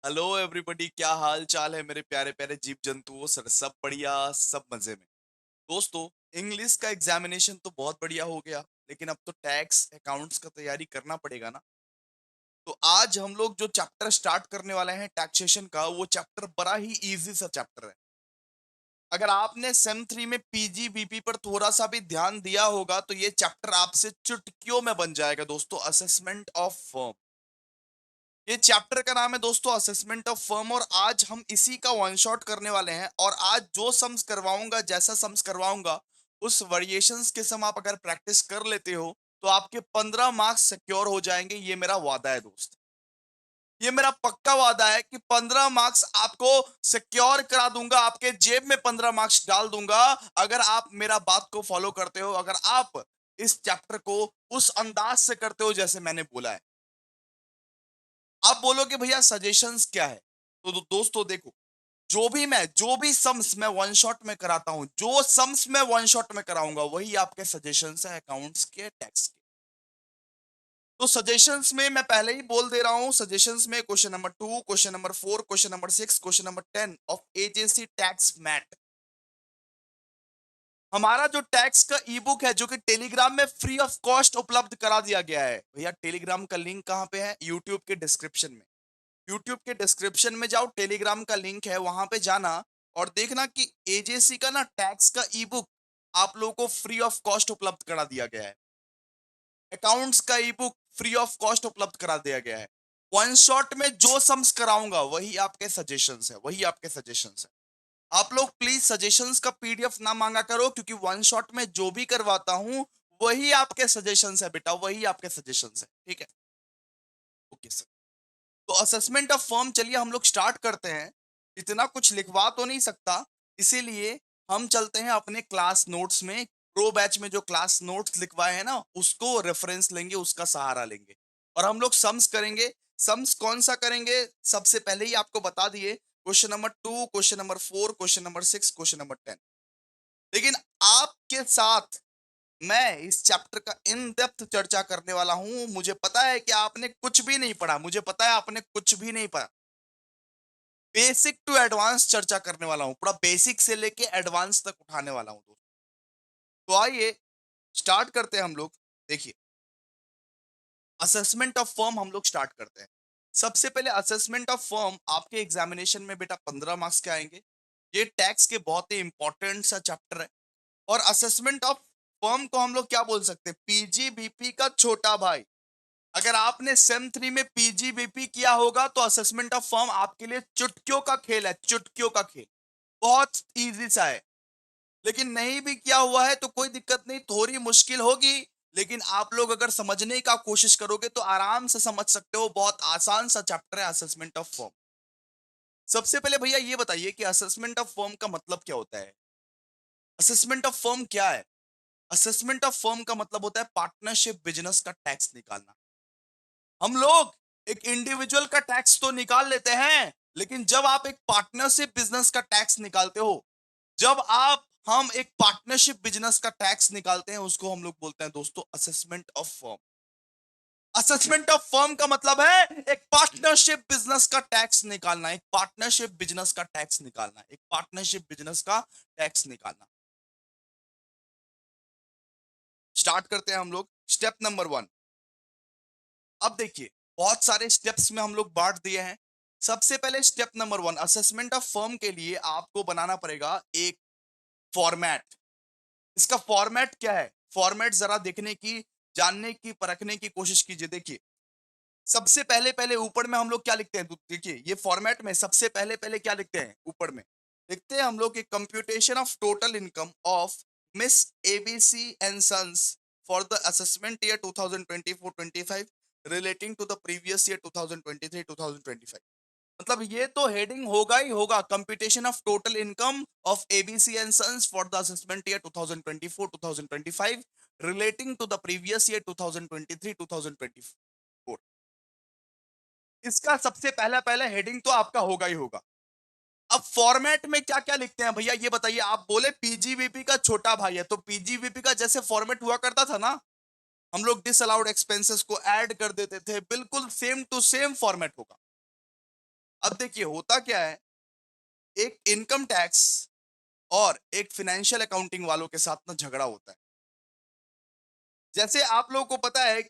Hello everybody, क्या हाल चाल है मेरे प्यारे प्यारे जीव जंतुओं। सर सब बढ़िया, सब मजे में। दोस्तों, इंग्लिश का एग्जामिनेशन तो बहुत बढ़िया हो गया, लेकिन अब तो टैक्स अकाउंट्स का तैयारी करना पड़ेगा ना। तो आज हम लोग जो चैप्टर स्टार्ट करने वाले हैं टैक्सेशन का, वो चैप्टर बड़ा ही इजी सा चैप्टर है। अगर आपने सेम 3 में पीजीबीपी पर थोड़ा सा भी ध्यान दिया होगा तो ये चैप्टर आपसे चुटकियों में बन जाएगा दोस्तों। असेसमेंट ऑफ फर्म, ये चैप्टर का नाम है दोस्तों असेसमेंट ऑफ फर्म। और आज हम इसी का वन शॉट करने वाले हैं। और आज जो सम्स करवाऊंगा, जैसा सम्स करवाऊंगा, उस वेरिएशंस के सम आप अगर प्रैक्टिस कर लेते हो तो आपके 15 मार्क्स सिक्योर हो जाएंगे। ये मेरा वादा है दोस्त, ये मेरा पक्का वादा है कि 15 मार्क्स आपको सिक्योर करा दूंगा, आपके जेब में 15 मार्क्स डाल दूंगा। अगर आप मेरा बात को फॉलो करते हो, अगर आप इस चैप्टर को उस अंदाज से करते हो जैसे मैंने बोला है। आप बोलोगे भैया सजेशंस क्या है, तो दोस्तों देखो, जो भी सम्स मैं वन शॉट में कराता हूं, जो सम्स मैं वन शॉट में कराऊंगा वही आपके सजेशंस है अकाउंट्स के, टैक्स के। तो सजेशंस में मैं पहले ही बोल दे रहा हूं, सजेशंस में question number 2, question number 4, question number 6, question number 10 of agency tax mat. हमारा जो टैक्स का ई बुक है, जो कि टेलीग्राम में फ्री ऑफ कॉस्ट उपलब्ध करा दिया गया है। भैया टेलीग्राम का लिंक कहां पे है? यूट्यूब के डिस्क्रिप्शन में। यूट्यूब के डिस्क्रिप्शन में जाओ, टेलीग्राम का लिंक है, वहां पे जाना और देखना कि एजेसी का ना टैक्स का ई बुक आप लोगों को फ्री ऑफ कॉस्ट उपलब्ध करा दिया गया है। अकाउंट्स का ई बुक फ्री ऑफ कॉस्ट उपलब्ध करा दिया गया है। वन शॉट में जो सम्स कराऊंगा वही आपके सजेशंस है, वही आपके सजेशंस है। आप लोग प्लीज सजेशंस का पीडीएफ ना मांगा करो, क्योंकि वन शॉट में जो भी करवाता हूं वही आपके सजेशंस है बेटा, वही आपके सजेशंस है। ठीक है, ओके सर। तो असेसमेंट ऑफ फर्म, चलिए हम लोग स्टार्ट करते हैं। इतना कुछ लिखवा तो नहीं सकता, इसीलिए हम चलते हैं अपने क्लास नोट्स में। प्रो बैच में जो क्लास नोट्स लिखवाए हैं ना, उसको रेफरेंस लेंगे, उसका सहारा लेंगे और हम लोग सम्स करेंगे। सम्स कौन सा करेंगे? सबसे पहले ही आपको बता दिए, question number 2, question number 4, question number 6, question number 10। लेकिन आपके साथ मैं इस चैप्टर का इन डेप्थ चर्चा करने वाला हूं। मुझे पता है कि आपने कुछ भी नहीं पढ़ा, मुझे पता है आपने कुछ भी नहीं पढ़ा। बेसिक टू एडवांस चर्चा करने वाला हूं, पूरा बेसिक से लेके एडवांस तक उठाने वाला हूं दोस्तों। तो आइए स्टार्ट करते हैं हम लोग। देखिए, असेसमेंट ऑफ फर्म हम लोग स्टार्ट करते हैं। सबसे पहले असेसमेंट ऑफ फर्म आपके एग्जामिनेशन में बेटा 15 मार्क्स के आएंगे। ये टैक्स के बहुत ही इंपॉर्टेंट सा चैप्टर है। और असेसमेंट ऑफ फर्म को हम लोग क्या बोल सकते हैं? पीजीबीपी का छोटा भाई। अगर आपने सेम 3 में पीजीबीपी किया होगा तो असेसमेंट ऑफ फर्म आपके लिए चुटकियों का खेल है, चुटकियों का खेल। बहुत इजी सा है। लेकिन नहीं भी किया हुआ है तो कोई दिक्कत नहीं, थोड़ी मुश्किल होगी, लेकिन आप लोग अगर समझने का कोशिश करोगे तो आराम से समझ सकते हो। बहुत आसान सा चैप्टर है असेसमेंट ऑफ फर्म। सबसे पहले भैया ये बताइए कि असेसमेंट ऑफ फर्म का मतलब क्या होता है? असेसमेंट ऑफ फर्म क्या है? असेसमेंट ऑफ फर्म का मतलब होता है पार्टनरशिप बिजनेस का टैक्स निकालना। हम लोग एक इंडिविजुअल का टैक्स तो निकाल लेते हैं, लेकिन जब आप एक पार्टनरशिप बिजनेस का टैक्स निकालते हो, जब आप हम एक पार्टनरशिप बिजनेस का टैक्स निकालते हैं, उसको हम लोग बोलते हैं दोस्तों assessment of firm. Assessment of firm का मतलब है एक पार्टनरशिप बिजनेस का टैक्स निकालना, एक पार्टनरशिप बिजनेस का टैक्स निकालना, एक पार्टनरशिप बिजनेस का टैक्स निकालना। स्टार्ट करते हैं हम लोग स्टेप नंबर 1। अब देखिए, बहुत सारे स्टेप्स में हम लोग बांट दिए हैं। सबसे पहले step number 1, assessment of firm के लिए आपको बनाना पड़ेगा एक फॉर्मेट। इसका फॉर्मेट क्या है? फॉर्मेट जरा देखने की, जानने की, परखने की कोशिश कीजिए। देखिए, सबसे पहले पहले ऊपर में हम लोग क्या लिखते हैं? देखिए, ये फॉर्मेट में सबसे पहले पहले क्या लिखते हैं? ऊपर में लिखते हैं हम लोग कि computation of total income of Miss ABC and sons for the assessment year 2024-25 relating to the previous year 2023-2025। मतलब ये तो हेडिंग होगा ही होगा, computation of total income of ABC and sons for the assessment year 2024-2025 relating to the previous year 2023-2024। इसका सबसे पहला पहला हेडिंग तो आपका होगा ही होगा। अब फॉर्मेट में क्या क्या लिखते हैं भैया ये बताइए। आप बोले पीजीवीपी का छोटा भाई है, तो पीजीवीपी का जैसे फॉर्मेट हुआ करता था ना, हम लोग डिसअलाउड एक्सपेंसेस को ऐड कर देते थे, बिल्कुल सेम टू सेम फॉर्मेट होगा। अब देखिए होता क्या है, एक इनकम टैक्स और एक फाइनेंशियल अकाउंटिंग वालों के साथ ना झगड़ा होता है। जैसे आप लोगों को पता है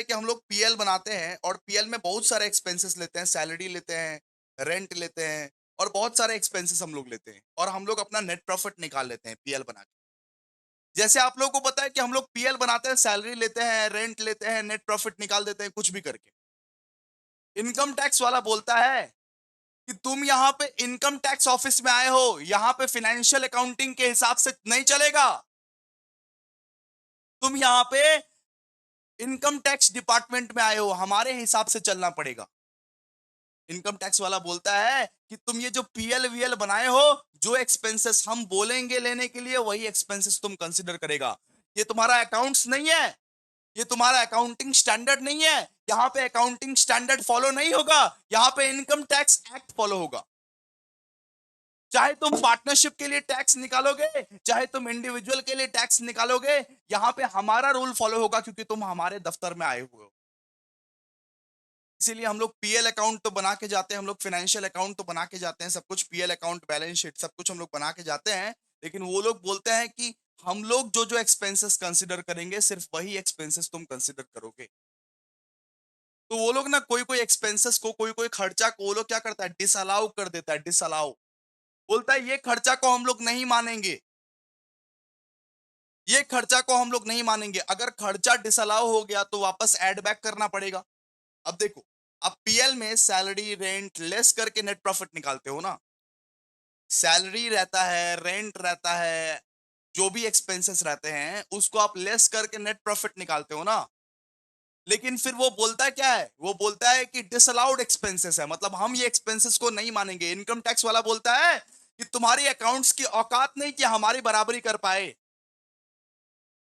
कि हम लोग पीएल बनाते हैं और पीएल में बहुत सारे एक्सपेंसेस लेते हैं, सैलरी लेते हैं, रेंट लेते हैं और बहुत सारे एक्सपेंसेस हम लोग लेते हैं और हम लोग अपना नेट प्रॉफिट निकाल लेते हैं पीएल बना के। जैसे आप लोगों को पता है कि हम लोग पीएल बनाते हैं, सैलरी लेते हैं, रेंट लेते हैं, नेट प्रॉफिट निकाल देते हैं कुछ भी करके। इनकम टैक्स वाला बोलता है कि तुम यहाँ पे इनकम टैक्स ऑफिस में आए हो, यहाँ पे फाइनेंशियल अकाउंटिंग के हिसाब से नहीं चलेगा। तुम यहाँ पे इनकम टैक्स डिपार्टमेंट में आए हो, हमारे हिसाब से चलना पड़ेगा। इनकम टैक्स वाला बोलता है कि तुम ये जो पीएल वीएल बनाए हो, जो एक्सपेंसेस हम बोलेंगे लेने के लिए वही एक्सपेंसेस तुम कंसिडर करेगा। ये तुम्हारा अकाउंट्स नहीं है, ये तुम्हारा अकाउंटिंग स्टैंडर्ड नहीं है। यहाँ पे अकाउंटिंग स्टैंडर्ड फॉलो नहीं होगा, यहाँ पे इनकम टैक्स एक्ट फॉलो होगा। चाहे तुम पार्टनरशिप के लिए टैक्स निकालोगे, चाहे तुम इंडिविजुअल के लिए टैक्स निकालोगे, यहाँ पे हमारा रूल फॉलो होगा क्योंकि तुम हमारे दफ्तर में आए हुए हो। इसीलिए हम लोग पीएल अकाउंट तो बना के जाते हैं, हम लोग फाइनेंशियल अकाउंट तो बना के जाते हैं, सब कुछ पीएल अकाउंट, बैलेंस शीट, सब कुछ हम लोग बना के जाते हैं। लेकिन वो लोग बोलते हैं कि हम लोग जो जो एक्सपेंसेस कंसिडर करेंगे सिर्फ वही एक्सपेंसेस तुम कंसिडर करोगे। तो वो लोग ना कोई कोई एक्सपेंसेस को, कोई कोई खर्चा को वो लोग क्या करता है, डिसअलाउ कर देता है, डिसअलाउ। बोलता है ये खर्चा को हम लोग नहीं मानेंगे, ये खर्चा को हम लोग नहीं मानेंगे। अगर खर्चा डिसअलाउ हो गया तो वापस ऐड बैक करना पड़ेगा। अब देखो, आप पीएल में सैलरी रेंट लेस करके नेट प्रॉफिट निकालते हो ना। सैलरी रहता है, रेंट रहता है, जो भी एक्सपेंसेस रहते हैं उसको आप लेस करके नेट प्रॉफिट निकालते हो ना। लेकिन फिर वो बोलता है क्या है, वो बोलता है कि डिसअलाउड एक्सपेंसेस है, मतलब हम ये एक्सपेंसेस को नहीं मानेंगे। इनकम टैक्स वाला बोलता है कि तुम्हारी अकाउंट्स की औकात नहीं कि हमारी बराबरी कर पाए।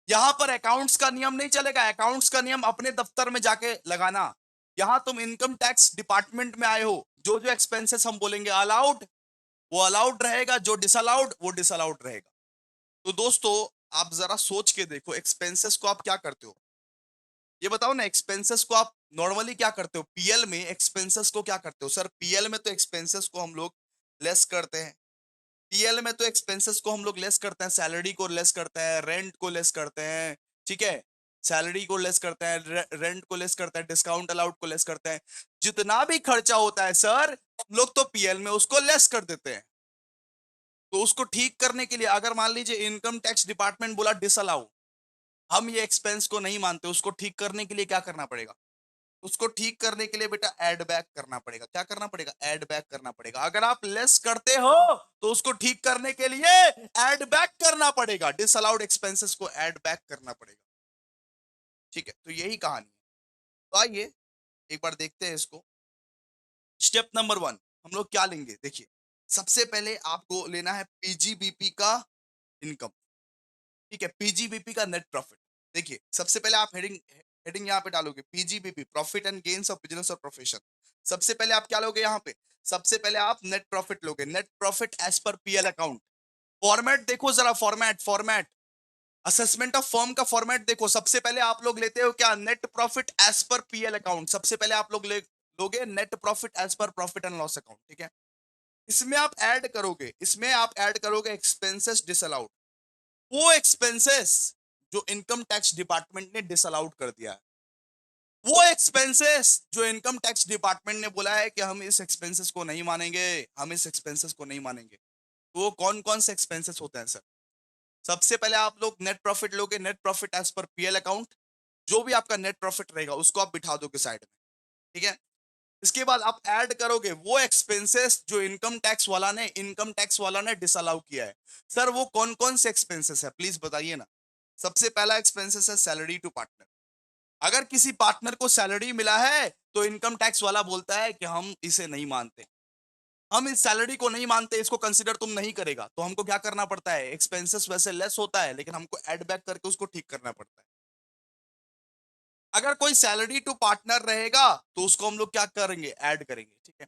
यहां पर अकाउंट्स का नियम नहीं चलेगा, अकाउंट्स का नियम अपने दफ्तर में जाके लगाना। यहां तुम इनकम टैक्स डिपार्टमेंट में आए हो, जो जो एक्सपेंसेस हम बोलेंगे अलाउड वो अलाउड रहेगा, जो डिसअलाउड वो डिसअलाउड रहेगा। तो दोस्तों, आप जरा सोच के देखो, एक्सपेंसेस को आप क्या करते हो? ये बताओ ना, एक्सपेंसेस को आप नॉर्मली क्या करते हो? पीएल में एक्सपेंसेस को क्या करते हो? सर पीएल में तो एक्सपेंसेस को हम लोग लेस करते हैं। पीएल में तो एक्सपेंसेस को हम लोग लेस करते हैं, सैलरी को लेस करते हैं, रेंट को लेस करते हैं, ठीक है? सैलरी को लेस करते हैं, रेंट को लेस करते हैं, डिस्काउंट अलाउड को लेस करते हैं। जितना भी खर्चा होता है सर, हम लोग तो पीएल में उसको लेस कर देते हैं। तो उसको ठीक करने के लिए अगर मान लीजिए इनकम टैक्स डिपार्टमेंट बोला डिसअलाउ, हम ये एक्सपेंस को नहीं मानते, उसको ठीक करने के लिए क्या करना पड़ेगा? उसको ठीक करने के लिए बेटा ऐड बैक करना पड़ेगा। क्या करना पड़ेगा? ऐड बैक करना पड़ेगा। अगर आप लेस करते हो तो उसको ठीक करने के लिए ऐड बैक करना पड़ेगा, डिसअलाउड एक्सपेंसेस को ऐड बैक करना पड़ेगा। ठीक है, तो यही कहानी है। तो आइए एक बार देखते हैं इसको। स्टेप नंबर वन, हम लोग क्या लेंगे? देखिए, सबसे पहले आपको लेना है पीजीबीपी का इनकम। ठीक है, पीजीबीपी का नेट प्रॉफिट। देखिए, सबसे पहले आप हेडिंग हेडिंग यहाँ पे डालोगे, PGBP, profit and gains of business और प्रोफेशन। सबसे पहले आप क्या लोगे यहाँ पे? सबसे पहले आप नेट प्रॉफिट लोगे, net profit as per PL account. Format देखो जरा, format format assessment of firm का फॉर्मेट देखो। सबसे पहले आप लोग लेते हो क्या? Net profit as per PL account. सबसे पहले आप लोग लोगे net profit as per profit and loss account. ठीक है, इसमें आप ऐड करोगे एक्सपेंसेस डिसअलाउड, वो एक्सपेंसेस जो इनकम टैक्स डिपार्टमेंट ने डिसअलाउड कर दिया है, वो एक्सपेंसेस जो इनकम टैक्स डिपार्टमेंट ने बोला है कि हम इस एक्सपेंसेस को नहीं मानेंगे, हम इस एक्सपेंसेस को नहीं मानेंगे। तो वो कौन कौन से एक्सपेंसेस होते हैं सर? सबसे पहले आप लोग नेट प्रॉफिट लोगे, net profit as per PL account. जो भी आपका नेट प्रॉफिट रहेगा उसको आप बिठा दोगे साइड में। ठीक है, इसके बाद आप ऐड करोगे वो एक्सपेंसेस जो इनकम टैक्स वाला ने डिसअलाउ किया है। सर वो कौन कौन से एक्सपेंसेस है, प्लीज बताइए ना। सबसे पहला एक्सपेंसेस है सैलरी टू पार्टनर। अगर किसी पार्टनर को सैलरी मिला है तो इनकम टैक्स वाला बोलता है कि हम इसे नहीं मानते, हम इस सैलरी को नहीं मानते, इसको कंसिडर तुम नहीं करेगा। तो हमको क्या करना पड़ता है? एक्सपेंसेस वैसे लेस होता है लेकिन हमको ऐड बैक करके उसको ठीक करना पड़ता है। अगर कोई सैलरी टू पार्टनर रहेगा तो उसको हम लोग क्या करेंगे? ऐड करेंगे। ठीक है,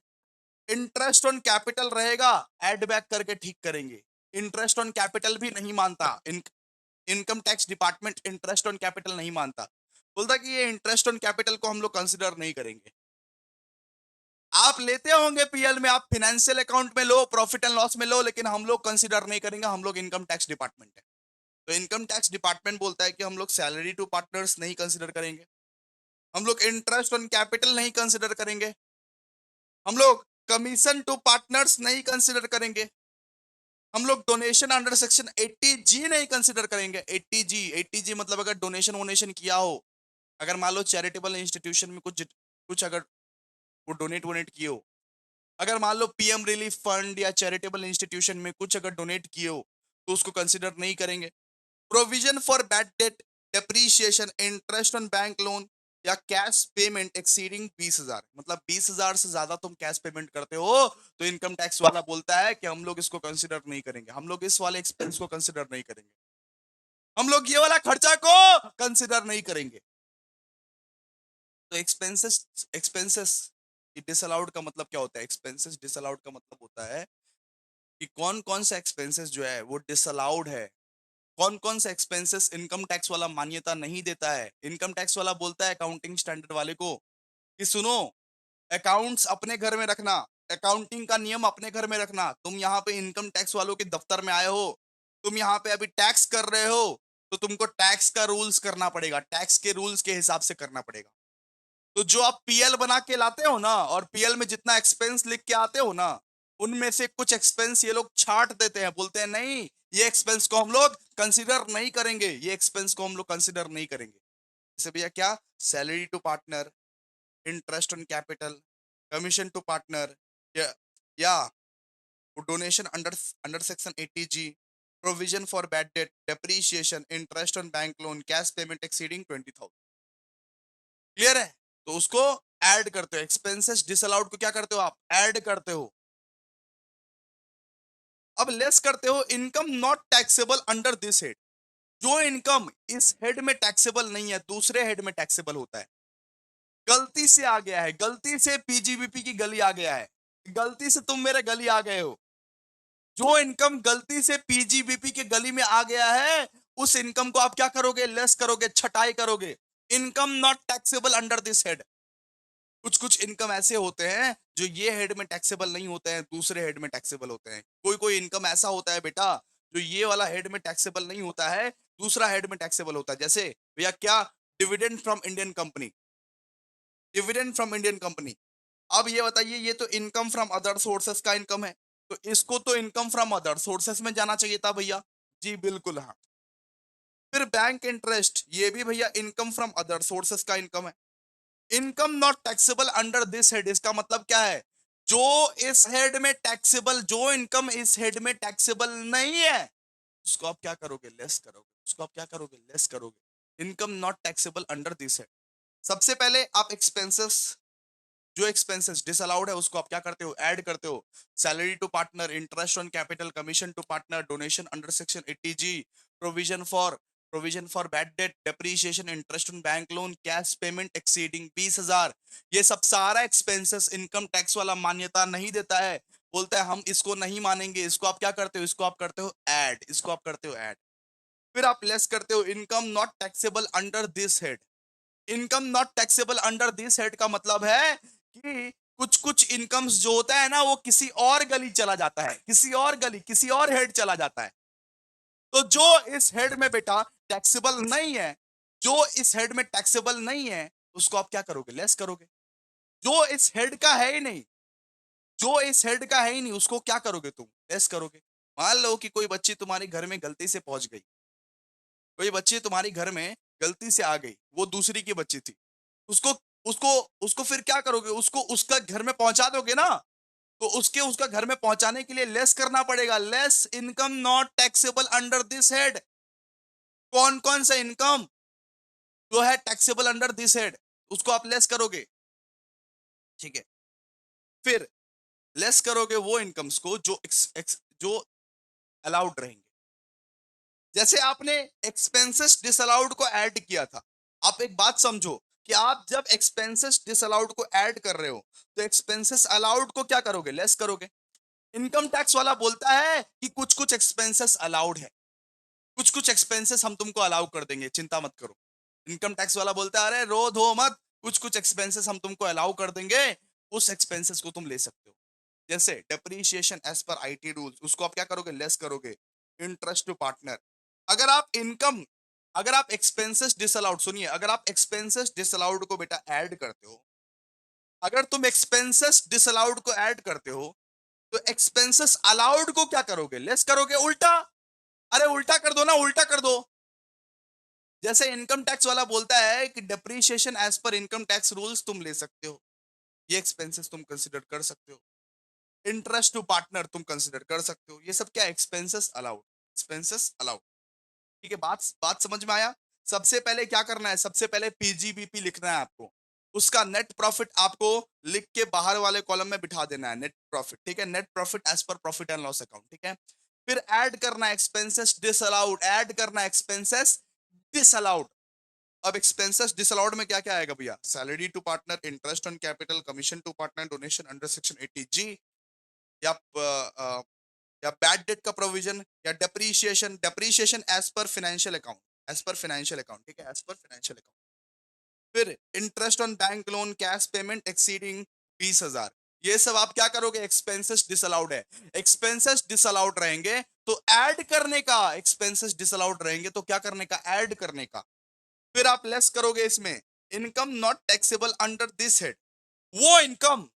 इंटरेस्ट ऑन कैपिटल रहेगा, ऐड बैक करके ठीक करेंगे। इंटरेस्ट ऑन कैपिटल भी नहीं मानता income tax department, interest on capital नहीं मानता, बोलता कि ये इंटरेस्ट ऑन कैपिटल को हम लोग कंसिडर नहीं करेंगे। आप लेते होंगे पीएल में, आप फाइनेंशियल अकाउंट में लो, प्रॉफिट एंड लॉस में लो, लेकिन हम लोग कंसिडर नहीं करेंगे, हम लोग इनकम टैक्स डिपार्टमेंट है। तो इनकम टैक्स डिपार्टमेंट बोलता है कि हम लोग सैलरी टू पार्टनर्स नहीं कंसिडर करेंगे, हम लोग इंटरेस्ट ऑन कैपिटल नहीं कंसिडर करेंगे, हम लोग कमीशन टू पार्टनर्स नहीं कंसिडर करेंगे, हम लोग डोनेशन अंडर सेक्शन 80G नहीं कंसिडर करेंगे। 80G, 80G मतलब अगर डोनेशन वोनेशन किया हो, अगर मान लो चैरिटेबल इंस्टीट्यूशन में कुछ कुछ अगर वो डोनेट वोनेट किए हो, अगर मान लो पीएम रिलीफ फंड या चैरिटेबल इंस्टीट्यूशन में कुछ अगर डोनेट किए हो, तो उसको कंसिडर नहीं करेंगे। Provision for bad debt, depreciation, interest on bank loan या कैश पेमेंट एक्सीडिंग 20,000, मतलब 20,000 से ज्यादा तुम कैश पेमेंट करते हो, तो इनकम टैक्स वाला बोलता है कि हम लोग इसको कंसिडर नहीं करेंगे, हम लोग इस वाले एक्सपेंस को कंसिडर नहीं करेंगे, हम लोग ये वाला खर्चा को कंसिडर नहीं करेंगे। तो एक्सपेंसेस एक्सपेंसेस डिसअलाउड का मतलब क्या होता है? एक्सपेंसेस डिसअलाउड का मतलब होता है कि कौन कौन सा एक्सपेंसेस जो है वो डिसअलाउड है, कौन कौन सा एक्सपेंसेस इनकम टैक्स वाला मान्यता नहीं देता है। इनकम टैक्स वाला बोलता है अकाउंटिंग स्टैंडर्ड वाले को कि सुनो, अकाउंट्स अपने घर में रखना, अकाउंटिंग का नियम अपने घर में रखना, तुम यहाँ पे इनकम टैक्स वालों के दफ्तर में आए हो, तुम यहाँ पे अभी टैक्स कर रहे हो, तो तुमको टैक्स का रूल्स करना पड़ेगा, टैक्स के रूल्स के हिसाब से करना पड़ेगा। तो जो आप पीएल बना के लाते हो ना, और पीएल में जितना एक्सपेंस लिख के आते हो ना, उनमें से कुछ एक्सपेंस ये लोग छाट देते हैं, बोलते हैं नहीं, ये एक्सपेंस को हम लोग कंसिडर नहीं करेंगे, ये एक्सपेंस को हम लोग कंसिडर नहीं करेंगे। जैसे भैया क्या, salary to partner, interest on capital, commission to partner, या या donation under under section 80G, provision for bad debt, depreciation, interest on bank loan, cash payment exceeding 20,000। Clear है? तो उसको ऐड करते हो, एक्सपेंसेस डिसअलाउड को क्या करते हो आप, ऐड करते हो। अब लेस करते हो income not taxable under this head, जो इनकम इस हेड में टैक्सेबल नहीं है, दूसरे हेड में टैक्सेबल होता है। गलती से आ गया है, गलती से पीजीबीपी की गली आ गया है, गलती से तुम मेरे गली आ गए हो, जो इनकम गलती से पीजीबीपी के गली में आ गया है, उस इनकम को आप क्या करोगे, लेस करोगे, छटाई करोगे। Income not taxable under this head. कुछ कुछ इनकम ऐसे होते हैं जो ये हेड में टैक्सेबल नहीं होते हैं, दूसरे हेड में टैक्सेबल होते हैं। कोई कोई इनकम ऐसा होता है बेटा, जो ये वाला हेड में टैक्सेबल नहीं होता है, दूसरा हेड में टैक्सेबल होता है। जैसे भैया क्या, dividend from Indian company, dividend from Indian company. अब ये बताइए, ये तो इनकम फ्रॉम अदर सोर्सेस का इनकम है, तो इसको तो इनकम फ्रॉम अदर सोर्सेस में जाना चाहिए था भैया। जी बिल्कुल हाँ। फिर बैंक इंटरेस्ट, ये भी भैया इनकम फ्रॉम अदर सोर्सेस का इनकम है। Income not taxable under this head, इसका मतलब क्या है, जो इस हेड में टैक्सेबल, जो इनकम इस हेड में टैक्सेबल नहीं है, उसको आप क्या करोगे, लेस करोगे, उसको आप क्या करोगे, लेस करोगे। Income not taxable under this head. सबसे पहले आप एक्सपेंसेस, जो एक्सपेंसेस डिसअलाउड है उसको आप क्या करते हो, ऐड करते हो। Salary to partner, interest on capital, commission to partner, donation under section 80G, provision for bad debt, depreciation, interest on bank loan, cash payment exceeding 20,000। ये सब सारा एक्सपेंसेस इनकम टैक्स वाला मान्यता नहीं देता है, बोलता है हम इसको नहीं मानेंगे। इसको आप क्या करते हो, इसको आप करते हो ऐड, इसको आप करते हो ऐड। फिर आप लेस करते हो, income not taxable under this head. Income not taxable under this head का मतलब है कि कुछ कुछ इनकम्स जो होता है ना, वो किसी और गली चला जाता है, किसी और गली, किसी और हेड चला जाता है। तो जो इस हेड में बेटा टैक्सेबल नहीं है, जो इस हेड में टैक्सेबल नहीं है, उसको आप क्या करोगे, लेस करोगे। जो इस हेड का है ही नहीं, जो इस हेड का है ही नहीं, उसको क्या करोगे तुम, लेस करोगे। मान लो कि कोई बच्ची तुम्हारे घर में गलती से पहुंच गई, कोई बच्ची तुम्हारी घर में गलती से आ गई, वो दूसरी की बच्ची थी, उसको उसको उसको फिर क्या करोगे, उसको उसका घर में पहुंचा दोगे ना, तो उसके उसका घर में पहुंचाने के लिए लेस करना पड़ेगा, less income not taxable under this head. कौन कौन सा इनकम जो है टैक्सेबल अंडर दिस हेड, उसको आप लेस करोगे, ठीक है। फिर लेस करोगे वो इनकम्स को जो जो अलाउड रहेंगे। जैसे आपने एक्सपेंसेस डिसअलाउड को ऐड किया था, आप एक बात समझो कि आप जब एक्सपेंसेस डिसअलाउड को ऐड कर रहे हो, तो एक्सपेंसेस अलाउड को क्या करोगे, लेस करोगे। इनकम टैक्स वाला बोलता है कि कुछ कुछ एक्सपेंसेस अलाउड है, कुछ कुछ एक्सपेंसेस हम तुमको अलाउ कर देंगे, चिंता मत करो। इनकम टैक्स वाला बोलता है अरे रो धो मत, कुछ कुछ एक्सपेंसेस हम तुमको अलाउ कर देंगे, उस एक्सपेंसेस को तुम ले सकते हो। जैसे depreciation as per IT rules, उसको आप क्या करोगे, लेस करोगे। इंटरेस्ट टू पार्टनर, अगर आप इनकम, अगर आप एक्सपेंसेस डिसअलाउड, सुनिए, अगर आप एक्सपेंसेस डिसअलाउड को बेटा ऐड करते हो, अगर तुम एक्सपेंसेस डिसअलाउड को ऐड करते हो, तो एक्सपेंसेस अलाउड को क्या करोगे, लेस करोगे, उल्टा। अरे उल्टा कर दो ना, उल्टा कर दो। जैसे इनकम टैक्स वाला बोलता है कि depreciation as per income tax rules तुम ले सकते हो, ये एक्सपेंसेस तुम कंसिडर कर सकते हो। इंटरेस्ट टू पार्टनर तुम कंसिडर कर सकते हो, ये सब क्या, एक्सपेंसेस अलाउड, एक्सपेंसेस अलाउड। ठीक है, बात बात समझ में आया। सबसे पहले क्या करना है, सबसे पहले पीजीबीपी लिखना है आपको, उसका नेट प्रॉफिट आपको लिख के बाहर वाले कॉलम में बिठा देना है, नेट प्रॉफिट। ठीक है, net profit as per profit and loss account. ठीक है, फिर ऐड करना एक्सपेंसेस डिसअलाउड, ऐड करना एक्सपेंसेस डिसअलाउड। अब एक्सपेंसेस डिसअलाउड में क्या क्या आएगा भैया, salary to partner, interest on capital, commission to partner, donation under section 80G, या या बैड डेट का प्रोविजन, या depreciation, depreciation as per financial account, as per financial account. ठीक है, एज पर फाइनेंशियल अकाउंट। फिर interest on bank loan, cash payment exceeding 20,000, ये सब आप क्या करोगे, एक्सपेंसेस डिसअलाउड है। एक्सपेंसेस डिसअलाउड रहेंगे तो ऐड करने का, एक्सपेंसेस डिसअलाउड रहेंगे तो क्या करने का, ऐड करने का। फिर आप लेस करोगे इसमें, income not taxable under this head, वो इनकम,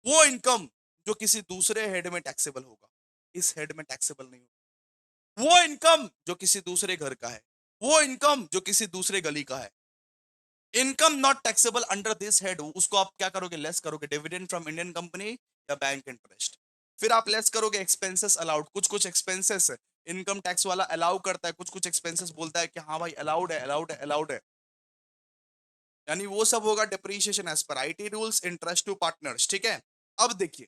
वो इनकम जो किसी दूसरे हेड में टैक्सेबल होगा, इस हेड में टैक्सेबल नहीं होगा। वो इनकम जो किसी दूसरे घर का है, वो इनकम जो किसी दूसरे गली का है, income not taxable under this head, उसको आप क्या करोगे, लेस करोगे। डिविडेंड फ्रॉम इंडियन कंपनी या बैंक इंटरेस्ट। फिर आप लेस करोगे एक्सपेंसेस अलाउड, कुछ कुछ एक्सपेंसेस इनकम टैक्स वाला अलाउ करता है, कुछ कुछ एक्सपेंसेस बोलता है कि हाँ भाई अलाउड है, अलाउड है, अलाउड है, यानी वो सब होगा depreciation as per IT rules, interest to partners. ठीक है, अब देखिए,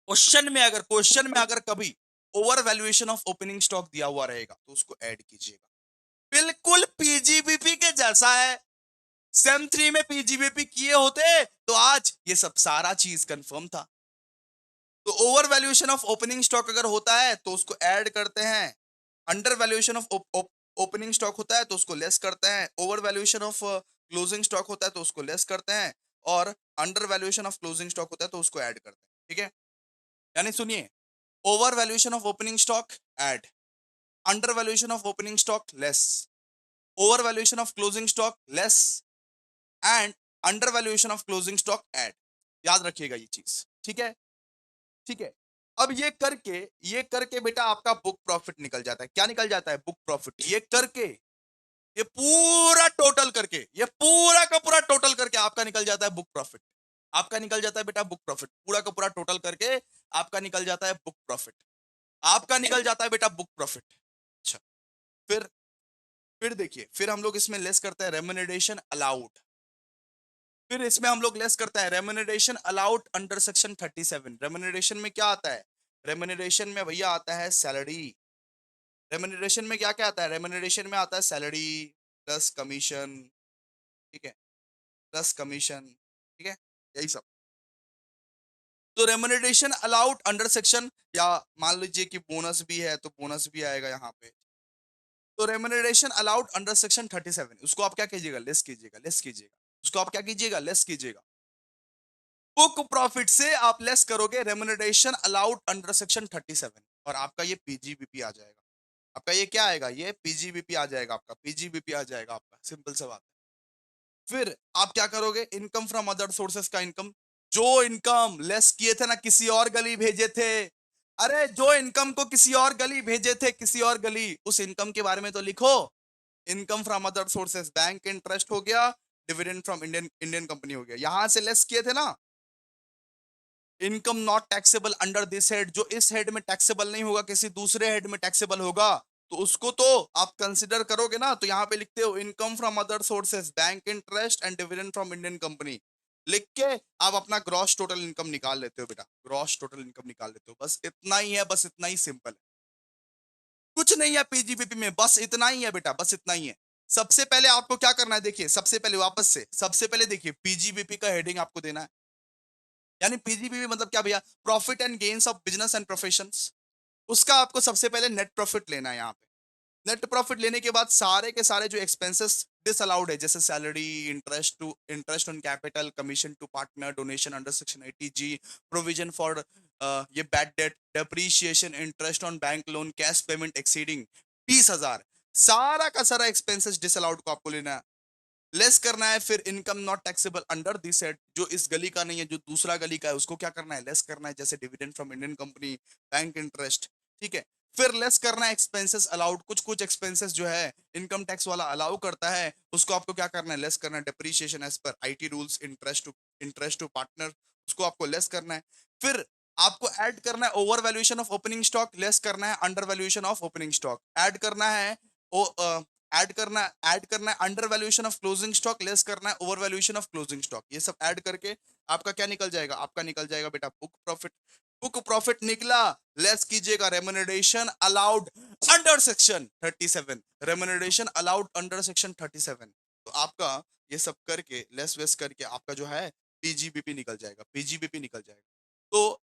क्वेश्चन में अगर कभी over valuation of opening stock दिया हुआ रहेगा तो उसको ऐड कीजिएगा, बिल्कुल पीजीबीपी के जैसा है। सेम 3 में पीजीबीपी किए होते तो आज ये सब सारा चीज कंफर्म था। तो over valuation of opening stock अगर होता है तो उसको ऐड करते हैं, under valuation of opening stock होता है तो उसको लेस करते हैं, over valuation of closing stock होता है तो उसको लेस करते हैं, और under valuation of closing stock होता है तो उसको ऐड करते हैं। ठीक है, यानी सुनिए, over valuation of opening stock add, under valuation of opening stock less, over valuation of closing stock less, and under valuation of closing stock add. याद रखिएगा ये चीज। ठीक है, ठीक है। अब ये करके बेटा आपका बुक प्रॉफिट निकल जाता है। क्या निकल जाता है, बुक प्रॉफिट। ये करके, ये पूरा टोटल करके, ये पूरा का पूरा टोटल करके आपका निकल जाता है बुक प्रॉफिट। आपका निकल जाता है बेटा बुक प्रॉफिट, पूरा का पूरा टोटल करके आपका निकल जाता है बुक प्रॉफिट, आपका निकल जाता है बेटा बुक प्रॉफिट। अच्छा, फिर फिर देखिए, फिर हम लोग इसमें लेस करते हैं रेम्युनरेशन अलाउड, फिर इसमें हम लोग लेस करते हैं remuneration allowed under section 37। Remuneration में क्या आता है, रेम्युनरेशन में भैया आता है सैलरी। रेम्युनरेशन में क्या क्या आता है, रेम्युनरेशन में आता है सैलरी प्लस कमीशन। ठीक है, प्लस कमीशन। ठीक है, यही सब। तो रेम्युनरेशन अलाउड अंडर सेक्शन, या मान लीजिए कि बोनस भी है तो बोनस भी आएगा यहाँ पे। तो रेम्युनरेशन अलाउड अंडर सेक्शन 37, उसको आप क्या कीजिएगा, लेस कीजिएगा, लेस कीजिएगा, उसको आप क्या कीजिएगा, लेस कीजिएगा। बुक प्रॉफिट से आप लेस करोगे रेम्युनरेशन अलाउड अंडर सेक्शन 37, और आपका ये पीजीबीपी आ जाएगा। आपका ये क्या आएगा, ये पीजीबीपी आ जाएगा, आपका पीजीबीपी आ जाएगा आपका, सिंपल सा बात है। फिर आप क्या करोगे, इनकम फ्रॉम अदर सोर्सेस का इनकम, जो इनकम लेस किए थे ना, किसी और गली भेजे थे, अरे जो इनकम को किसी और गली भेजे थे, किसी और गली, उस इनकम के बारे में तो लिखो। Income from other sources, bank interest हो गया, dividend from Indian Indian company हो गया, यहां से लेस किए थे ना। Income not taxable under this head, जो इस हेड में टैक्सेबल नहीं होगा, किसी दूसरे हेड में टैक्सेबल होगा, तो उसको तो आप कंसिडर करोगे ना। तो यहाँ पे लिखते हो income from other sources, bank interest and dividend from Indian company, लिख के आप अपना ग्रॉस टोटल इनकम निकाल लेते हो बेटा, ग्रॉस टोटल इनकम निकाल लेते हो। बस इतना ही है, बस इतना ही सिंपल है, कुछ नहीं है पीजीबीपी में, बस इतना ही है बेटा, बस इतना ही है। सबसे पहले आपको क्या करना है, देखिए सबसे पहले वापस से, सबसे पहले देखिए पीजीबीपी का हेडिंग आपको देना है, यानी पीजीबीपी मतलब क्या भैया, profit and gains of business and professions. उसका आपको सबसे पहले नेट प्रॉफिट लेना है यहाँ पे। नेट प्रॉफिट लेने के बाद सारे के सारे जो एक्सपेंसेस डिसअलाउड है, जैसे salary, interest on capital, commission to partner, donation under section 80G, provision for ये bad debt, depreciation, interest on bank loan, cash payment exceeding 20,000, सारा का सारा एक्सपेंसेस डिसअलाउड को आपको लेना है, लेस करना है। फिर income not taxable under this head, जो इस गली का नहीं है, जो दूसरा गली का है, उसको क्या करना है, लेस करना है, जैसे dividend from Indian company, bank interest, ठीक है। फिर लेस करना है एक्सपेंसेस अलाउड, कुछ कुछ एक्सपेंसेस जो है इनकम टैक्स वाला अलाउ करता है, उसको आपको क्या करना है, लेस करना है। Depreciation as per IT rules, interest to partner, उसको आपको लेस करना है। फिर आपको ऐड करना है over valuation of opening stock, less करना है under valuation of opening stock, add करना है ऐड करना है under valuation of closing stock, less करना है over valuation of closing stock. ये सब ऐड करके आपका क्या निकल जाएगा, आपका निकल जाएगा बेटा बुक प्रॉफिट। बुक प्रॉफिट निकला, लेस कीजिएगा remuneration allowed under section 37, remuneration allowed under section 37। तो आपका ये सब करके लेस वेस करके आपका जो है पीजीबीपी निकल जाएगा, पीजीबीपी निकल जाएगा। तो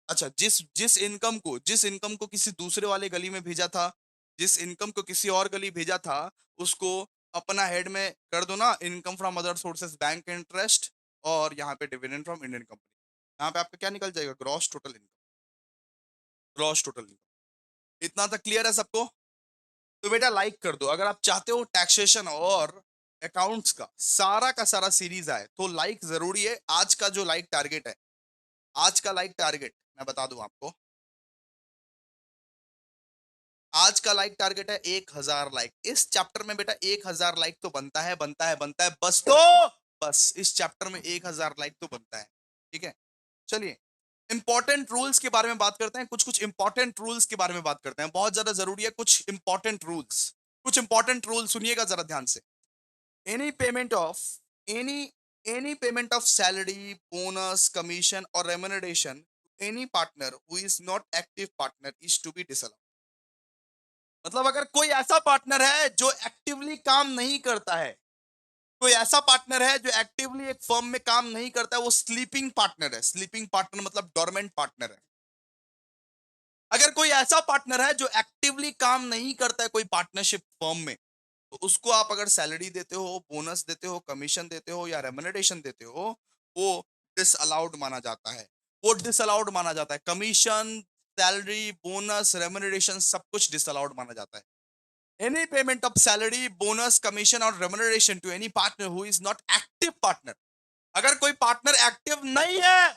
अच्छा, जिस जिस इनकम को किसी दूसरे वाले गली में भेजा था, जिस इनकम को किसी और गली भेजा था, उसको अपना हेड में कर दो ना, income from other sources, bank interest, और यहाँ पे डिविडेंड फ्रॉम इंडियन कंपनी। यहाँ पे आपका क्या निकल जाएगा, gross total income, gross total income. इतना तक क्लियर है सबको? तो बेटा लाइक कर दो अगर आप चाहते हो टैक्सेशन और अकाउंट्स का सारा सीरीज आए, तो लाइक जरूरी है। आज का जो लाइक टारगेट है, आज का लाइक टारगेट मैं बता दूं आपको, आज का लाइक टारगेट है 1,000 लाइक। इस चैप्टर में बेटा 1,000 लाइक तो बनता है, बनता है, बनता है, बस तो बस इस चैप्टर में 1,000 लाइक तो बनता है। ठीक है, चलिए इंपॉर्टेंट रूल्स के बारे में बात करते हैं, कुछ कुछ इंपॉर्टेंट रूल्स के बारे में बात करते हैं, बहुत ज्यादा जरूरी है कुछ इंपॉर्टेंट रूल्स। कुछ इंपॉर्टेंट रूल सुनिएगा जरा ध्यान से। Any payment of any any payment of salary, bonus, commission और remuneration any partner who is not active partner is to be disallowed. मतलब अगर कोई ऐसा पार्टनर है जो एक्टिवली काम नहीं करता है, कोई ऐसा पार्टनर है जो एक्टिवली एक फर्म में काम नहीं करता है, वो स्लीपिंग पार्टनर है। स्लीपिंग पार्टनर मतलब डोरमेंट पार्टनर है। अगर कोई ऐसा पार्टनर है जो एक्टिवली काम नहीं करता है कोई पार्टनरशिप फर्म में, तो उसको आप अगर सैलरी देते हो, बोनस देते हो, कमीशन देते हो या रेम्युनरेशन देते हो, वो डिसअलाउड माना जाता है। वो डिसअलाउड माना जाता है। कमीशन, सैलरी, बोनस, रेम्युनरेशन सब कुछ डिसअलाउड माना जाता है। Any payment of salary, bonus, commission or remuneration to any partner who is not active partner, अगर कोई पार्टनर एक्टिव नहीं है,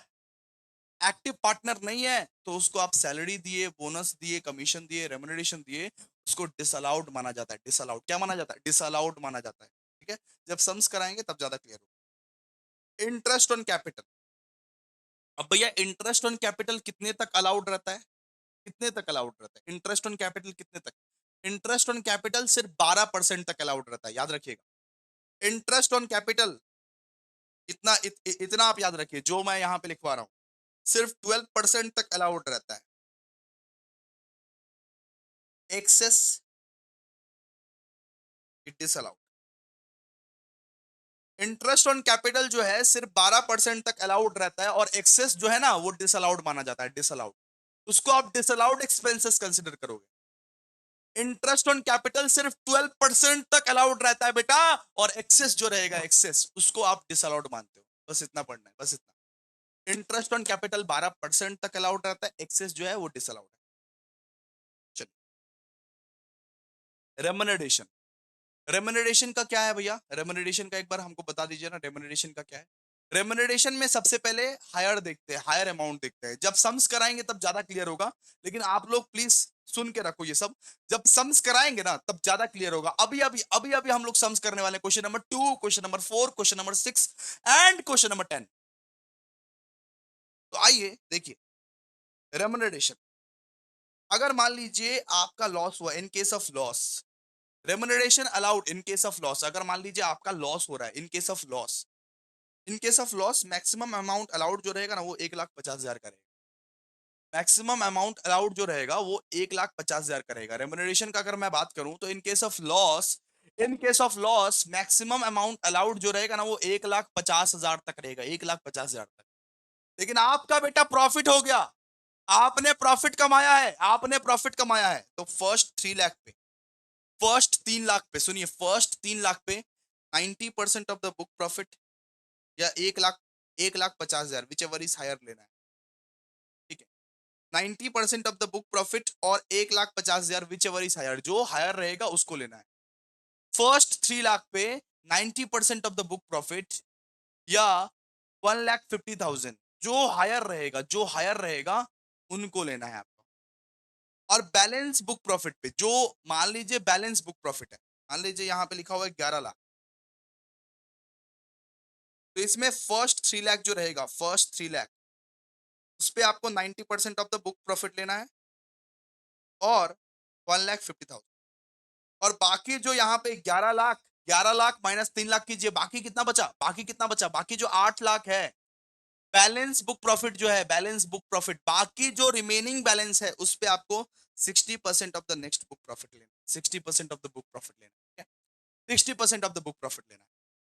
एक्टिव पार्टनर नहीं है, तो उसको आप सैलरी दिए, बोनस दिए, कमीशन दिए, रेमुनरेशन दिए, उसको डिसअलाउड माना जाता है। डिसअलाउड क्या माना जाता है, डिसअलाउड माना जाता है। ठीक है, जब सम्स कराएंगे तब ज्यादा क्लियर होगा। इंटरेस्ट ऑन कैपिटल, अब भैया इंटरेस्ट ऑन कैपिटल कितने तक अलाउड रहता है, कितने तक अलाउड रहता है इंटरेस्ट ऑन कैपिटल, कितने तक? इंटरेस्ट ऑन कैपिटल सिर्फ 12% तक अलाउड रहता है, याद रखिएगा। इंटरेस्ट ऑन कैपिटल इतना आप याद रखिए, जो मैं यहां पे लिखवा रहा हूं, सिर्फ 12% तक अलाउड रहता है। Excess it is allowed. Interest on capital जो है सिर्फ 12% तक अलाउड रहता है, और एक्सेस जो है ना वो डिसअलाउड माना जाता है, डिसअलाउड। उसको आप डिसअलाउड एक्सपेंसेस कंसिडर करोगे। इंटरेस्ट ऑन कैपिटल सिर्फ 12% तक अलाउड रहता है बेटा, और एक्सेस जो रहेगा, एक्सेस उसको आप डिसअलाउड मानते हो। बस इतना पढ़ना है, बस इतना। इंटरेस्ट ऑन कैपिटल 12% तक अलाउड रहता है, एक्सेस जो है वो डिसअलाउड है। चलिए रेमुनरेशन, रेमुनरेशन का क्या है भैया, रेमुनरेशन का एक बार हमको बता दीजिए ना, रेमुनरेशन का क्या है? रेमुनरेशन में सबसे पहले हायर देखते हैं, हायर अमाउंट देखते हैं। जब सम्स कराएंगे तब ज्यादा क्लियर होगा, लेकिन आप लोग प्लीज सुन के रखो ये सब। जब सम्स कराएंगे ना तब ज्यादा क्लियर होगा। अभी अभी हम लोग सम्स करने वाले, question number 2, question number 4, question number 6 and question number 10। तो आइए देखिए रेमुनरेशन। अगर मान लीजिए आपका लॉस हुआ, in case of loss, remuneration allowed in case of loss. अगर मान लीजिए आपका लॉस हो रहा है, in case of loss, in case of loss maximum amount allowed जो रहेगा ना वो 1,50,000 का रहेगा। मैक्सिमम अमाउंट अलाउड जो रहेगा वो 1,50,000 का रहेगा। रेमुनरेशन का अगर मैं बात करूं तो in case of loss maximum amount allowed जो रहेगा ना वो 1,50,000 तक रहेगा, 1,50,000 तक। लेकिन आपका बेटा प्रॉफिट हो गया, आपने प्रॉफिट कमाया है, आपने प्रॉफिट कमाया है, तो फर्स्ट 3 लाख पे, फर्स्ट 3 लाख पे, सुनिए, फर्स्ट 3 लाख पे 90% ऑफ द बुक प्रॉफिट या 1 lakh, 1,50,000 whichever is higher लेना है, ठीक है। 90% ऑफ द बुक प्रॉफिट और 1,50,000 विच एवर इज हायर, जो हायर रहेगा उसको लेना है। फर्स्ट 3 लाख पे 90% ऑफ द बुक प्रॉफिट या 1,50,000, जो हायर रहेगा, जो हायर रहेगा उनको लेना है आपको। और बैलेंस बुक प्रॉफिट पे, जो मान लीजिए बैलेंस बुक प्रॉफिट है, मान लीजिए यहां पे लिखा हुआ है 11 लाख, तो इसमें फर्स्ट 3 लाख जो रहेगा, फर्स्ट 3 लाख, उस पे आपको 90% ऑफ द बुक प्रॉफिट लेना है और 1,50,000। और बाकी जो यहाँ पे 11 लाख, 11 लाख माइनस 3 लाख कीजिए, बाकी कितना बचा, बाकी कितना बचा, बाकी जो 8 लाख है, बैलेंस बुक प्रॉफिट जो है, बैलेंस बुक प्रॉफिट, बाकी जो रिमेनिंग बैलेंस है उस पे आपको 60% of the next book profit लेना, 60% ऑफ द बुक प्रॉफिट लेना, ठीक है। 60% ऑफ द बुक प्रॉफिट लेना है।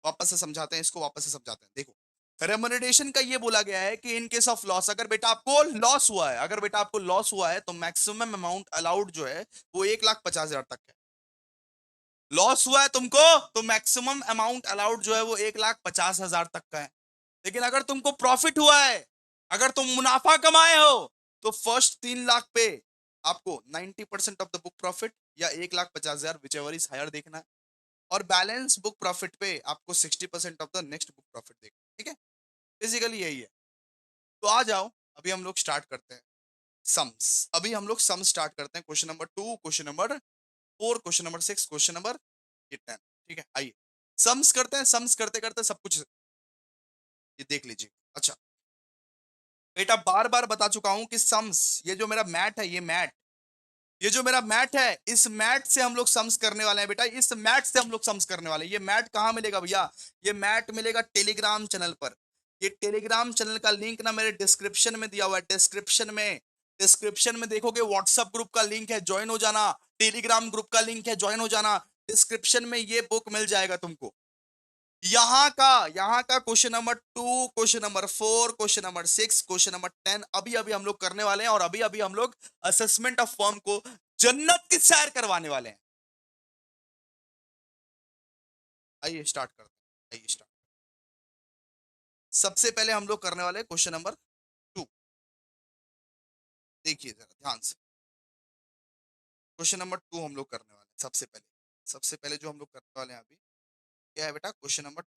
वापस से समझाते हैं इसको, वापस से समझाते हैं, देखो। रेमुनरेशन का ये बोला गया है कि इन केस ऑफ लॉस, अगर बेटा आपको लॉस हुआ है, अगर बेटा आपको लॉस हुआ है, तो मैक्सिमम अमाउंट अलाउड जो है वो 1,50,000 तक है। लॉस हुआ है तुमको, तो मैक्सिमम अमाउंट अलाउड जो है वो 1,50,000 तक का है। लेकिन अगर तुमको प्रॉफिट हुआ है, अगर तुम मुनाफा कमाए हो, तो फर्स्ट 3 लाख पे आपको 90% ऑफ द बुक प्रॉफिट या 1,50,000 विच एवर इज हायर देखना है। और बैलेंस बुक प्रॉफिट पे आपको 60% of the next book profit देखना है, ठीक है। बेसिकली यही है। तो आ जाओ, अभी हम लोग स्टार्ट करते हैं सम्स। अभी हम लोग सम स्टार्ट करते हैं, question number 2, question number 4, question number 6, question number 10, ठीक है। आइए सम्स करते हैं, सम्स करते करते सब कुछ ये देख लीजिए। अच्छा बेटा, बार बार बता चुका हूं कि सम्स, ये जो मेरा मैट है, ये मैट, ये जो मेरा मैट है, इस मैट से हम लोग सम्स करने वाले हैं बेटा, इस मैट से हम लोग सम्स करने वाले हैं। ये मैट कहां मिलेगा भैया? ये मैट मिलेगा टेलीग्राम चैनल पर। ये टेलीग्राम चैनल का लिंक ना मेरे डिस्क्रिप्शन में दिया हुआ है, डिस्क्रिप्शन में, डिस्क्रिप्शन में देखोगे व्हाट्सएप ग्रुप का लिंक है, ज्वाइन हो जाना। टेलीग्राम ग्रुप का लिंक है, ज्वाइन हो जाना। डिस्क्रिप्शन में ये बुक मिल जाएगा तुमको। यहाँ का question number 2, question number 4, question number 6, question number 10 अभी अभी हम लोग करने वाले हैं। और अभी अभी हम लोग असेसमेंट ऑफ फॉर्म को जन्नत की सैर करवाने वाले हैं। आइए स्टार्ट करते हैं, आइए स्टार्ट। सबसे पहले हम लोग करने वाले हैं क्वेश्चन नंबर 2। देखिए जरा ध्यान से, क्वेश्चन नंबर 2 हम लोग करने वाले हैं। सबसे पहले जो हम लोग करने वाले हैं अभी, क्या है बेटा? क्वेश्चन नंबर 2,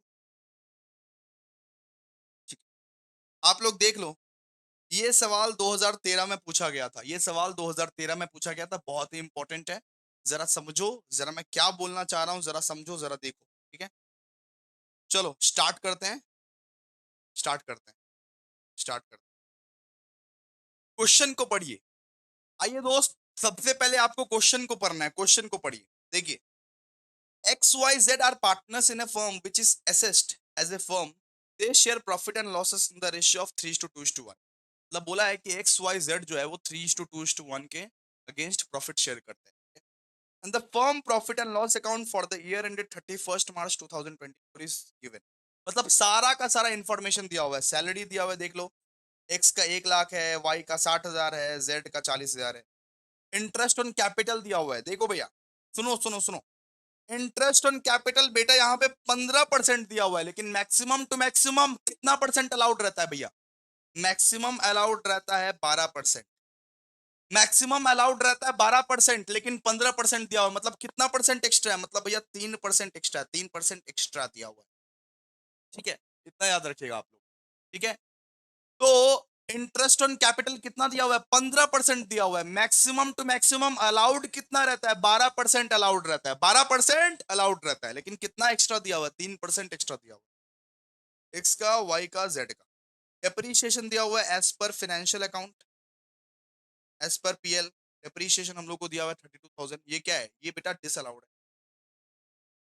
ठीक है। आप लोग देख लो, ये सवाल 2013 में पूछा गया था, ये सवाल 2013 में पूछा गया था, बहुत ही इंपॉर्टेंट है। जरा समझो, जरा मैं क्या बोलना चाह रहा हूं, जरा समझो, जरा देखो, ठीक है। चलो स्टार्ट करते हैं, स्टार्ट करते हैं, स्टार्ट करते हैं। क्वेश्चन को पढ़िए। आइए दोस्त, सबसे पहले आपको क्वेश्चन को पढ़ना है, क्वेश्चन को पढ़िए। देखिए, XYZ are partners in a firm which is assessed as a firm. They share profit and losses in the ratio of 3:2:1। मतलब बोला है कि XYZ जो है वो 3:2:1 के अगेंस्ट प्रॉफिट शेयर करते हैं। And the firm profit and loss account for the year ended 31st March 2024 is given। मतलब सारा का सारा इंफॉर्मेशन दिया हुआ है, सैलरी दिया हुआ है, देख लो। X का 1 लाख है, Y का 60,000 है, Z का 40,000 है। इंटरेस्ट ऑन कैपिटल दिया हुआ है, देखो भैया, सुनो सुनो सुनो। इंटरेस्ट ऑन कैपिटल बेटा यहाँ पे 15% दिया हुआ है, लेकिन मैक्सिमम टू मैक्सिमम कितना परसेंट अलाउड रहता है भैया? मैक्सिमम अलाउड रहता है 12%। मैक्सिमम अलाउड रहता है 12%, लेकिन 15% दिया हुआ है, मतलब कितना परसेंट एक्स्ट्रा है? मतलब भैया 3% एक्स्ट्रा, 3% एक्स्ट्रा दिया हुआ है, ठीक है। इतना याद रखिएगा आप लोग, ठीक है। तो इंटरेस्ट ऑन कैपिटल कितना दिया हुआ है? 15% दिया हुआ है। मैक्सिमम टू मैक्सिमम अलाउड कितना रहता है? 12% अलाउड रहता है, 12% अलाउड रहता है, लेकिन कितना एक्स्ट्रा दिया हुआ है? 3% एक्स्ट्रा दिया हुआ है, एक्स का, वाई का, जेड का। डेप्रीशिएशन दिया हुआ है as per financial account, as per PL. Depreciation हम लोग को दिया हुआ है 32,000। ये क्या है? ये बेटा डिसअलाउड है,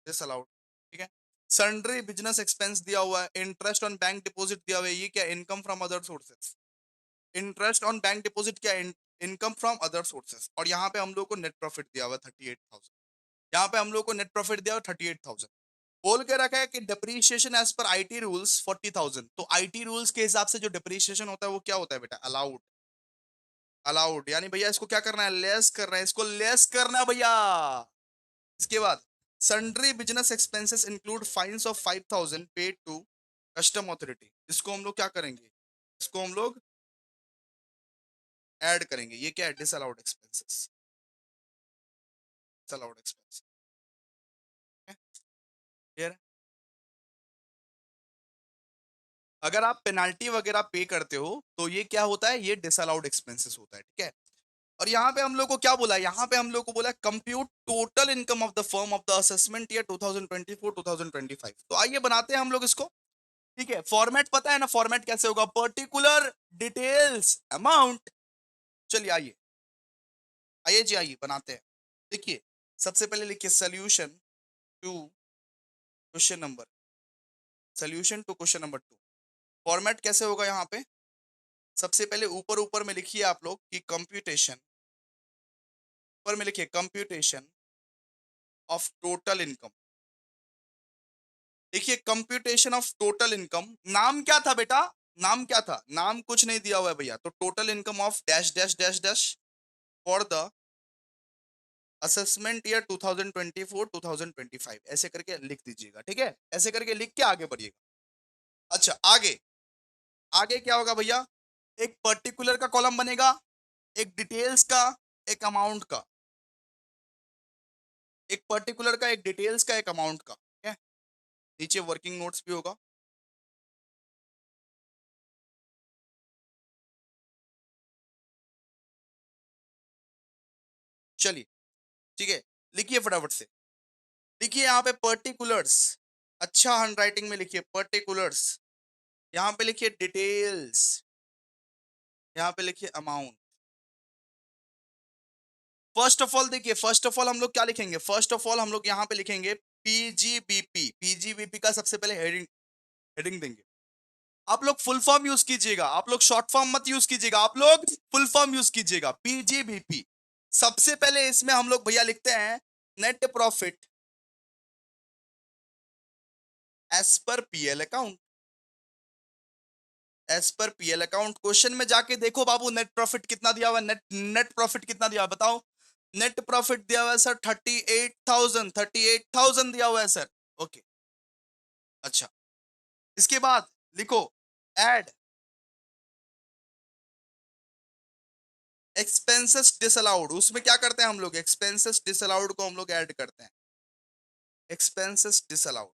डिसअलाउड, ठीक है। सन्ड्री बिजनेस एक्सपेंस दिया हुआ है। इंटरेस्ट ऑन बैंक डिपॉजिट दिया हुआ है, ये क्या? Income from other sources. Interest on bank deposit क्या? Income from other sources. और यहाँ पे हम लोग को नेट प्रॉफिट दिया हुआ है 38,000। यहाँ पे हम लोग को नेट प्रॉफिट दिया हुआ 38,000। बोल के रखा है कि depreciation as per IT rules 40,000। तो आईटी रूल्स के हिसाब से जो डिप्रीशिएशन होता है वो क्या होता है बेटा? Allowed, allowed. यानी भैया इसको क्या करना है? लेस करना है, इसको लेस करना है भैया। इसके बाद sundry business expenses include fines of 5,000 paid to custom authority. इसको हम लोग क्या करेंगे, इसको हम लोग ऐड करेंगे। ये क्या है, disallowed expenses, disallowed expense. Clear? अगर आप पेनाल्टी वगैरह पे करते हो तो ये क्या होता है, ये डिसअलाउड एक्सपेंसेस होता है, ठीक है। और यहाँ पे हम लोग को क्या बोला, यहाँ पे हम लोग को बोला compute total income of the firm of the assessment year 2024-2025। तो आइए बनाते हैं हम लोग इसको, ठीक है। फॉर्मेट पता है ना, फॉर्मेट कैसे होगा, पर्टिकुलर डिटेल्स अमाउंट। चलिए आइए, आइए जी, आइए बनाते हैं। देखिए, सबसे पहले लिखिए solution to question number, solution to question number 2। Format कैसे होगा यहाँ पे, सबसे पहले ऊपर ऊपर में लिखिए आप लोग कि कंप्यूटेशन, ऊपर में लिखिए कंप्यूटेशन ऑफ टोटल इनकम। देखिए कंप्यूटेशन ऑफ टोटल इनकम, नाम क्या था बेटा, नाम क्या था, नाम कुछ नहीं दिया हुआ है भैया। तो total income of dash dash dash dash for the assessment year 2024-2025, ऐसे करके लिख दीजिएगा, ठीक है। ऐसे करके लिख के आगे बढ़िएगा। अच्छा, आगे आगे क्या होगा भैया, एक पर्टिकुलर का कॉलम बनेगा, एक डिटेल्स का, एक अमाउंट का, एक पर्टिकुलर का, एक डिटेल्स का, एक अमाउंट का, ठीक है। नीचे वर्किंग नोट्स भी होगा। चलिए, ठीक है, लिखिए फटाफट से। लिखिए यहाँ पे पर्टिकुलर्स, अच्छा हैंडराइटिंग में लिखिए पर्टिकुलर्स, यहाँ पे लिखिए डिटेल्स, यहाँ पे लिखिए अमाउंट। फर्स्ट ऑफ ऑल देखिए, फर्स्ट ऑफ ऑल हम लोग क्या लिखेंगे, फर्स्ट ऑफ ऑल हम लोग यहाँ पे लिखेंगे पीजीबीपी। पीजीबीपी का सबसे पहले हेडिंग, हेडिंग देंगे। आप लोग फुल फॉर्म यूज कीजिएगा, आप लोग शॉर्ट फॉर्म मत यूज कीजिएगा, आप लोग फुल फॉर्म यूज कीजिएगा। पीजीबीपी सबसे पहले इसमें हम लोग भैया लिखते हैं net profit as per PL account, as per PL account. Question में जाके देखो बाबू, नेट प्रॉफिट कितना दिया हुआ है, नेट नेट प्रॉफिट कितना दिया हुआ है बताओ। नेट प्रॉफिट दिया हुआ है सर 38,000, 38,000 दिया हुआ है सर। ओके, अच्छा, इसके बाद लिखो एड एक्सपेंसेस डिसअलाउड। उसमें क्या करते हैं हम लोग, एक्सपेंसेस डिसअलाउड को हम लोग ऐड करते हैं, एक्सपेंसेस डिसअलाउड।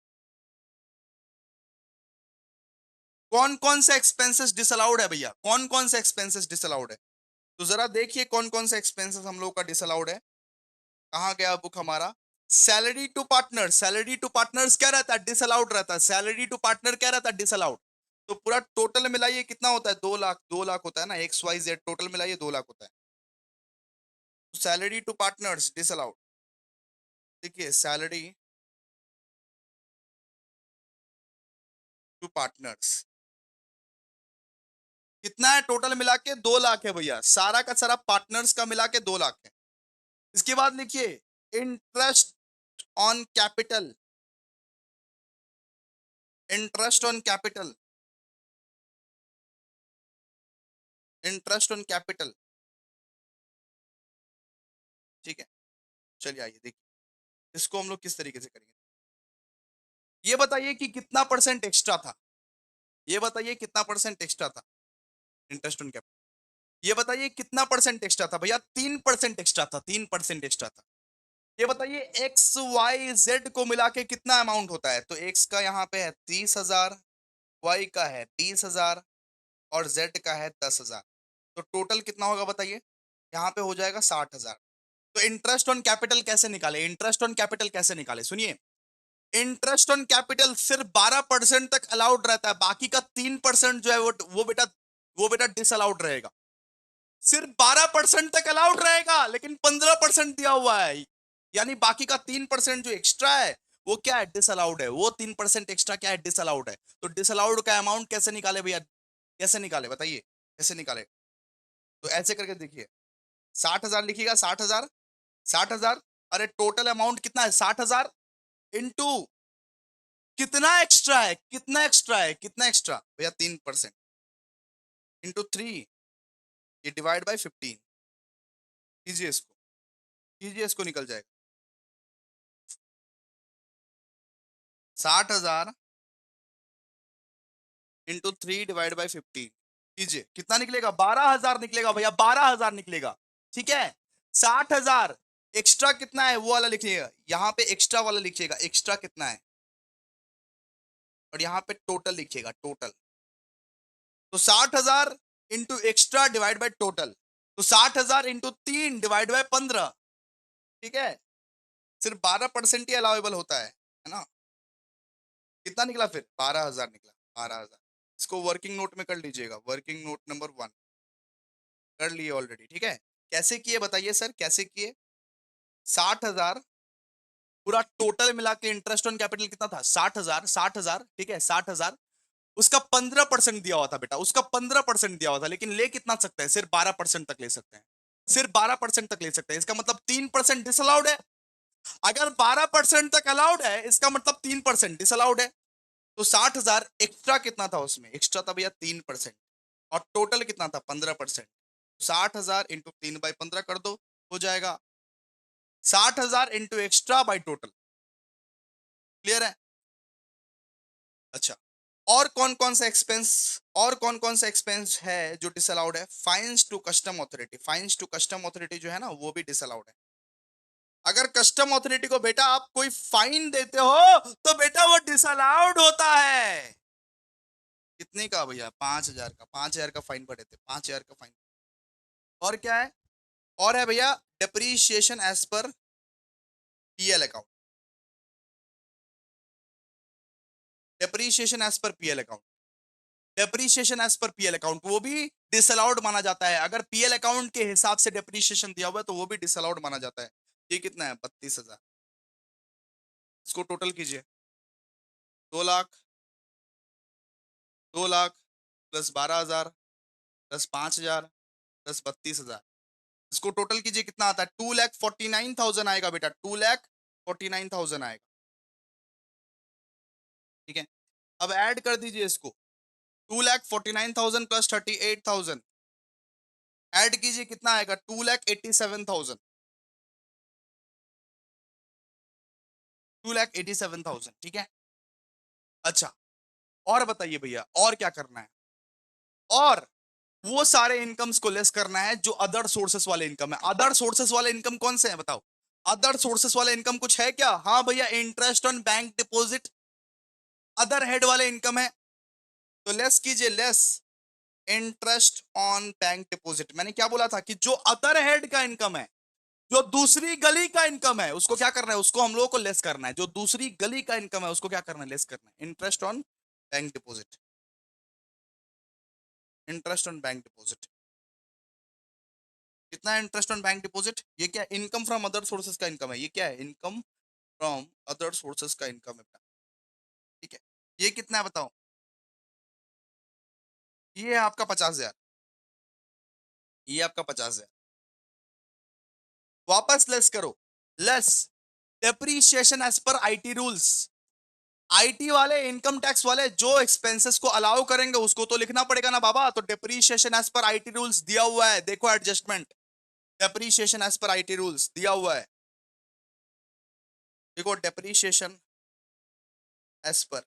कौन कौन से एक्सपेंसेस डिसअलाउड है भैया, कौन कौन से एक्सपेंसेस डिसअलाउड है, तो जरा देखिए कौन कौन से एक्सपेंसेस हम लोग का डिसअलाउड है। कहाँ गया बुक हमारा, salary to partner, salary to partners क्या रहता है, डिसअलाउड रहता है। सैलरी टू पार्टनर क्या रहता है, डिसअलाउड। तो पूरा टोटल मिलाइए कितना होता है, 2 लाख, 2 लाख होता है ना, एक्स वाई जेड टोटल मिलाइए 2 लाख होता है। सैलरी टू पार्टनर्स डिसअलाउड, देखिए सैलरी टू पार्टनर्स कितना है, टोटल मिला के 2 लाख है भैया, सारा का सारा पार्टनर्स का मिला के 2 लाख है। इसके बाद लिखिए interest on capital, interest on capital, interest on capital, ठीक है। चलिए आइए देखिए इसको हम लोग किस तरीके से करेंगे। ये बताइए कि कितना परसेंट एक्स्ट्रा था, ये बताइए कितना परसेंट एक्स्ट्रा था इंटरेस्ट ऑन कैपिटल। ये बताइए कितना परसेंट एक्स्ट्रा था भैया, 3% एक्स्ट्रा था, 3% एक्स्ट्रा था। ये बताइए एक्स वाई जेड को मिला के कितना अमाउंट होता है, तो एक्स का यहाँ पे है 30,000, वाई का है 20,000 और जेड का है 10,000। तो टोटल कितना होगा बताइए, यहाँ पे हो जाएगा 60,000। तो इंटरेस्ट ऑन कैपिटल कैसे निकाले, इंटरेस्ट ऑन कैपिटल कैसे निकाले, सुनिए। इंटरेस्ट ऑन कैपिटल सिर्फ 12% तक अलाउड रहता है, बाकी का 3% जो है वो बेटा डिसअलाउड रहेगा। सिर्फ 12% तक अलाउड रहेगा, लेकिन 15% दिया हुआ है, यानी बाकी का 3% जो एक्स्ट्रा है वो क्या है, डिसअलाउड है। वो 3% एक्स्ट्रा क्या है, डिसअलाउड है। तो डिसअलाउड का अमाउंट कैसे निकाले भैया, कैसे निकाले बताइए, कैसे निकाले। तो ऐसे करके देखिए 60,000 लिखिएगा, 60,000, 60,000। अरे टोटल अमाउंट कितना है, 60,000 इंटू कितना एक्स्ट्रा है, कितना एक्स्ट्रा है, कितना एक्स्ट्रा भैया, 3% इंटू 3, ये डिवाइड बाई 15। कीजिए इसको, कीजिए इसको, निकल जाएगा। 60,000 इंटू 3 डिवाइड बाई 15 कीजिए, कितना निकलेगा? 12,000 निकलेगा भैया, 12,000 निकलेगा। ठीक है, 60,000 एक्स्ट्रा कितना है वो वाला लिखिएगा, यहाँ पे एक्स्ट्रा वाला लिखिएगा, एक्स्ट्रा कितना है, और यहाँ पे टोटल लिखिएगा, टोटल। तो 60,000 into extra divide by total, तो 60,000 इंटू 3 डिवाइड बाय 15। ठीक है, सिर्फ 12% ही अलाउेबल होता है ना। कितना निकला फिर? 12,000 निकला, 12,000। इसको वर्किंग नोट में कर लीजिएगा, वर्किंग नोट नंबर 1 कर लिए ऑलरेडी। ठीक है, कैसे किए बताइए सर, कैसे किए? 60,000 पूरा टोटल मिला के इंटरेस्ट ऑन कैपिटल कितना था? 60,000, 60,000। ठीक है, 60,000, उसका 15% दिया हुआ था बेटा, उसका 15% दिया हुआ था, लेकिन ले कितना सकते हैं? सिर्फ 12% तक ले सकते हैं, सिर्फ 12% तक ले सकते हैं। इसका मतलब 3% डिसअलाउड है। अगर 12% तक अलाउड है, इसका मतलब 3% डिसअलाउड है। तो 60,000 एक्स्ट्रा कितना था उसमें? एक्स्ट्रा था भैया 3%, और टोटल कितना था? 15%। 60,000 इंटू 3/15 कर दो, हो जाएगा 60,000 into extra by total. Clear है? अच्छा, और कौन कौन सा एक्सपेंस, और कौन कौन सा एक्सपेंस है जो डिसअलाउड है? Fines to custom authority, fines to custom authority जो है ना, वो भी डिसअलाउड है। अगर कस्टम अथॉरिटी को बेटा आप कोई फाइन देते हो तो बेटा वो डिसअलाउड होता है। कितने का भैया? 5,000 का, 5,000 का फाइन भरे थे, 5,000 का फाइन। और क्या है? और है भैया depreciation as per PL account, depreciation as per PL account, depreciation as per PL account, वो भी डिसअलाउड माना जाता है। अगर पीएल अकाउंट के हिसाब से डेप्रीशिएशन दिया हुआ है तो वो भी डिसअलाउड माना जाता है। ये कितना है? 32,000। इसको टोटल कीजिए, 2 lakh, 2 lakh plus 12,000 plus 5,000 plus 32,000। इसको टोटल कीजिए, कितना आता है? 2,49,000 आएगा बेटा, 2,49,000 आएगा। ठीक है, अब ऐड कर दीजिए इसको, 2,49,000 प्लस 38,000 ऐड कीजिए, कितना आएगा? 2,87,000, 2,87,000। ठीक है, अच्छा, और बताइए भैया और क्या करना है? और वो सारे इनकम्स को लेस करना है जो अदर सोर्सेस वाले इनकम है। अदर सोर्सेस वाले इनकम कौन से हैं बताओ? अदर सोर्सेस वाले इनकम कुछ है क्या? हाँ भैया, interest on bank deposit other head वाले इनकम है, तो लेस कीजिए, less interest on bank deposit. मैंने क्या बोला था कि जो अदर हेड का इनकम है, जो दूसरी गली का इनकम है, उसको क्या करना है? उसको हम लोगों को लेस करना है। जो दूसरी गली का इनकम है उसको क्या करना है? लेस करना है। Interest on bank deposit, interest on bank deposit कितना है? इंटरेस्ट ऑन बैंक डिपॉजिट, ये क्या? इनकम फ्रॉम अदर सोर्सेज का इनकम है। ये क्या है? इनकम फ्रॉम अदर सोर्सेज का इनकम है। ठीक है, ये कितना है बताओ? ये है आपका 50,000, ये आपका 50,000। वापस लेस करो, less depreciation as per IT rules. IT वाले, इनकम टैक्स वाले जो एक्सपेंसेस को अलाउ करेंगे उसको तो लिखना पड़ेगा ना बाबा। तो depreciation as per IT rules दिया हुआ है, देखो adjustment, depreciation as per IT rules दिया हुआ है। देखो depreciation as per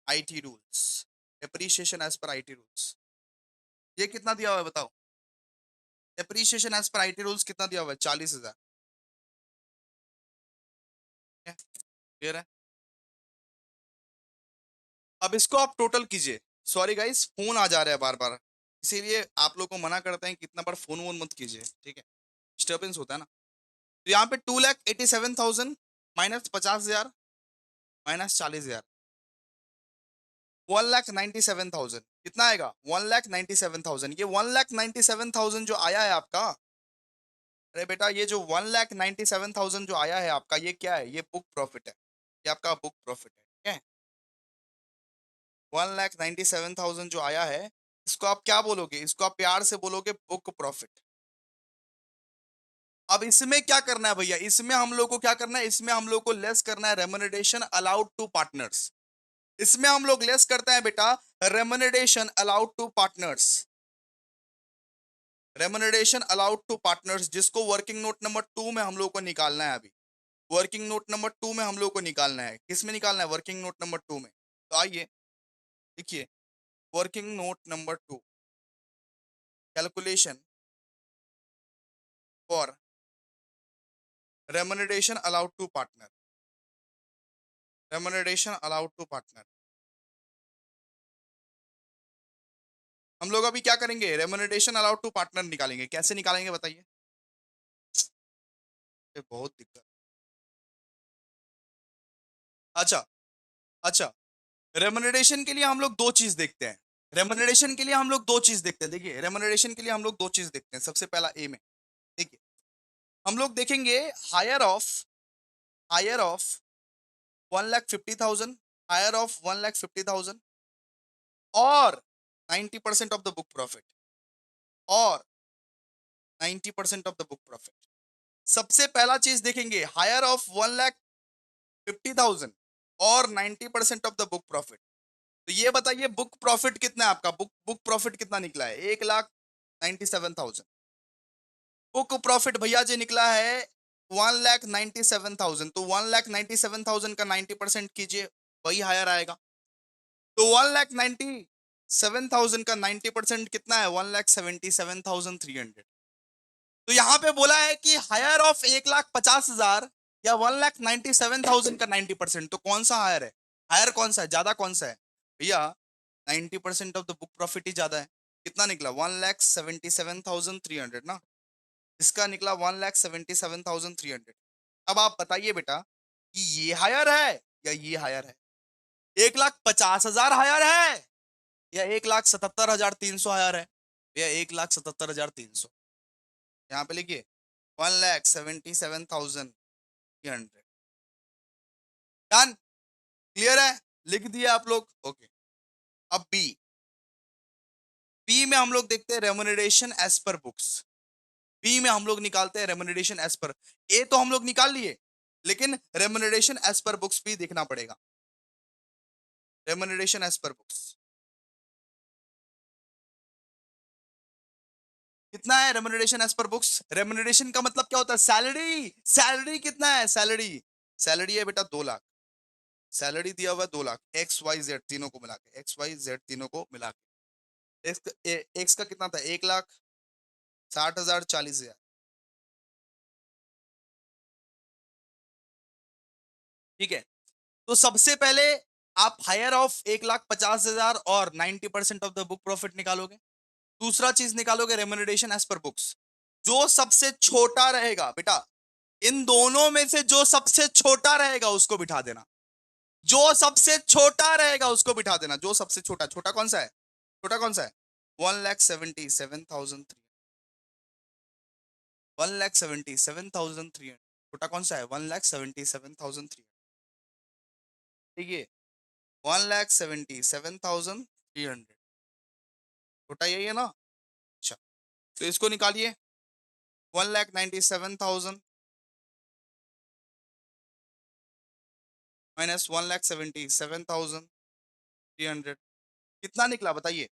IT rules, depreciation as per IT rules, ये कितना दिया हुआ है बताओ? Depreciation as per IT rules कितना दिया हुआ है? 40,000। क्लियर है? अब इसको आप टोटल कीजिए। सॉरी गाइस, फोन आ जा रहा है बार बार, इसीलिए आप लोग को मना करते हैं कि इतना बार फोन वोन मत कीजिए। ठीक है, डिस्टर्बेंस होता है ना। तो यहाँ पे 2,87,000 माइनस 50,000 माइनस 40,000, 1,97,000 कितना आएगा? 1,97,000। ये 1,97,000 जो आया है आपका, अरे बेटा ये जो 1,97,000 जो आया है आपका, ये क्या है? ये बुक प्रॉफिट है, ये आपका बुक प्रॉफिट है। ठीक है, 1,97,000 जो आया है, इसको आप क्या बोलोगे? इसको आप प्यार से बोलोगे बुक प्रॉफिट। अब इसमें क्या करना है भैया? इसमें हम लोग को क्या करना है? इसमें हम लोग को लेस करना है रेम्युनरेशन अलाउड टू पार्टनर्स। इसमें हम लोग लेस करते हैं बेटा remuneration allowed to partners, remuneration allowed to partners, जिसको वर्किंग नोट नंबर 2 में हम लोग को निकालना है अभी। वर्किंग नोट नंबर 2 में हम लोग को निकालना है। किस में निकालना है? वर्किंग नोट नंबर 2 में। तो आइए देखिए, working note number 2, calculation for remuneration allowed to partner. Remuneration allowed to partner. हम लोग अभी क्या करेंगे? रेम्युनरेशन अलाउड टू पार्टनर निकालेंगे। कैसे निकालेंगे बताइए? ये बहुत दिक्कत। अच्छा, अच्छा, रेम्युनरेशन के लिए हम लोग दो चीज देखते हैं। रेम्युनरेशन के लिए हम लोग दो चीज देखते हैं। देखिए, रेम्युनरेशन के लिए हम लोग दो चीज देखते हैं। सबसे पहला ए में देखिए, हम लोग देखेंगे हायर ऑफ 1,50,000, हायर ऑफ 1,50,000 और 90% ऑफ द बुक प्रॉफिट, और 90% ऑफ द बुक प्रॉफिट। सबसे पहला चीज देखेंगे, हायर ऑफ 1,50,000 और 90% ऑफ द बुक प्रॉफिट। तो ये बताइए बुक प्रॉफिट कितना है आपका? बुक बुक प्रॉफिट कितना निकला है? 1,97,000। बुक प्रॉफिट भैया जी निकला है 1,97,000। तो 1,97,000 का 90% कीजिए, वही हायर आएगा। तो 1,97,000 का 90% कितना है? 1,77,300। तो यहाँ पे बोला है कि हायर ऑफ 1,50,000 या 1,97,000 का 90%। तो कौन सा हायर है? हायर कौन सा है? ज्यादा कौन सा है भैया? 90% ऑफ द बुक प्रॉफिट ही ज्यादा है। कितना निकला? 1,77,300 ना। इसका निकला 1,77,300। अब आप बताइए बेटा कि ये हायर है या ये हायर है? 1,50,000 हायर है या 1,77,300 हायर है? या 1,77,300। यहाँ पे लिखिए 1,77,300। डन? क्लियर है? लिख दिया आप लोग? ओके। अब बी, बी में हम लोग देखते हैं remuneration as per books. B में हम लोग निकालते हैं रेम्युनरेशन एज पर। ए तो हम लोग निकाल लिए, लेकिन रेम्युनरेशन एज पर बुक्स भी देखना पड़ेगा। रेम्युनरेशन एज पर बुक्स कितना है? Remuneration as per books, remuneration का मतलब क्या होता है? सैलरी। सैलरी कितना है? सैलरी, सैलरी है बेटा 2 लाख। सैलरी दिया हुआ है 2 लाख, एक्स वाई जेड तीनों को मिला के, एक्स वाई जेड तीनों को मिला के। एक्स का कितना था? 1,60,000, 40,000। ठीक है। तो सबसे पहले आप हायर ऑफ 1,50,000 और 90% ऑफ द बुक प्रॉफिट निकालोगे। दूसरा चीज निकालोगे रेम्युनरेशन एज पर बुक्स। जो सबसे छोटा रहेगा बेटा, इन दोनों में से जो सबसे छोटा रहेगा उसको बिठा देना। जो सबसे छोटा रहेगा उसको बिठा देना। जो सबसे छोटा, छोटा कौन सा है? छोटा कौन सा है? 1,77,300। 1,77,300। छोटा कौन सा है? 1,77,300। ठीक है, 1,77,300। छोटा यही है ना? अच्छा, तो इसको निकालिए। 1,97,000 माइनस 1,77,300 कितना निकला बताइए?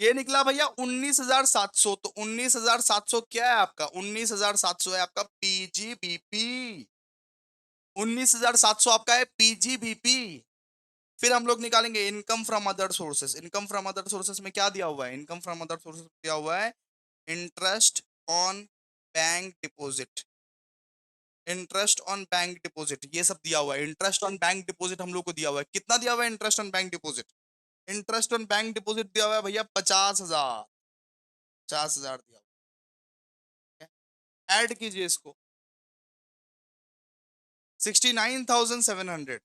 ये निकला भैया 19,700। तो 19,700 क्या है आपका? 19,700 है आपका पीजीबीपी। 19,700 आपका है पीजीबीपी। फिर हम लोग निकालेंगे income from other sources. Income from other sources में क्या दिया हुआ है? इनकम फ्रॉम अदर सोर्सेस दिया हुआ है interest on bank deposit. Interest on bank deposit ये सब दिया हुआ है। इंटरेस्ट ऑन बैंक डिपॉजिट हम लोग को दिया हुआ है। कितना दिया हुआ है interest on bank deposit? Interest on bank deposit दिया हुआ है भैया 50,000। 50,000 दिया हुआ है। ऐड कीजिए इसको, 69,700।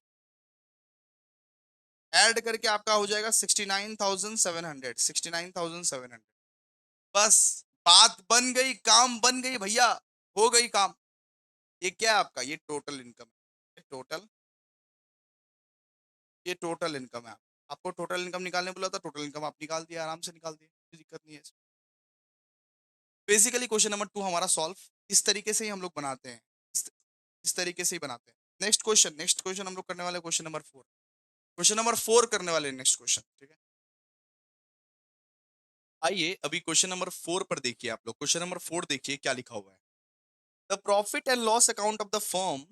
ऐड करके आपका हो जाएगा 69,700। 69,700। बस बात बन गई, काम बन गई भैया, हो गई काम। ये क्या है आपका? ये टोटल इनकम है। ये टोटल इनकम है। आपको टोटल इनकम निकालने बोला था, टोटल इनकम आप निकाल दिया, आराम से निकाल दिया, कोई दिक्कत नहीं है। बेसिकली क्वेश्चन नंबर 2 हमारा सॉल्व इस तरीके से ही हम लोग बनाते हैं। इस, इस तरीके से ही बनाते हैं। नेक्स्ट क्वेश्चन हम लोग करने वाले क्वेश्चन नंबर 4। क्वेश्चन नंबर 4 करने वाले नेक्स्ट क्वेश्चन। ठीक है, आइए अभी क्वेश्चन नंबर 4 पर देखिए। आप लोग क्वेश्चन नंबर 4 देखिए क्या लिखा हुआ है। The profit and loss account of the firm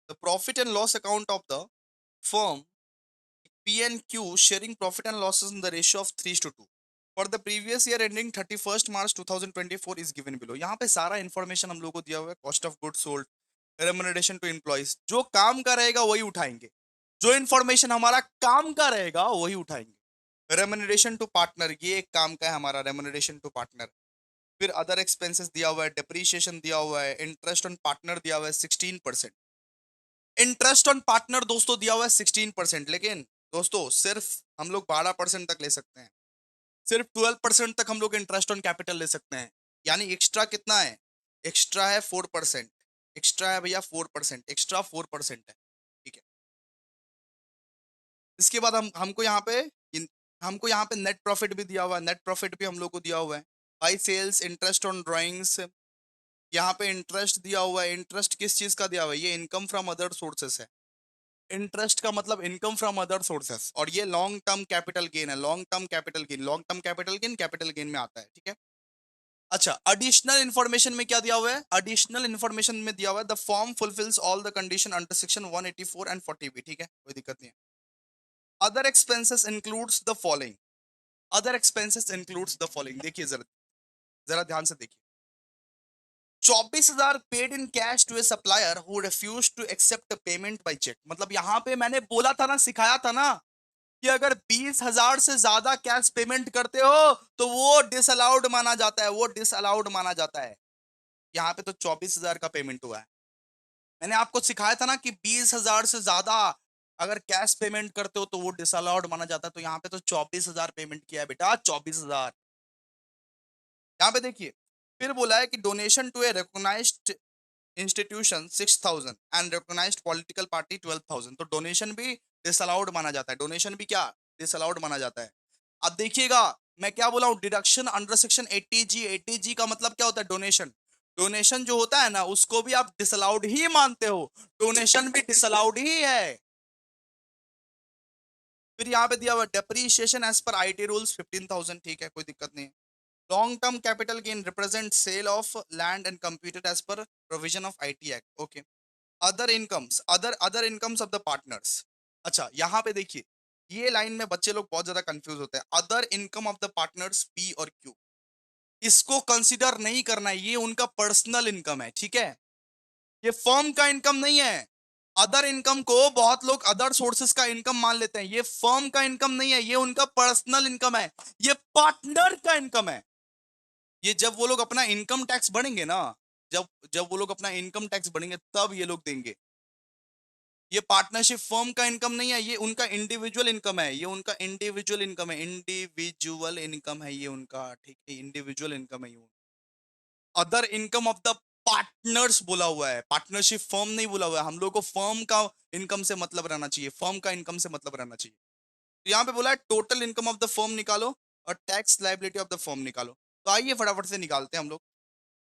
the profit and loss account of the firm P&Q sharing profit and losses in the ratio of 3:2 for the previous year ending 31st March 2024 is given below। यहाँ पे सारा information हम लोग को दिया हुआ है, cost of good sold, remuneration to employees, जो काम का रहेगा वही उठाएंगे, जो इंफॉर्मेशन हमारा काम का रहेगा वही उठाएंगे। रेम्युनरेशन टू पार्टनर, ये एक काम का है हमारा, रेम्युनरेशन टू पार्टनर। फिर अदर एक्सपेंसेस दिया हुआ है, डिप्रीशिएशन दिया हुआ है, इंटरेस्ट ऑन पार्टनर दिया हुआ है 16%। इंटरेस्ट ऑन पार्टनर दोस्तों दिया हुआ है 16%, लेकिन दोस्तों सिर्फ हम लोग 12% तक ले सकते हैं, सिर्फ 12% तक हम लोग इंटरेस्ट ऑन कैपिटल ले सकते हैं। यानी एक्स्ट्रा कितना है? एक्स्ट्रा है 4%। एक्स्ट्रा है भैया 4%, एक्स्ट्रा 4% है, ठीक है। इसके बाद हमको यहाँ पे हमको यहाँ पे नेट प्रॉफिट भी दिया हुआ है, नेट प्रॉफिट भी हम लोग को दिया हुआ है। By sales, interest on drawings, यहाँ पे इंटरेस्ट दिया हुआ है। इंटरेस्ट किस चीज का दिया हुआ है? ये इनकम फ्रॉम अदर सोर्सेस है। इंटरेस्ट का मतलब इनकम फ्रॉम अदर सोर्सेस, और ये लॉन्ग टर्म कैपिटल गेन है। Long term capital gain, long term capital gain में आता है, ठीक है। अच्छा, एडिशनल इन्फॉर्मेशन में क्या दिया हुआ है? एडिशनल इन्फॉर्मेशन में दिया हुआ है the firm fulfils all the condition under section 184 and 40B, ठीक है, कोई दिक्कत नहीं है। Other expenses includes the following. Other expenses includes the following, देखिए जरा जरा ध्यान से देखिए। 24,000 paid in cash to a supplier who refuse to accept payment by cheque. मतलब यहाँ पे मैंने बोला था ना, सिखाया था ना, कि अगर 20,000 से ज्यादा कैश पेमेंट करते हो तो वो डिसअलाउड माना जाता है, वो डिसअलाउड माना जाता है। यहाँ पे तो 24,000 का पेमेंट हुआ है। मैंने आपको सिखाया था ना कि 20,000 से ज्यादा अगर कैश पेमेंट करते हो तो वो डिसअलाउड माना जाता है। तो यहाँ पे तो 24,000 पेमेंट किया है बेटा, 24,000। यहाँ पे देखिए, फिर बोला है कि donation to a recognised institution 6,000 and recognised political party 12,000। तो डोनेशन भी डिसअलाउड माना जाता है। डोनेशन भी क्या? डिसअलाउड माना जाता है। अब देखिएगा, मैं क्या बोला हूँ, deduction under section 80G। 80G का मतलब क्या होता है? डोनेशन। डोनेशन जो होता है ना, उसको भी आप डिसअलाउड ही मानते हो, डोनेशन भी डिसअलाउड ही है। फिर यहाँ पे दिया हुआ depreciation as per IT rules 15,000, ठीक है, कोई दिक्कत नहीं है। Long term capital gain represent sale of land and computed as per provision of IT act, okay. Other incomes of the partners. अच्छा, यहाँ पे देखिए, ये लाइन में बच्चे लोग बहुत ज्यादा कंफ्यूज होते हैं। Other income of the partners P और क्यू, इसको कंसिडर नहीं करना है, ये उनका पर्सनल इनकम है, ठीक है। ये फर्म का इनकम नहीं है। अदर इनकम को बहुत लोग अदर सोर्सेस का इनकम मान लेते हैं, ये फर्म का इनकम नहीं है, ये उनका पर्सनल इनकम है, ये पार्टनर का इनकम है। ये जब वो लोग अपना इनकम टैक्स भरेंगे ना, जब जब वो लोग अपना इनकम टैक्स भरेंगे तब ये लोग देंगे। ये पार्टनरशिप फर्म का इनकम नहीं है, ये उनका इंडिविजुअल इनकम है, ये उनका इंडिविजुअल इनकम है, इंडिविजुअल इनकम है ये उनका, ठीक है, इंडिविजुअल इनकम है ये। Other income of the partners बोला हुआ है, पार्टनरशिप फर्म नहीं बोला हुआ है। हम लोग को फर्म का इनकम से मतलब रहना चाहिए, फर्म का इनकम से मतलब रहना चाहिए। तो यहाँ पे बोला है total income of the firm निकालो और tax liability of the firm निकालो। तो आइए फटाफट से निकालते हैं हम लोग।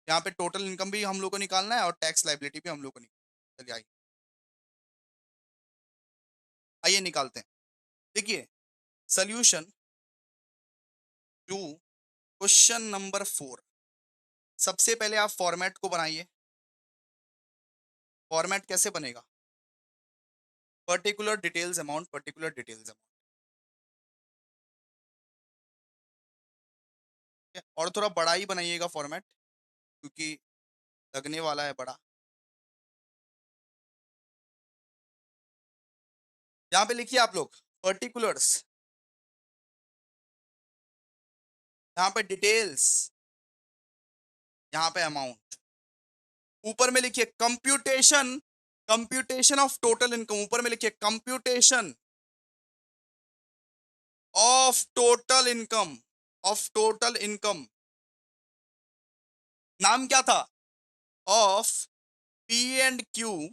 यहाँ पे टोटल इनकम भी हम लोग को निकालना है और टैक्स लाइबिलिटी भी हम लोग को निकालना है। चलिए आइए आइए निकालते हैं। देखिए, सोल्यूशन टू क्वेश्चन नंबर 4। सबसे पहले आप फॉर्मेट को बनाइए। फॉर्मेट कैसे बनेगा? Particular details amount, particular details amount, और थोड़ा बड़ा ही बनाइएगा फॉर्मेट, क्योंकि लगने वाला है बड़ा। यहाँ पे लिखिए आप लोग पर्टिकुलर्स, यहाँ पे डिटेल्स, यहाँ पे अमाउंट। ऊपर में लिखिए computation, computation of total income. ऊपर में लिखिए computation of total income, of total income. नाम क्या था? Of P and Q,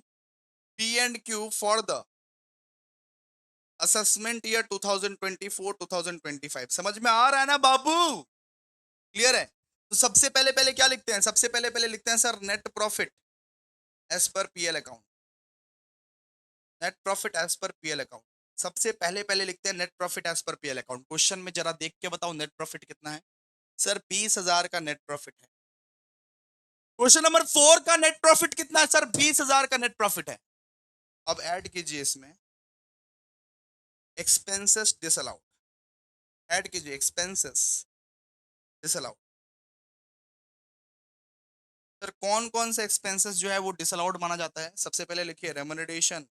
P and Q for the assessment year 2024-2025। समझ में आ रहा है ना बाबू? क्लियर है? तो सबसे पहले पहले क्या लिखते हैं? सबसे पहले पहले लिखते हैं sir net profit as per PL account. Net profit as per PL account, सबसे पहले पहले लिखते हैं net profit as per PL account. Question में जरा देख के बताओ नेट प्रॉफिट कितना है? सर 20,000 का नेट प्रॉफिट है। क्वेश्चन नंबर 4 का नेट प्रॉफिट कितना है? सर 20,000 का नेट प्रॉफिट है। अब ऐड कीजिए इसमें एक्सपेंसेस डिसअलाउड, ऐड कीजिए एक्सपेंसेस डिसअलाउड। सर कौन कौन से एक्सपेंसेस जो है वो डिसअलाउड माना जाता है? सबसे पहले लिखिए रेमुनरेशन,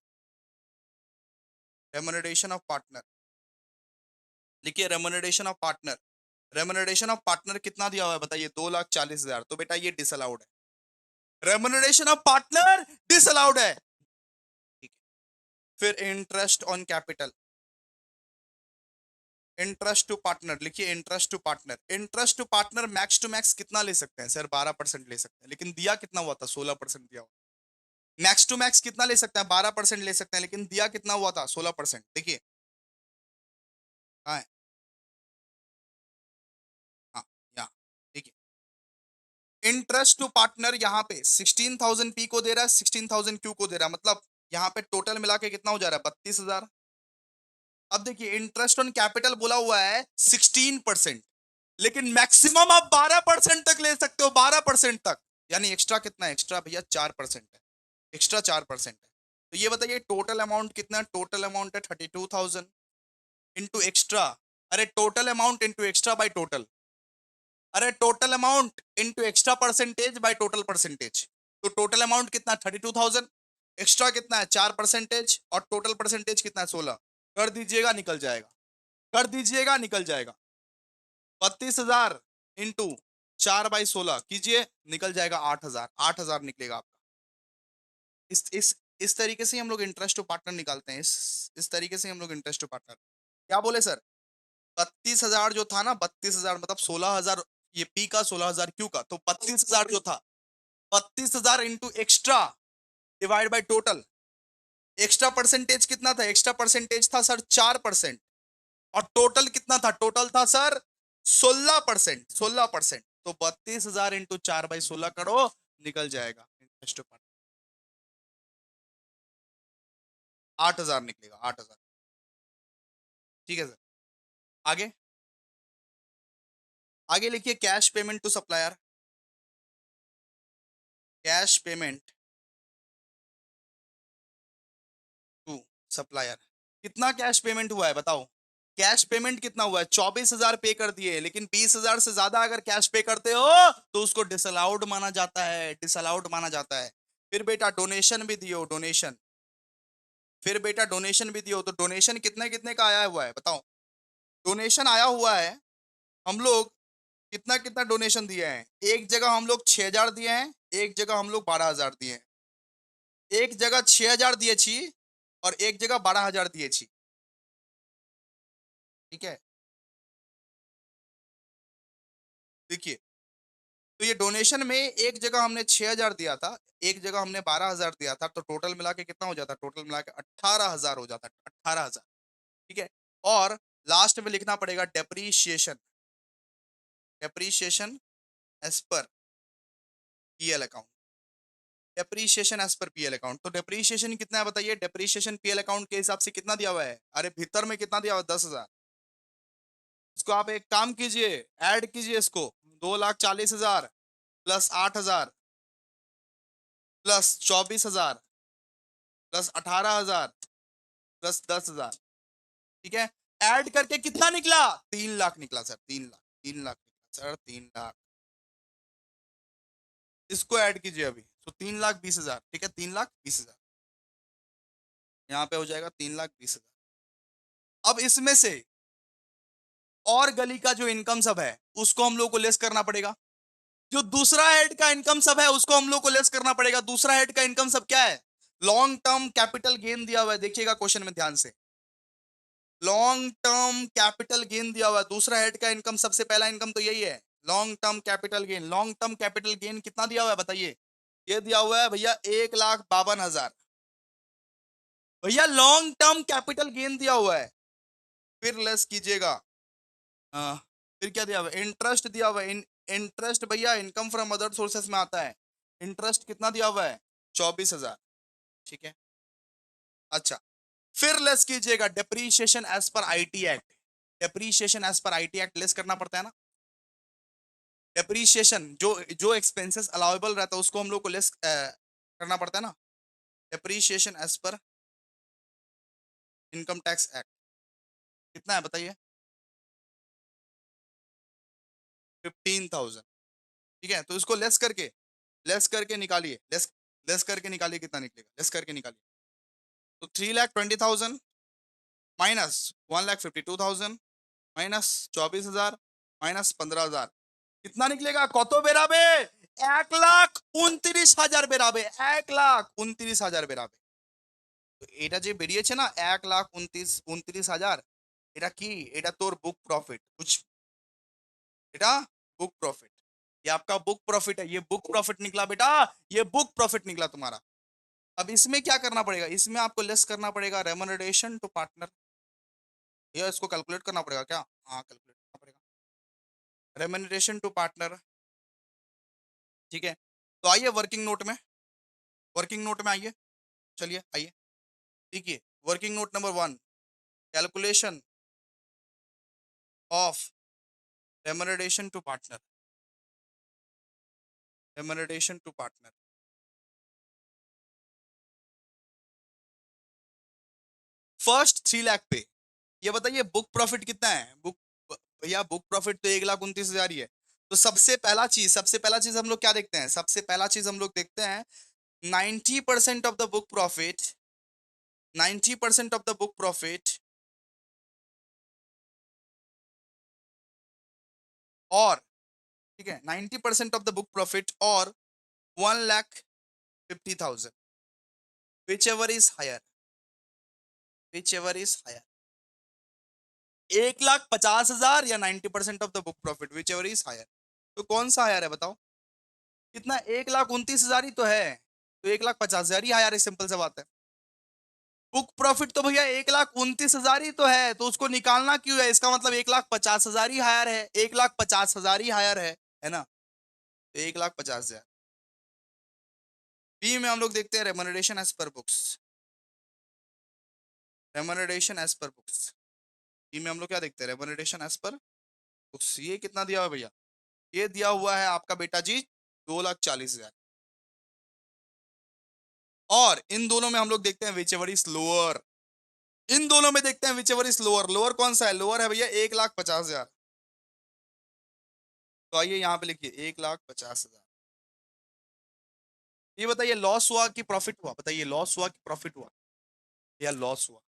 रेमुनरेशन ऑफ पार्टनर, लिखिए remuneration of partner. Remuneration of partner कितना दिया हुआ है बताइए? 2,40,000, तो बेटा ये डिसअलाउड है। रेमुनरेशन ऑफ पार्टनर डिसअलाउड है, ठीक है। फिर interest on capital, interest to partner, लिखिए interest to partner. Interest to partner max to max कितना ले सकते हैं सर? 12% ले सकते हैं, लेकिन दिया कितना हुआ था? 16% दिया हुआ। मैक्स टू मैक्स कितना ले सकते हैं? 12% ले सकते हैं, लेकिन दिया कितना हुआ था? 16%। देखिए कहाँ है? हाँ, यहाँ देखिए, इंटरेस्ट टू पार्टनर यहाँ पे 16,000 पी को दे रहा है, 16,000 क्यू को दे रहा है, मतलब यहाँ पे टोटल मिला के कितना हो जा रहा है? 32,000। अब देखिए इंटरेस्ट ऑन कैपिटल बोला हुआ है 16%, लेकिन मैक्सिमम आप 12% तक ले सकते हो, 12% तक। यानी एक्स्ट्रा कितना है? एक्स्ट्रा भैया 4% है, एक्स्ट्रा 4% है। तो ये बताइए टोटल अमाउंट कितना है? टोटल अमाउंट है 32,000 इंटू एक्स्ट्रा। अरे total amount into extra by total, अरे total amount into extra percentage by total percentage. तो टोटल अमाउंट कितना है? 32,000, एक्स्ट्रा कितना है? 4%, और टोटल परसेंटेज कितना है? 16। कर दीजिएगा निकल जाएगा, कर दीजिएगा निकल जाएगा। 32,000 इंटू 4/16 कीजिए, निकल जाएगा 8,000, 8,000 निकलेगा आपका। इस तरीके से हम लोग इंटरेस्ट टू पार्टनर निकालते हैं, इस तरीके से हम लोग इंटरेस्ट टू पार्टनर। क्या बोले सर? 32,000 जो था ना, 32,000 मतलब 16,000 ये पी का, 16,000 क्यू का, तो 32,000 जो था, 32,000 into extra divide by total. Extra percentage कितना था? एक्स्ट्रा परसेंटेज था सर 4%, और टोटल कितना था? टोटल था सर 16%, 16%। तो 32,000 इंटू 4/16 करो, निकल जाएगा इंटरेस्ट पर। 8,000 निकलेगा, 8,000। ठीक है सर, आगे, आगे लिखिए cash payment to supplier, cash payment to supplier. कितना कैश पेमेंट हुआ है बताओ? कैश पेमेंट कितना हुआ है? 24,000 पे कर दिए, लेकिन 20,000 से ज्यादा अगर कैश पे करते हो तो उसको डिसअलाउड माना जाता है, डिसअलाउड माना जाता है। फिर बेटा डोनेशन भी दियो, डोनेशन, फिर बेटा डोनेशन भी दियो। तो डोनेशन कितने कितने का आया हुआ है बताओ? डोनेशन आया हुआ है, हम लोग कितना कितना डोनेशन दिए हैं? एक जगह हम लोग 6,000 दिए हैं, एक जगह हम लोग 12,000 दिए हैं। एक जगह 6,000 दिए छी, और एक जगह 12,000 दिए छी, ठीक है। देखिए, तो ये डोनेशन में एक जगह हमने 6,000 दिया था, एक जगह हमने 12,000 दिया था, तो टोटल मिला के कितना हो जाता? टोटल मिला के 18,000 हो जाता, 18,000, ठीक है। और लास्ट में लिखना पड़ेगा depreciation, depreciation as per PL account, depreciation as per PL account. तो डेप्रीशिएशन कितना है बताइए? डेप्रीशिएशन पीएल अकाउंट के हिसाब से कितना दिया हुआ है? अरे भीतर में कितना दिया हुआ है? 10,000। इसको आप एक काम कीजिए, ऐड कीजिए इसको, 2,40,000 प्लस 8,000 प्लस 24,000 प्लस 18,000 प्लस 10,000, ठीक है। ऐड करके कितना निकला? 3 लाख निकला सर, 3 लाख, 3 लाख निकला सर, 3 लाख। इसको ऐड कीजिए अभी, तो 3,20,000, ठीक है, 3,20,000। यहाँ पे हो जाएगा 3,20,000। अब इसमें से और गली का जो इनकम सब है उसको हम लोग को लेस करना पड़ेगा। जो दूसरा हेड का इनकम सब है उसको हम लोग को लेस करना पड़ेगा। दूसरा हेड का इनकम सब क्या है? लॉन्ग टर्म कैपिटल गेन दिया हुआ है, देखिएगा क्वेश्चन में ध्यान से। लॉन्ग टर्म कैपिटल गेन दिया हुआ है, दूसरा हेड का इनकम, सबसे पहला इनकम तो यही है, long term capital gain. Long term capital gain कितना दिया हुआ है बताइए? ये दिया हुआ है भैया 1,52,000, भैया लॉन्ग टर्म कैपिटल गेन दिया हुआ है। फिर लेस कीजिएगा, हाँ, फिर क्या दिया हुआ है? इंटरेस्ट दिया हुआ है, इंटरेस्ट भैया इनकम फ्रॉम अदर सोर्सेस में आता है। इंटरेस्ट कितना दिया हुआ है? 24,000, ठीक है। अच्छा, फिर लेस कीजिएगा depreciation as per IT act, depreciation as per IT act less करना पड़ता है ना। डेप्रीशिएशन जो जो एक्सपेंसेस अलाउेबल रहता है उसको हम लोग को लेस करना पड़ता है ना, depreciation as per income tax act कितना है बताइए? 15,000। ठीक है, तो इसको लेस करके निकालिए, लेस लेस करके निकालिए, कितना निकलेगा, लेस करके निकालिए। तो 3,20,000 माइनस 1,52,000 माइनस 24,000 माइनस 15,000, कितना निकलेगा कत बेराबे? 1,29,000 বেরাবে, 1,29,000 বেরাবে। তো এটা যে বেরিয়েছে না 1,29,000, এটা কি? এটা তোর বুক প্রফিট, कुछ बेटा, बुक प्रॉफिट। ये आपका बुक प्रॉफिट है, ये बुक प्रॉफिट निकला बेटा, ये बुक प्रॉफिट निकला तुम्हारा। अब इसमें क्या करना पड़ेगा? इसमें आपको लेस करना पड़ेगा रेमोनरेशन टू पार्टनर। ये इसको कैलकुलेट करना पड़ेगा क्या? हाँ, कैलकुलेट करना पड़ेगा रेमोनरेशन टू पार्टनर। ठीक है, तो आइए वर्किंग नोट में, वर्किंग नोट में आइए, चलिए आइए। देखिए working note number 1, calculation of remuneration to partner, remuneration to partner. First 3 lakh पे, ये बताइए बुक प्रॉफिट कितना है? बुक, भैया बुक प्रॉफिट तो 1,29,000 ही है। तो सबसे पहला चीज हम लोग क्या देखते हैं? सबसे पहला चीज हम लोग देखते हैं 90% of the book profit, 90% of the book profit, और ठीक है 90% ऑफ द बुक प्रॉफिट और 1,50,000, whichever is higher, whichever is higher, 1,50,000 या 90% of the book profit, whichever is higher. तो कौन सा हायर है बताओ? कितना? 1,29,000 ही तो है, तो 1,50,000 ही हायर है, सिंपल सा बात है। बुक प्रॉफिट तो भैया 1,29,000 ही तो है, तो उसको निकालना क्यों है? इसका मतलब 1,50,000 ही हायर है, 1,50,000 ही हायर है ना? तो 1,50,000। बी में हम लोग देखते हैं remuneration as per books, remuneration as per books. B में हम लोग क्या देखते हैं? Remuneration as per books. ये कितना दिया हुआ है भैया? ये दिया हुआ है आपका बेटा जी 2,40,000। और इन दोनों में हम लोग देखते हैं विच एवर इज लोअर, इन दोनों में देखते हैं which ever is lower. Lower कौन सा है? लोअर है भैया 1,50,000। तो आइए यहाँ पे लिखिए 1,50,000। ये बताइए लॉस हुआ कि प्रॉफिट हुआ? बताइए लॉस हुआ कि प्रॉफिट हुआ? या लॉस हुआ।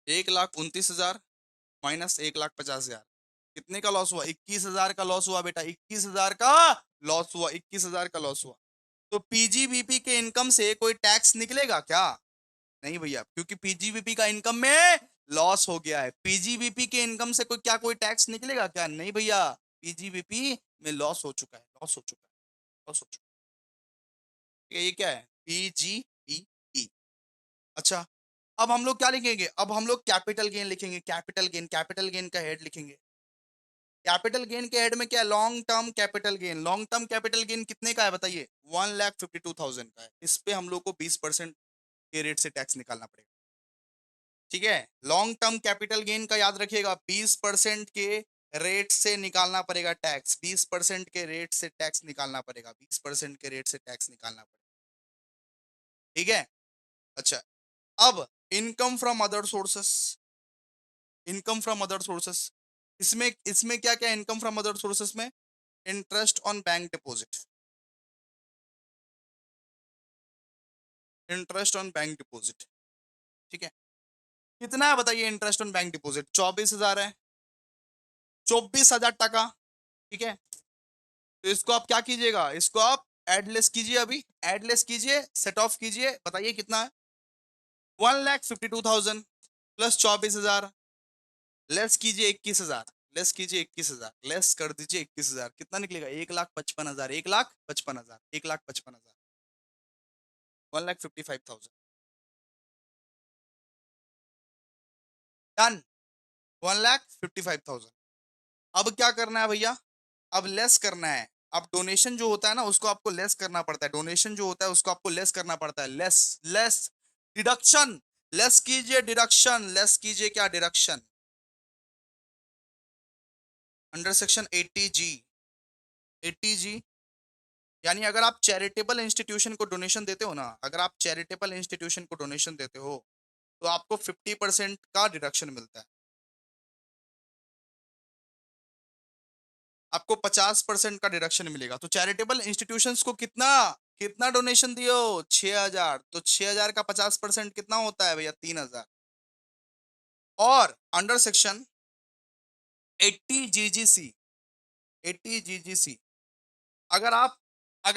1,29,000 माइनस 1,50,000, कितने का लॉस हुआ? 21,000 का लॉस हुआ बेटा, 21,000 का लॉस हुआ, 21,000 का लॉस हुआ। तो पीजीबीपी के इनकम से कोई टैक्स निकलेगा क्या? नहीं भैया, क्योंकि पीजीबीपी का इनकम में लॉस हो गया है। पीजीबीपी के इनकम से कोई टैक्स निकलेगा क्या? नहीं भैया, पीजीबीपी में लॉस हो चुका है, लॉस हो चुका है, लॉस हो चुका है। ये क्या है? पीजीबीपी। अच्छा, अब हम लोग क्या लिखेंगे? अब हम लोग कैपिटल गेन लिखेंगे, कैपिटल गेन, कैपिटल गेन का हेड लिखेंगे। कैपिटल गेन के हेड में क्या है? Long term capital gain. Long term capital gain कितने का है बताइए? 1,52,000 का है। इस पे हम लोग को 20% के रेट से टैक्स निकालना पड़ेगा। ठीक है, लॉन्ग टर्म कैपिटल गेन का याद रखिएगा, 20% के रेट से निकालना पड़ेगा टैक्स, 20% के रेट से टैक्स निकालना पड़ेगा, 20% के रेट से टैक्स निकालना पड़ेगा। ठीक है, अच्छा, अब income from other sources, income from other sources, इसमें इसमें क्या क्या इनकम फ्रॉम अदर सोर्सेस में? Interest on bank deposit, interest on bank deposit. ठीक है, कितना है बताइए इंटरेस्ट ऑन बैंक डिपॉजिट? 24,000 है, 24,000 टका। ठीक है, तो इसको आप क्या कीजिएगा? इसको आप एडलेस कीजिए, अभी एडलेस कीजिए, सेट ऑफ कीजिए, बताइए कितना है? 1,52,000 प्लस 24,000, लेस कीजिए 21,000, लेस कीजिए 21,000, लेस कर दीजिए 21,000, कितना निकलेगा? 1,55,000, 1,55,000, 1,55,000, 1,55,000। डन, 1,55,000। अब क्या करना है भैया? अब लेस करना है। अब डोनेशन जो होता है ना, उसको आपको लेस करना पड़ता है, डोनेशन जो होता है उसको आपको लेस करना पड़ता है, लेस, लेस, डिडक्शन, लेस कीजिए डिडक्शन, लेस कीजिए क्या? Deduction under section 80G, 80G। यानी अगर आप चैरिटेबल इंस्टीट्यूशन को डोनेशन देते हो ना, अगर आप चैरिटेबल इंस्टीट्यूशन को डोनेशन देते हो, तो आपको 50% का डिडक्शन मिलता है। आपको 50% का डिडक्शन मिलेगा। तो चैरिटेबल इंस्टीट्यूशंस को कितना कितना डोनेशन दियो? 6,000। तो 6,000 का 50% कितना होता है भैया? 3,000। और अंडर सेक्शन 80 जीजीसी, 80 जीजीसी, अगर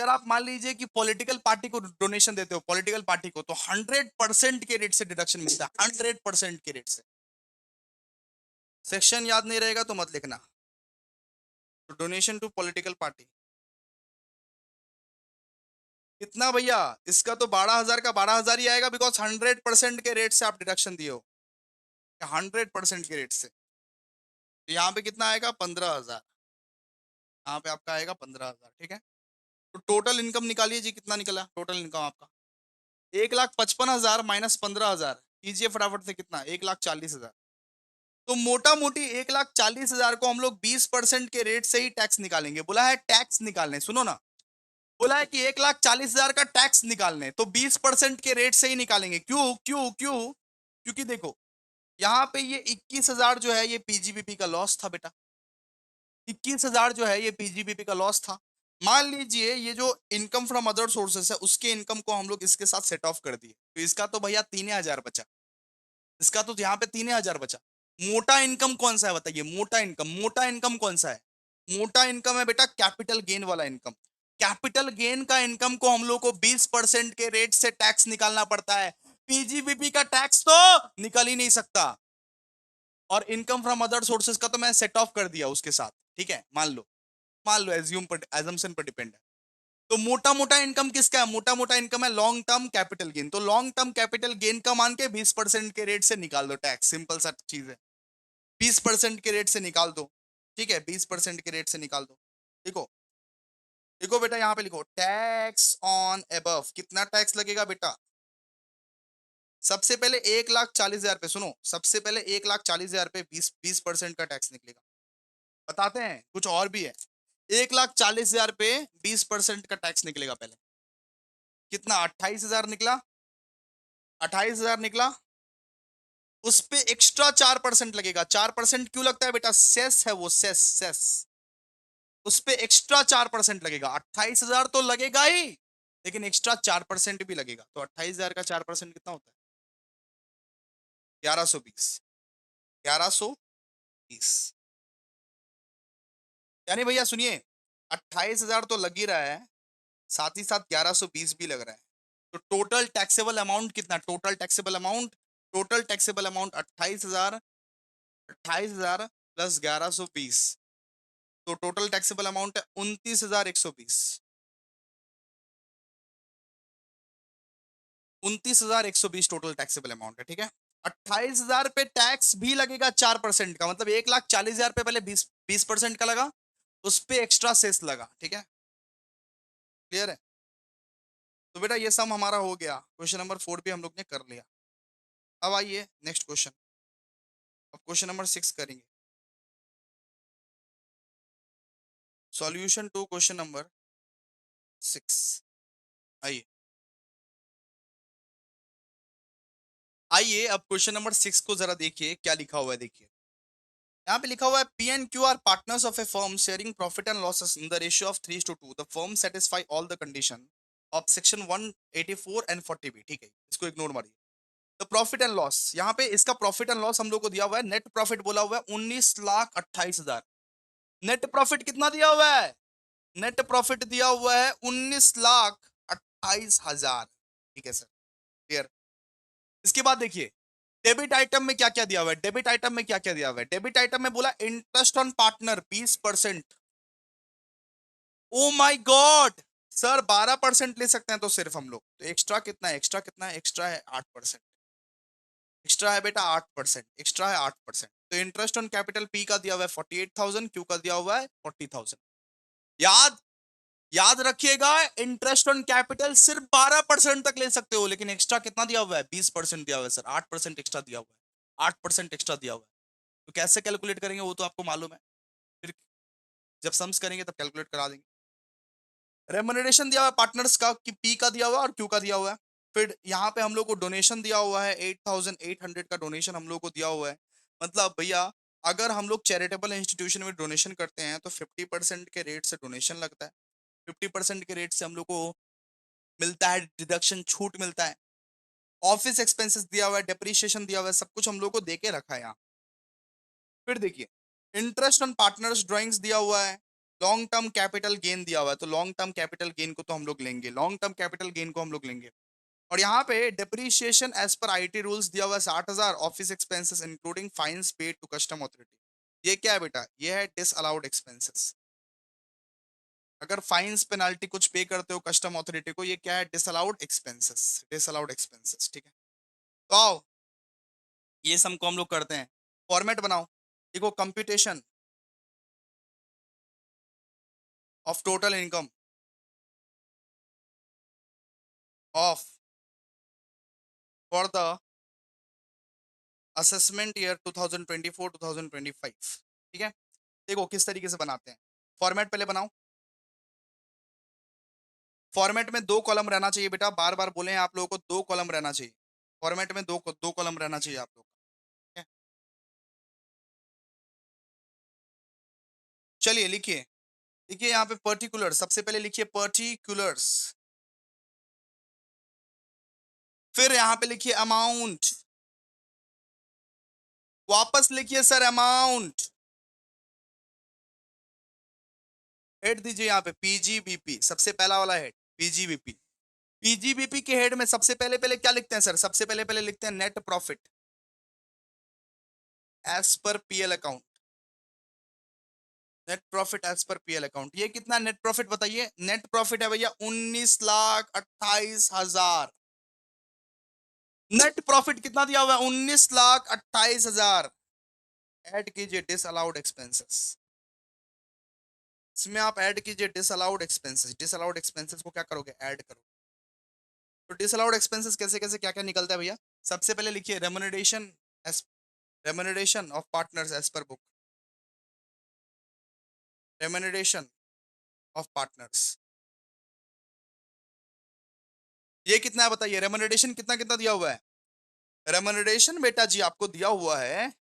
आप मान लीजिए कि पॉलिटिकल पार्टी को डोनेशन देते हो, पॉलिटिकल पार्टी को, तो 100% के रेट से डिडक्शन मिलता है, 100% के रेट से। सेक्शन याद नहीं रहेगा तो मत लिखना। तो डोनेशन टू पॉलिटिकल पार्टी कितना भैया? इसका तो 12,000 का 12,000 ही आएगा, बिकॉज 100% के रेट से आप डिडक्शन दिए हो, 100% के रेट से। तो यहाँ पे कितना आएगा? 15,000। यहाँ पे आपका आएगा 15,000, ठीक है। तो टोटल इनकम निकालिए जी, कितना निकला टोटल इनकम आपका? 1,55,000 माइनस 15,000, कीजिए फटाफट से, कितना? 1,40,000। तो मोटा मोटी 1,40,000 को हम लोग 20% के रेट से ही टैक्स निकालेंगे। बोला है टैक्स निकालने, सुनो ना, बोला है कि 1,40,000 का टैक्स निकालने, तो 20% के रेट से ही निकालेंगे। क्यों क्यों क्यों? क्योंकि देखो, यहाँ पे ये 21,000 जो है ये पीजीबीपी का लॉस था बेटा। 21,000 जो है ये पीजीबीपी का लॉस था। मान लीजिए ये जो इनकम फ्रॉम अदर सोर्सेस है, उसके इनकम को हम लोग इसके साथ सेट ऑफ कर दिए, तो इसका तो भैया 3,000 बचा। इसका तो यहाँ पे 3,000 बचा। मोटा इनकम कौन सा है बताइए? मोटा इनकम, मोटा इनकम कौन सा है? मोटा इनकम है बेटा कैपिटल गेन वाला इनकम। कैपिटल गेन का इनकम को हम लोग को 20% के रेट से टैक्स निकालना पड़ता है। पीजीबीपी का टैक्स तो निकल ही नहीं सकता। और इनकम फ्रॉम अदर सोर्सेज का तो मैं सेट ऑफ कर दिया उसके साथ, ठीक है। मान लो एज्यूम पर, एजम्पशन पर डिपेंड है। तो मोटा मोटा इनकम किसका है? मोटा मोटा इनकम है लॉन्ग टर्म कैपिटल गेन। तो लॉन्ग टर्म कैपिटल गेन का मान के 20% के रेट से निकाल दो टैक्स, सिंपल सा चीज है। 20% के रेट से निकाल दो, ठीक है, 20% के रेट से निकाल दो। देखो, देखो बेटा, यहाँ पे लिखो टैक्स ऑन एबव। कितना टैक्स लगेगा बेटा? सबसे पहले 1,40,000 पे, सुनो, सबसे पहले 1,40,000 पे 20% का टैक्स निकलेगा। बताते हैं, कुछ और भी है। 1,40,000 पे 20% का टैक्स निकलेगा पहले। कितना? 28,000 निकला। 28,000 निकला। उस पे एक्स्ट्रा 4% लगेगा। 4% क्यों लगता है बेटा? सेस है वो, सेस सेस। उस पे एक्स्ट्रा 4% लगेगा। 28,000 तो लगेगा ही, लेकिन एक्स्ट्रा 4% भी लगेगा। तो 28,000 का 4% कितना होता है? 1,120। 1,120। यानी भैया सुनिए, 28,000 तो लग ही रहा है, साथ ही साथ 1,120 भी लग रहा है। तो टोटल टैक्सेबल अमाउंट कितना? Total taxable amount, total taxable amount 28,000। 28,000 plus 1,120, तो टोटल टैक्सेबल अमाउंट है 29,120। 29,120 टोटल टैक्सेबल अमाउंट है, ठीक है। 28,000 पे टैक्स भी लगेगा 4% का, मतलब 1,40,000 पे पहले 20% का लगा, उस पे एक्स्ट्रा सेस लगा, ठीक है। क्लियर है? तो बेटा ये सम हमारा हो गया। क्वेश्चन नंबर 4 भी हम लोग ने कर लिया। अब आइए नेक्स्ट क्वेश्चन। अब क्वेश्चन नंबर 6 करेंगे। Solution to question number 6। आइए, आइए अब क्वेश्चन नंबर 6 को जरा देखिए क्या लिखा हुआ है। देखिए, यहाँ पे लिखा हुआ है P and Q R partners of A firm sharing profit and losses in the ratio of 3:2। The firm satisfy all the condition of section 184 and 40B, ठीक है, इसको इग्नोर मारिए। द प्रॉफिट एंड लॉस, यहाँ पे इसका profit and loss हम लोग को दिया हुआ है। नेट प्रॉफिट बोला हुआ है 19,28,000। नेट प्रॉफिट कितना दिया हुआ है? नेट प्रॉफिट दिया हुआ है 19,28,000, ठीक है सर, क्लियर। इसके बाद देखिए, डेबिट आइटम में क्या क्या दिया हुआ है? डेबिट आइटम में क्या क्या दिया हुआ है? डेबिट आइटम में बोला interest on partner 20%। Oh my God sir, 12% ले सकते हैं तो सिर्फ हम लोग, तो एक्स्ट्रा कितना है? एक्स्ट्रा कितना है? एक्स्ट्रा है 8%। एक्स्ट्रा है बेटा 8%, एक्स्ट्रा है 8%। तो इंटरेस्ट ऑन कैपिटल पी का दिया हुआ है 48,000, क्यू का दिया हुआ है 40,000। याद याद रखिएगा, इंटरेस्ट ऑन कैपिटल सिर्फ 12% तक ले सकते हो, लेकिन एक्स्ट्रा कितना दिया हुआ है? 20% दिया हुआ है सर, 8% एक्स्ट्रा दिया हुआ है, 8% एक्स्ट्रा दिया हुआ है। तो कैसे कैलकुलेट करेंगे वो तो आपको मालूम है, फिर जब सम्स करेंगे तब कैलकुलेट करा देंगे। रेमुनरेशन दिया हुआ है पार्टनर्स का, कि पी का दिया हुआ है और क्यू का दिया हुआ है। फिर यहाँ पे हम लोग को डोनेशन दिया हुआ है 8,800 का डोनेशन हम लोग को दिया हुआ है। मतलब भैया अगर हम लोग चैरिटेबल इंस्टीट्यूशन में डोनेशन करते हैं तो 50% के रेट से डोनेशन लगता है, 50% के रेट से हम लोग को मिलता है डिडक्शन, छूट मिलता है। ऑफिस एक्सपेंसेस दिया हुआ है, डेप्रीशिएशन दिया हुआ है, सब कुछ हम लोग को दे के रखा है यहाँ। फिर देखिए इंटरेस्ट ऑन पार्टनर्स ड्राइंग्स दिया हुआ है, लॉन्ग टर्म कैपिटल गेन दिया हुआ है, तो लॉन्ग टर्म कैपिटल गेन को तो हम लोग लेंगे, लॉन्ग टर्म कैपिटल गेन को हम लोग लेंगे। और यहाँ पे depreciation as per IT rules दिया हुआ है 60,000, office expenses including fines paid to custom authority. ये क्या है बेटा, ये है डिसअलाउड एक्सपेंसेस। अगर फाइन्स पेनाल्टी कुछ पे करते हो कस्टम अथॉरिटी को, ये क्या है, डिसअलाउड एक्सपेंसेस, डिसअलाउड एक्सपेंसेस, ठीक है। तो आओ ये सम को हम लोग करते हैं, फॉर्मेट बनाओ। देखो computation of total income of for the assessment year 2024-2025, ठीक है। देखो किस तरीके से बनाते हैं, फॉर्मेट पहले बनाओ। फॉर्मेट में दो कॉलम रहना चाहिए बेटा, बार बार बोले हैं आप लोगों को, दो कॉलम रहना चाहिए फॉर्मेट में, दो दो कॉलम रहना चाहिए आप लोग को, ठीक है? चलिए लिखिए, देखिए यहाँ पे पर्टिकुलर, सबसे पहले लिखिए पर्टिकुलर्स, फिर यहाँ पे लिखिए अमाउंट, वापस लिखिए सर अमाउंट, हेड दीजिए यहाँ पे पीजीबीपी, सबसे पहला वाला हेड पीजीबीपी। पीजीबीपी के हेड में सबसे पहले पहले क्या लिखते हैं सर, सबसे पहले पहले लिखते हैं net profit as per PL account, net profit as per PL account. ये कितना नेट प्रॉफिट बताइए, नेट प्रॉफिट है भैया 19,28,000। नेट प्रॉफिट कितना दिया हुआ है, 19,28,000। ऐड कीजिए डिसअलाउड एक्सपेंसेस, इसमें आप ऐड कीजिए डिसअलाउड एक्सपेंसेस, डिसअलाउड एक्सपेंसेस को क्या करोगे, ऐड करो। तो डिसअलाउड एक्सपेंसेस कैसे कैसे क्या क्या निकलता है भैया, सबसे पहले लिखिए remuneration, remuneration of partners as per book, remuneration of partners, ये कितना है बताइए, रेम्युनरेशन कितना कितना दिया हुआ है। रेम्युनरेशन बेटा जी आपको दिया हुआ है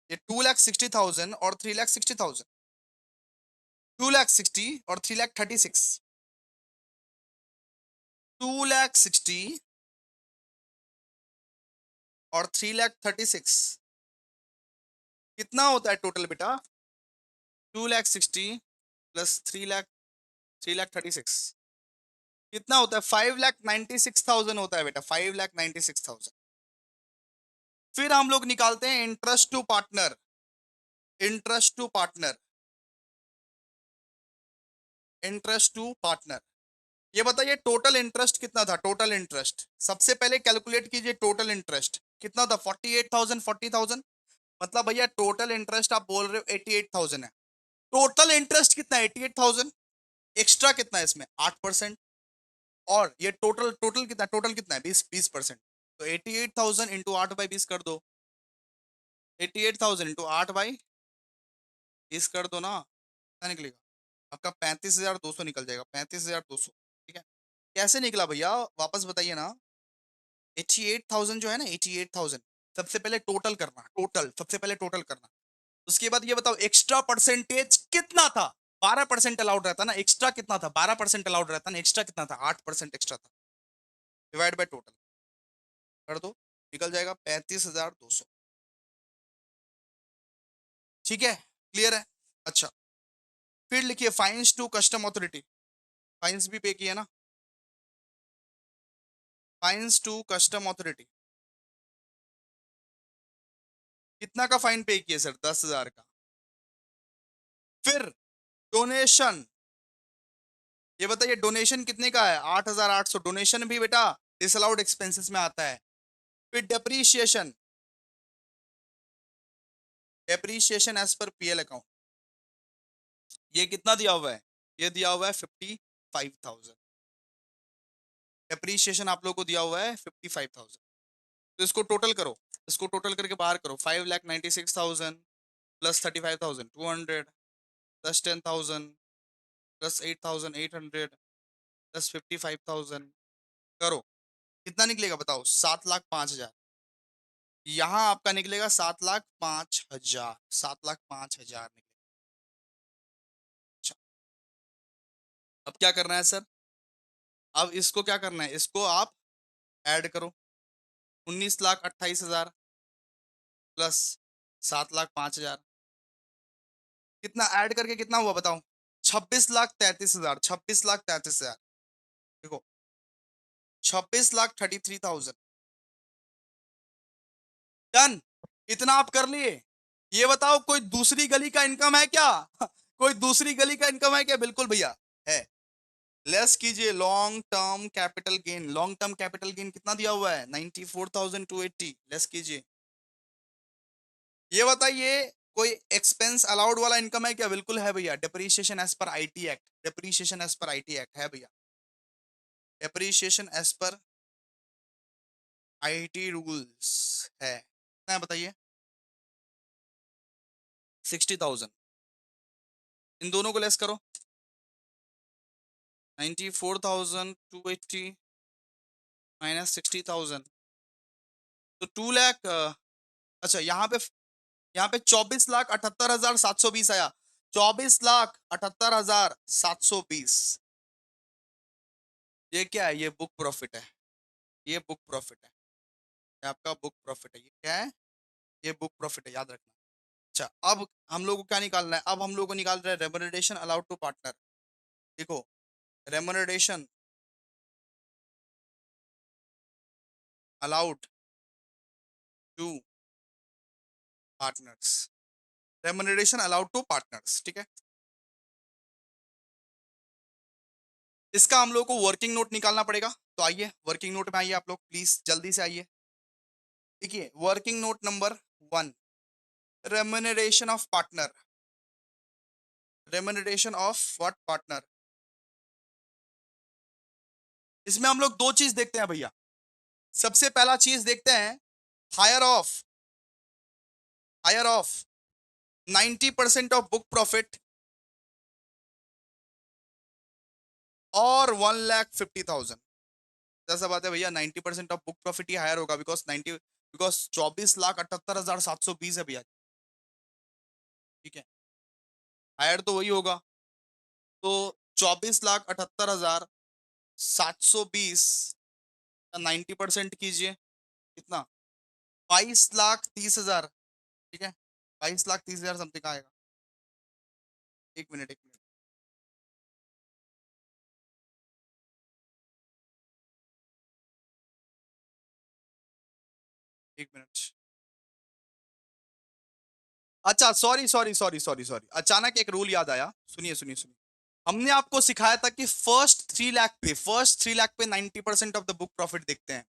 ये 2,60,000 और 3,60,000, 2,60,000 और 3,36,000, 2,60,000 और 3,36,000 कितना होता है टोटल बेटा, 2,60,000 प्लस 3,36,000 कितना होता है, 5,96,000 होता है बेटा, 5,96,000। फिर हम लोग निकालते हैं interest to partner, interest to partner, interest to partner. ये बताइए टोटल इंटरेस्ट कितना था, टोटल इंटरेस्ट सबसे पहले कैलकुलेट कीजिए, टोटल इंटरेस्ट कितना था, 48,000, 40,000। मतलब भैया टोटल इंटरेस्ट आप बोल रहे हो 88,000 है, टोटल इंटरेस्ट कितना है 88,000, एक्स्ट्रा कितना है इसमें 8%, और ये टोटल टोटल कितना, टोटल कितना है 20%। तो 88,000 इंटू 8/20 कर दो, 88,000 इंटू 8/20 कर दो ना, कितना निकलेगा आपका, 35,200 निकल जाएगा, 35,200, ठीक है। कैसे निकला भैया वापस बताइए ना, 88,000 जो है ना 88,000, सबसे पहले टोटल करना, टोटल सबसे पहले टोटल करना, उसके बाद ये बताओ एक्स्ट्रा परसेंटेज कितना था, 12% अलाउड रहता ना, एक्स्ट्रा कितना था, 12% अलाउड रहता ना, एक्स्ट्रा कितना था, 8% एक्स्ट्रा था, डिवाइड बाय टोटल कर दो, निकल जाएगा 35,200, ठीक है, क्लियर है। अच्छा फिर लिखिए fines to custom authority, fines भी पे किया ना, फाइन्स टू कस्टम अथॉरिटी, कितना का फाइन पे किया सर, 10,000 का। फिर डोनेशन, ये बताइए डोनेशन कितने का है, 8,800, डोनेशन भी बेटा डिसअलाउड एक्सपेंसेस में आता है। फिर depreciation, depreciation as per PL account, ये कितना दिया हुआ है, ये दिया हुआ है 55,000, डेप्रीशिएशन आप लोग को दिया हुआ है 55,000। तो इसको टोटल करो, इसको टोटल करके बाहर करो, 5,96,000 प्लस 35,200 प्लस 10,000 प्लस 8,800 प्लस 55,000 करो, कितना निकलेगा बताओ? 7,05,000। यहाँ आपका निकलेगा 7,05,000, 7,05,000 निकलेगा। अच्छा, अब क्या करना है सर? अब इसको क्या करना है, इसको आप ऐड करो। 19,28,000 प्लस 7,05,000, कितना ऐड करके कितना हुआ बताओ? 26,33,000, 26,33,000। देखो, 26,33,000। डन, इतना आप कर लिए। ये बताओ कोई दूसरी गली का इनकम है क्या? कोई दूसरी गली का इनकम है क्या? बिल्कुल भैया है। लेस कीजिए, long term capital gain. Long term capital gain कितना दिया हुआ है? 94,280। लेस कीजिए। ये बताइए कोई एक्सपेंस अलाउड वाला इनकम है क्या? बिल्कुल है भैया। Depreciation as per IT act, depreciation as per IT act है भैया। Depreciation as per IT rules है। कितना बताइए? 60,000। इन दोनों को लेस करो। 94,280 माइनस 60,000, तो 2 लाख। अच्छा, यहाँ पे 24,78,720 आया। 24,78,720। ये क्या है? ये बुक प्रॉफिट है। ये बुक प्रॉफिट है। ये आपका बुक प्रॉफिट है। ये क्या है? ये बुक प्रॉफिट है, याद रखना। अच्छा, अब हम लोग को क्या निकालना है? अब हम लोग को निकाल रहे हैं रेम्युनरेशन अलाउड टू पार्टनर। देखो, remuneration allowed to partners, remuneration allowed to partners, ठीक है। इसका हम लोग को वर्किंग नोट निकालना पड़ेगा। तो आइए वर्किंग नोट में आइए आप लोग, प्लीज जल्दी से आइए। देखिए, working note number 1, remuneration of partner. Remuneration of what? Partner. इसमें हम लोग दो चीज देखते हैं भैया। सबसे पहला चीज देखते हैं, higher of, higher of 90% of book profit और 1,50,000। जैसा बात है भैया, 90% ऑफ बुक प्रॉफिट ही हायर होगा, बिकॉज 24,78,720 है भैया। ठीक है, हायर तो वही होगा। तो 24,78,720 का 90% कीजिए, कितना? 22,30,000। ठीक है, 22,30,000 समथिंग आएगा। एक मिनट, एक मिनट। एक मिनट। अच्छा, sorry sorry sorry sorry sorry, अचानक एक रूल याद आया। सुनिए सुनिए सुनिए। हमने आपको सिखाया था कि फर्स्ट 3 लाख पे 90% ऑफ द बुक प्रॉफिट देखते हैं।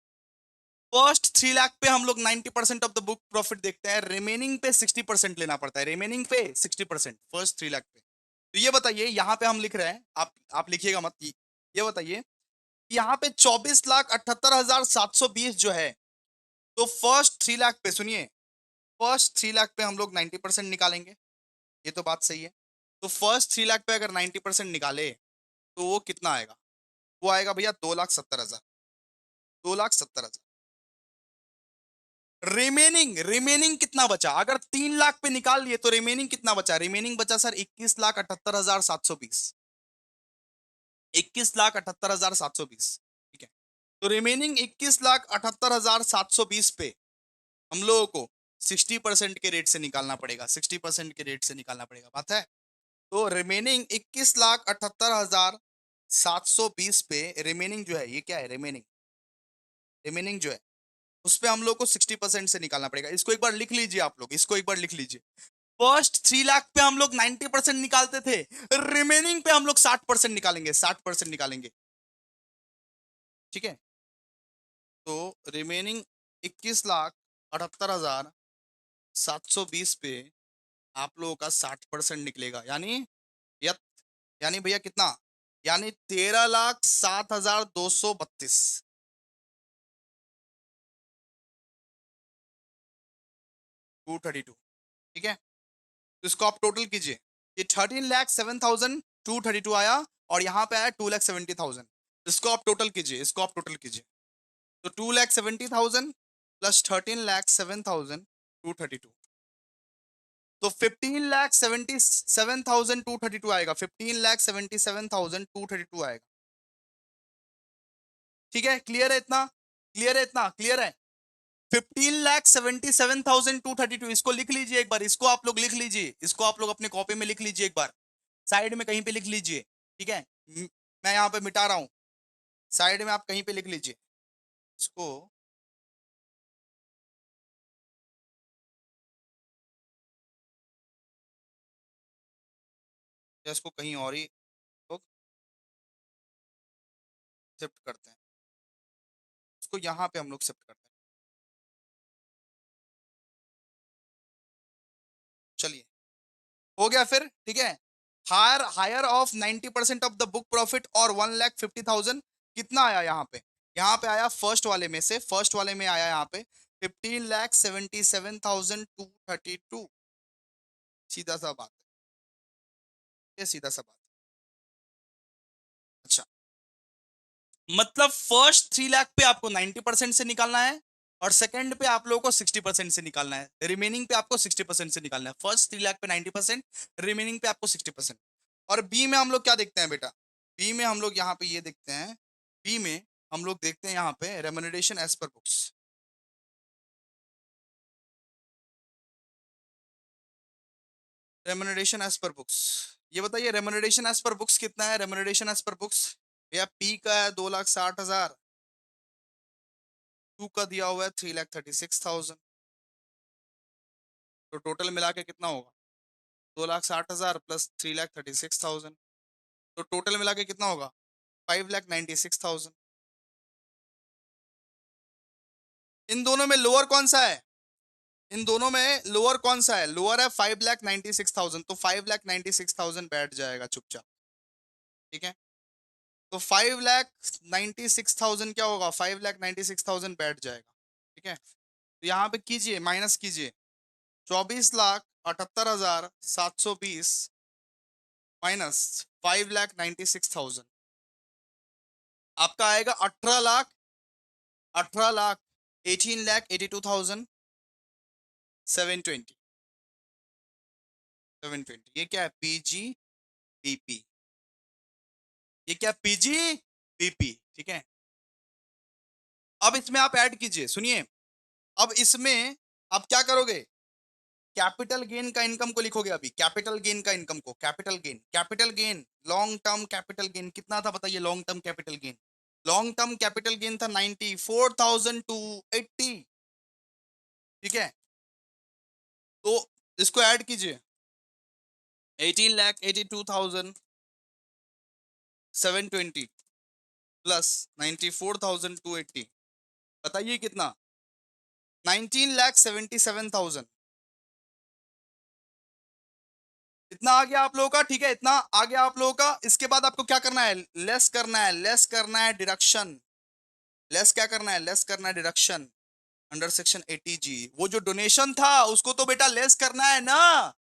फर्स्ट 3 लाख पे हम लोग 90% ऑफ द बुक प्रॉफिट देखते हैं। रिमेनिंग पे 60% लेना पड़ता है। रिमेनिंग पे 60% फर्स्ट 3 लाख पे। तो ये बताइए, यहाँ पे हम लिख रहे हैं, आप लिखिएगा मत। ये बताइए, यहाँ पे 24,78,720 जो है, तो फर्स्ट 3 लाख पे, सुनिए, फर्स्ट 3 लाख पे हम लोग 90% निकालेंगे। ये तो बात सही है। तो फर्स्ट 3 लाख पे अगर 90% निकाले, तो वो कितना आएगा? वो आएगा भैया 2,70,000। 2,70,000। रिमेनिंग, रिमेनिंग कितना बचा? अगर 3 लाख पे निकाल लिए तो रिमेनिंग कितना बचा? रिमेनिंग बचा सर 21,78,720। 21,78,720। ठीक है, तो रिमेनिंग 21,78,720 पे हम लोगों को 60% के रेट से निकालना पड़ेगा। 60% के रेट से निकालना पड़ेगा, बात है। तो रिमेनिंग 21,78,720 पे रिमेनिंग जो है, ये क्या है? रिमेनिंग, रिमेनिंग जो है उस पे हम लोग को 60% से निकालना पड़ेगा। इसको एक बार लिख लीजिए आप लोग, इसको एक बार लिख लीजिए। फर्स्ट 3 लाख पे हम लोग 90% निकालते थे, रिमेनिंग पे हम लोग 60% निकालेंगे, 60% निकालेंगे। ठीक है, तो रिमेनिंग 21,78,720 पे आप लोगों का 60% निकलेगा, या, यानी भैया कितना? यानी 13,07,232। 232। ठीक है, तो इसको आप टोटल कीजिए। ये 13,07,232 आया और यहाँ पे आया 2,70,000। इसको आप टोटल कीजिए, इसको आप टोटल कीजिए। तो 2,70,000 प्लस 13,07,232, तो 15,77,232 आएगा, 15,77,232 आएगा। ठीक है, क्लियर है इतना? क्लियर है इतना? क्लियर है? 15,77,232, इसको लिख लीजिए एक बार, इसको आप लोग लिख लीजिए, इसको आप लोग अपने कॉपी में लिख लीजिए एक बार, साइड में कहीं पे लिख लीजिए। ठीक है, मैं यहाँ पे मिटा रहा हूँ, साइड में आप कहीं पे लिख लीजिए इसको। या इसको कहीं और ही लोग शिफ्ट करते हैं, इसको यहाँ पे हम लोग शिफ्ट करते हैं। चलिए, हो गया फिर। ठीक है, higher higher of 90% of the book profit और 1,50,000 कितना आया यहाँ पे? यहाँ पे आया फर्स्ट वाले में से, फर्स्ट वाले में आया यहाँ पे 15,77,232। सीधा सा बात है, ये सीधा सा बात है। अच्छा, मतलब फर्स्ट 3 लाख पे आपको 90% से निकालना है, और सेकंड पे आप लोगों को 60% से निकालना है, रिमेनिंग पे आपको 60% से निकालना है। फर्स्ट 3 लाख पे 90%, रिमेनिंग पे आपको 60%। और बी में हम लोग क्या देखते हैं बेटा? बी में हम लोग यहाँ पे ये देखते हैं, बी में हम लोग देखते हैं यहाँ पे remuneration as per books. Remuneration as per books, ये बताइए रेम्युनरेशन एज पर बुक्स कितना है? रेम्युनरेशन एज पर बुक्स भैया पी का है 2,60,000, टू का दिया हुआ है 3,36,000, तो टोटल मिला के कितना होगा? 2,60,000 प्लस 3,36,000, तो टोटल मिला के कितना होगा? 5,96,000। इन दोनों में लोअर कौन सा है? इन दोनों में लोअर कौन सा है? लोअर है 5,96,000, तो 5,96,000 बैठ जाएगा चुपचाप। ठीक है, तो 5,96,000 क्या होगा? 5,96,000 बैठ जाएगा। ठीक है, तो यहाँ पे कीजिए, माइनस कीजिए, 24,78,720 माइनस 5,96,000, आपका आएगा 18,82,720। 720, ये क्या है? पीजी बीपी, ये क्या? PG BP. ठीक है, अब इसमें आप ऐड कीजिए, सुनिए, अब इसमें आप क्या करोगे? कैपिटल गेन का इनकम को लिखोगे। अभी कैपिटल गेन का इनकम को, capital gain, capital gain, long term capital gain कितना था बताइए? Long term capital gain, long term capital gain था 94,280। ठीक है, तो इसको ऐड कीजिए, 18,82,720 प्लस 94,280, बताइए कितना? 19,77,000। इतना आ गया आप लोगों का। ठीक है, इतना आ गया आप लोगों का। इसके बाद आपको क्या करना है? लेस करना है, लेस करना है डिडक्शन। लेस क्या करना है? लेस करना है डिडक्शन अंडर सेक्शन 80G। वो जो डोनेशन था उसको तो बेटा लेस करना है ना,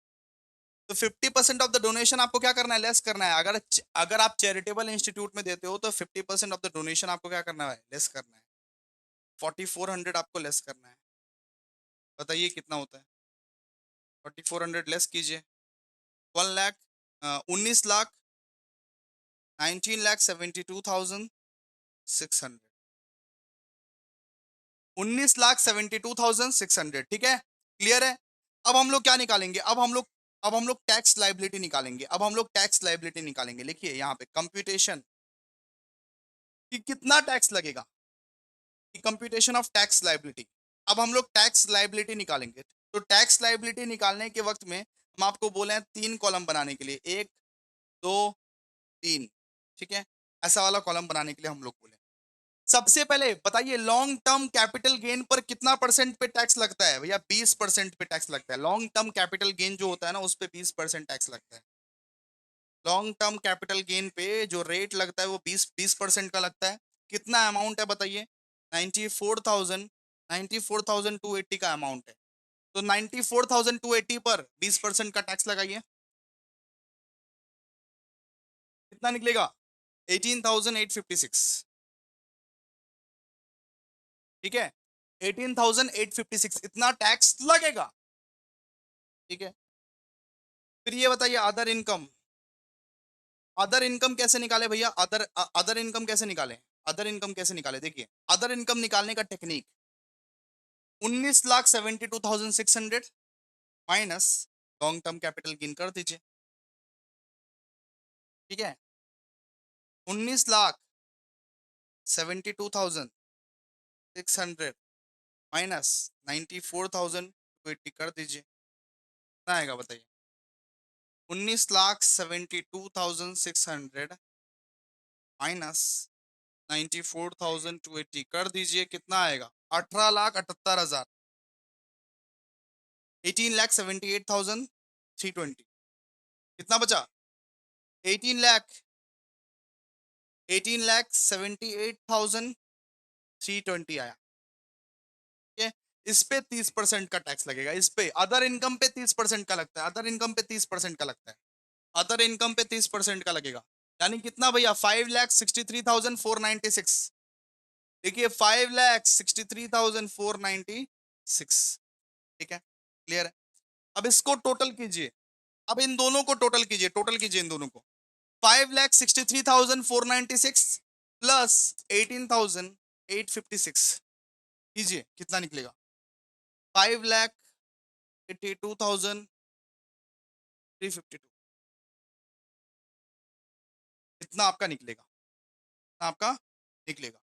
तो 50% ऑफ द डोनेशन आपको क्या करना है? लेस करना है। अगर अगर आप चैरिटेबल इंस्टीट्यूट में देते हो तो 50% ऑफ द डोनेशन आपको क्या करना है? लेस करना है। 4,400 आपको लेस करना है, बताइए कितना होता है? 4,400 लेस कीजिए, 1 लाख, 19,00,000, 19,72,600, 19,72,600। ठीक है, क्लियर है? अब हम लोग क्या निकालेंगे? अब हम लोग टैक्स लाइबिलिटी निकालेंगे। अब हम लोग टैक्स लाइबिलिटी निकालेंगे। लिखिए यहाँ पे कंप्यूटेशन कि कितना टैक्स लगेगा, कि कंप्यूटेशन ऑफ टैक्स लाइबिलिटी। अब हम लोग टैक्स लाइबिलिटी निकालेंगे। तो टैक्स लाइबिलिटी निकालने के वक्त में हम आपको बोले हैं 3 कॉलम बनाने के लिए, 1, 2, 3। ठीक है, ऐसा वाला कॉलम बनाने के लिए हम लोग बोले। सबसे पहले बताइए लॉन्ग टर्म कैपिटल गेन पर कितना परसेंट पे टैक्स लगता है? भैया 20% पे टैक्स लगता है। लॉन्ग टर्म कैपिटल गेन जो होता है ना, उस पे 20% टैक्स लगता है। लॉन्ग टर्म कैपिटल गेन पे जो रेट लगता है वो 20% का लगता है। कितना अमाउंट है बताइए? 94,280 का अमाउंट है। तो 94,280 पर 20% का टैक्स लगाइए, कितना निकलेगा? 18,856, ठीक है, 18,856 इतना टैक्स लगेगा, ठीक है। फिर ये बताइए अदर इनकम, अदर इनकम कैसे निकाले भैया, अदर इनकम कैसे निकाले, अदर इनकम कैसे निकाले, देखिए अदर इनकम निकालने का technique, 19,72,600 minus long term capital gain कर दीजिए, ठीक है। 19,72,600 माइनस 94,280 कर दीजिए, कितना आएगा बताइए। 19,72,600 माइनस 94,280 कर दीजिए, कितना आएगा, 18,78,000, 18,78,320, कितना बचा, 18 लाख, 18,78,320 आया, ठीक है। इस पे 30% का टैक्स लगेगा, इस पे अदर इनकम पे 30% का लगता है, अदर इनकम पे 30% का लगता है, अदर इनकम पे 30% का लगेगा, यानी कितना भैया, 5,63,496, देखिए 5,63,496, ठीक है, क्लियर है। अब इसको टोटल कीजिए, अब इन दोनों को टोटल कीजिए, टोटल कीजिए इन दोनों को, 5,63,496 प्लस 18,856 कीजिए, कितना निकलेगा, 5,82,352, इतना आपका निकलेगा, इतना आपका निकलेगा,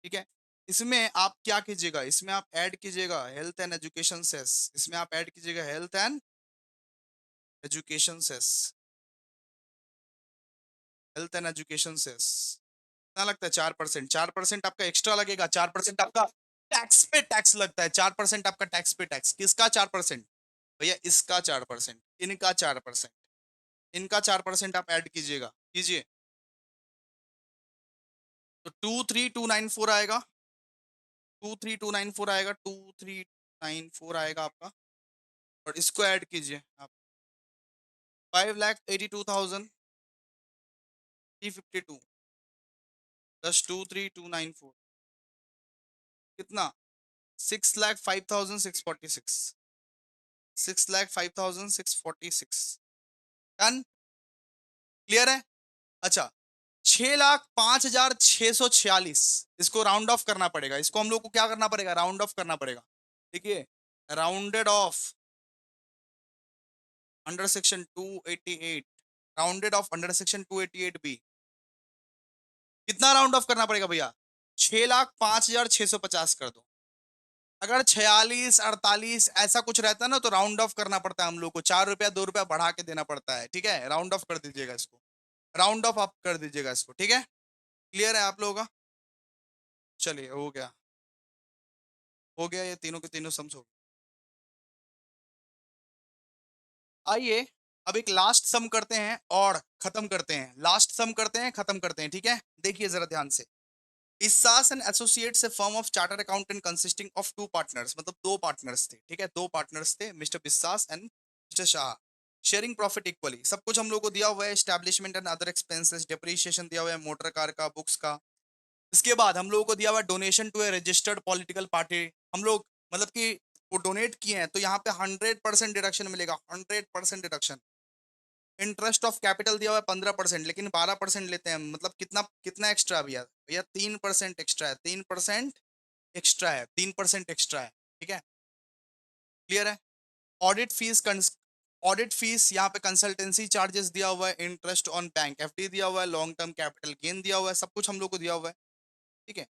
ठीक है। इसमें आप क्या कीजिएगा, इसमें आप ऐड कीजिएगा हेल्थ एंड एजुकेशन सेस, इसमें आप ऐड कीजिएगा health and education cess, health and education cess कितना लगता है, 4%, 4% आपका एक्स्ट्रा लगेगा, 4% आपका टैक्स पे टैक्स लगता है, 4% आपका टैक्स पे टैक्स, किसका 4%, भैया इसका 4%, इनका 4%, इनका 4% आप ऐड कीजिएगा, कीजिए, तो 23,294 आएगा, 23,294 आएगा, 2394 आएगा आपका, और इसको ऐड कीजिए आप, 5,82,352 प्लस 23,294, कितना, 6,05,646, 6,05,646, डन, क्लियर है। अच्छा, 6,05,646, इसको राउंड ऑफ करना पड़ेगा, इसको हम लोग को क्या करना पड़ेगा, राउंड ऑफ करना पड़ेगा, देखिए rounded off under section 288, rounded off under section 288 B, कितना राउंड ऑफ करना पड़ेगा भैया, 6,05,650 कर दो, अगर 46 48 ऐसा कुछ रहता है ना तो राउंड ऑफ करना पड़ता है हम लोग को, 4 रुपया 2 रुपया बढ़ा के देना पड़ता है, ठीक है, राउंड ऑफ कर दीजिएगा इसको, राउंड ऑफ आप कर दीजिएगा इसको, ठीक है, क्लियर है आप लोगों का, चलिए हो गया, हो गया, ये तीनों के तीनों समझो। आइए अब एक लास्ट सम करते हैं और खत्म करते हैं, लास्ट सम करते हैं, खत्म करते हैं, ठीक है, देखिए जरा ध्यान से। इसास and associates, a firm of chartered accountant consisting of two partners, मतलब दो पार्टनर्स थे, ठीक है, दो पार्टनर्स थे, mister Biswas and mister Shah, sharing profit equally, सब कुछ हम लोग को दिया हुआ है, establishment and other expenses, depreciation दिया हुआ है मोटर कार का, बुक्स का, इसके बाद हम लोगों को दिया हुआ है donation to a registered political party, हम लोग मतलब कि वो डोनेट किए हैं तो यहाँ पे 100% डिडक्शन मिलेगा, 100% डिडक्शन, इंटरेस्ट ऑफ कैपिटल दिया हुआ है 15%, लेकिन 12% लेते हैं, मतलब कितना कितना एक्स्ट्रा भैया, भैया 3% एक्स्ट्रा है, 3% एक्स्ट्रा है, 3% एक्स्ट्रा है, ठीक है, क्लियर है। ऑडिट फीस, ऑडिट फीस यहाँ पे कंसल्टेंसी चार्जेस दिया हुआ है, इंटरेस्ट ऑन बैंक एफडी दिया हुआ है, लॉन्ग टर्म कैपिटल गेन दिया हुआ है, सब कुछ हम लोग को दिया हुआ है, ठीक है।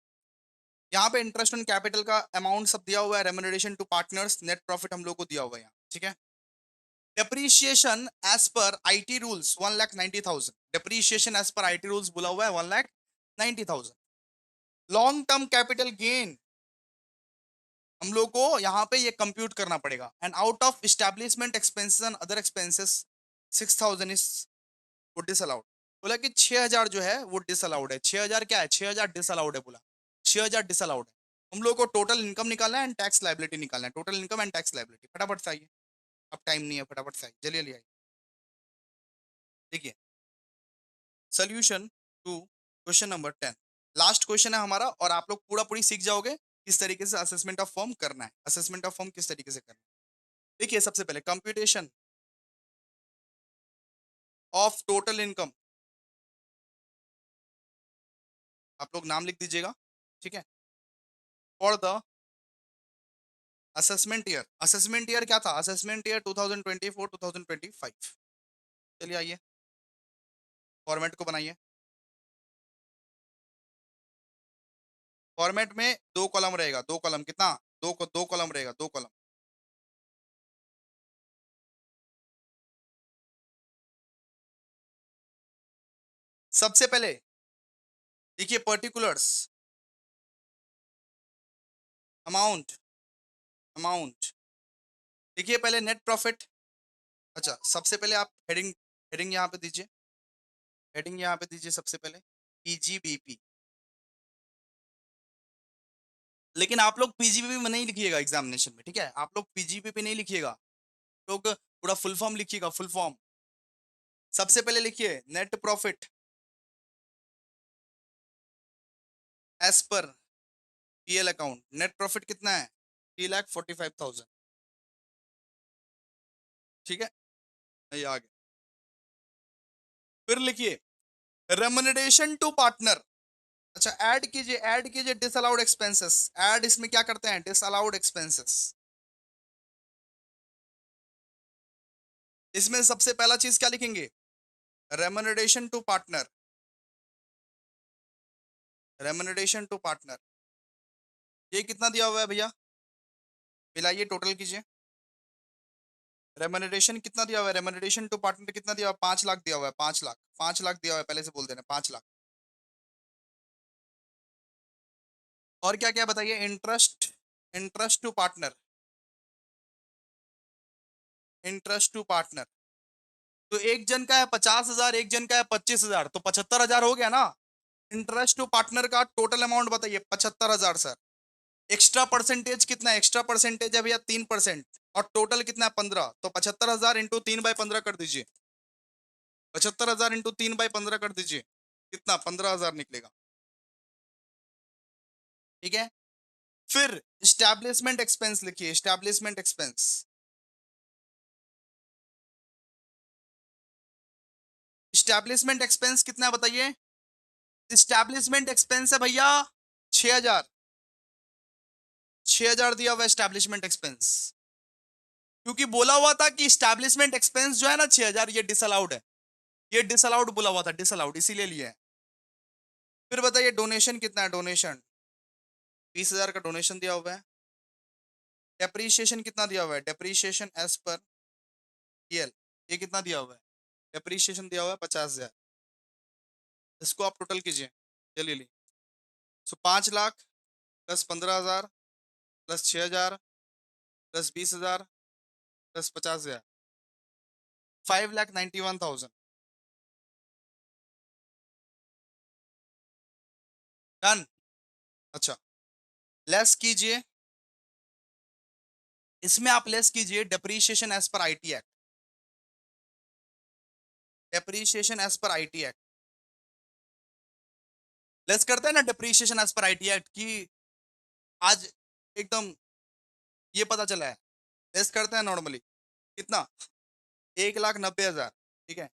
यहाँ पे इंटरेस्ट ऑन कैपिटल का अमाउंट सब दिया हुआ है, remuneration to partners, net profit हम लोग को दिया हुआ है यहाँ, ठीक है। Depreciation as per IT rules 1,90,000, depreciation as per IT rules बोला हुआ है 1,90,000, लॉन्ग टर्म कैपिटल गेन हम लोग को यहाँ पे ये कंप्यूट करना पड़ेगा, and out of establishment expenses and other expenses 6,000 is वो डिसअलाउड, बोला कि 6,000 जो है वो डिसअलाउड है, 6,000 क्या है, 6,000 डिसअलाउड है, बोला 6,000 डिसअलाउड है, हम लोग को टोटल इनकम निकालना है एंड टैक्स लाइबिलिटी निकालना है, total income and tax liability, फटाफट से आइए, अब टाइम नहीं है, फटाफट से आइए, जल्दी जल्दी आइए, देखिए solution to question number 10, last question है हमारा, और आप लोग पूरा पूरी सीख जाओगे किस तरीके से असेसमेंट ऑफ फॉर्म करना है, असेसमेंट ऑफ फॉर्म किस तरीके से करना है। देखिए सबसे पहले कंप्यूटेशन ऑफ टोटल इनकम, आप लोग नाम लिख दीजिएगा, ठीक है, फॉर द असेसमेंट ईयर क्या था, असेसमेंट ईयर 2024 2025। चलिए आइए फॉर्मेट को बनाइए। फॉर्मेट में दो कॉलम रहेगा, दो कॉलम कितना, दो कॉलम रहेगा, दो कॉलम। सबसे पहले देखिए पर्टिकुलर्स, अमाउंट, अमाउंट देखिए पहले नेट प्रॉफिट। अच्छा सबसे पहले आप हेडिंग, हेडिंग यहाँ पे दीजिए, हेडिंग यहाँ पे दीजिए सबसे पहले पीजीबीपी। लेकिन आप लोग पीजीबीपी में नहीं लिखिएगा एग्जामिनेशन में, ठीक है, आप लोग पीजीबीपी नहीं लिखिएगा, लोग पूरा फुल फॉर्म लिखिएगा, फुल फॉर्म। सबसे पहले लिखिए net profit as per PL account, net profit कितना है 3,45,000, ठीक है, ये आगे। फिर लिखिए रेमुनरेशन टू पार्टनर। अच्छा ऐड कीजिए डिसअलाउड एक्सपेंसेस, ऐड इसमें क्या करते हैं, डिसअलाउड एक्सपेंसेस। इसमें सबसे पहला चीज क्या लिखेंगे, remuneration to partner, remuneration to partner. ये कितना दिया हुआ है भैया, मिलाइए टोटल कीजिए। रेमुनरेशन कितना दिया हुआ है, रेमुनरेशन टू पार्टनर कितना दिया हुआ है, 5 लाख दिया हुआ है, 5 लाख, 5 लाख दिया हुआ है, पहले से बोल देना 5 लाख। और क्या क्या बताइए, interest, interest to partner, interest to partner. तो एक जन का है 50,000, एक जन का है 25,000, तो 75,000 हो गया ना। इंटरेस्ट टू पार्टनर का टोटल अमाउंट बताइए 75,000 सर। एक्स्ट्रा परसेंटेज कितना है, एक्स्ट्रा परसेंटेज है भैया 3%, और टोटल कितना है 15, तो 75,000 इंटू 3/15 कर दीजिए, 75,000 इंटू 3/15 कर दीजिए, कितना 15,000 निकलेगा, ठीक है। फिर स्टैब्लिशमेंट एक्सपेंस लिखिए, स्टैब्लिशमेंट एक्सपेंस, स्टैब्लिशमेंट एक्सपेंस कितना है बताइए, स्टैब्लिशमेंट एक्सपेंस है भैया 6,000, 6,000 दिया हुआ स्टैब्लिशमेंट एक्सपेंस, क्योंकि बोला हुआ था कि स्टैब्लिशमेंट एक्सपेंस जो है ना 6,000 ये डिसअलाउड है, ये डिसअलाउड बोला हुआ था, डिसअलाउड इसीलिए लिया है। फिर बताइए डोनेशन कितना है, डोनेशन 20,000 का डोनेशन दिया हुआ है। डेप्रीशिएशन कितना दिया हुआ है, डेप्रीशिएशन एज पर पीएल, ये कितना दिया हुआ है, डेप्रीशिएशन दिया हुआ है 50,000। इसको आप टोटल कीजिए, चलिए ली, so 5 lakh plus 15,000 plus 6,000 plus 20,000 plus 50,000, 5,91,000 done. अच्छा लेस कीजिए, इसमें आप लेस कीजिए depreciation as per IT act, depreciation as per IT act. Less करते हैं ना depreciation as per IT act की, आज एकदम ये पता चला है, लेस करते हैं नॉर्मली कितना, 1,90,000, ठीक है।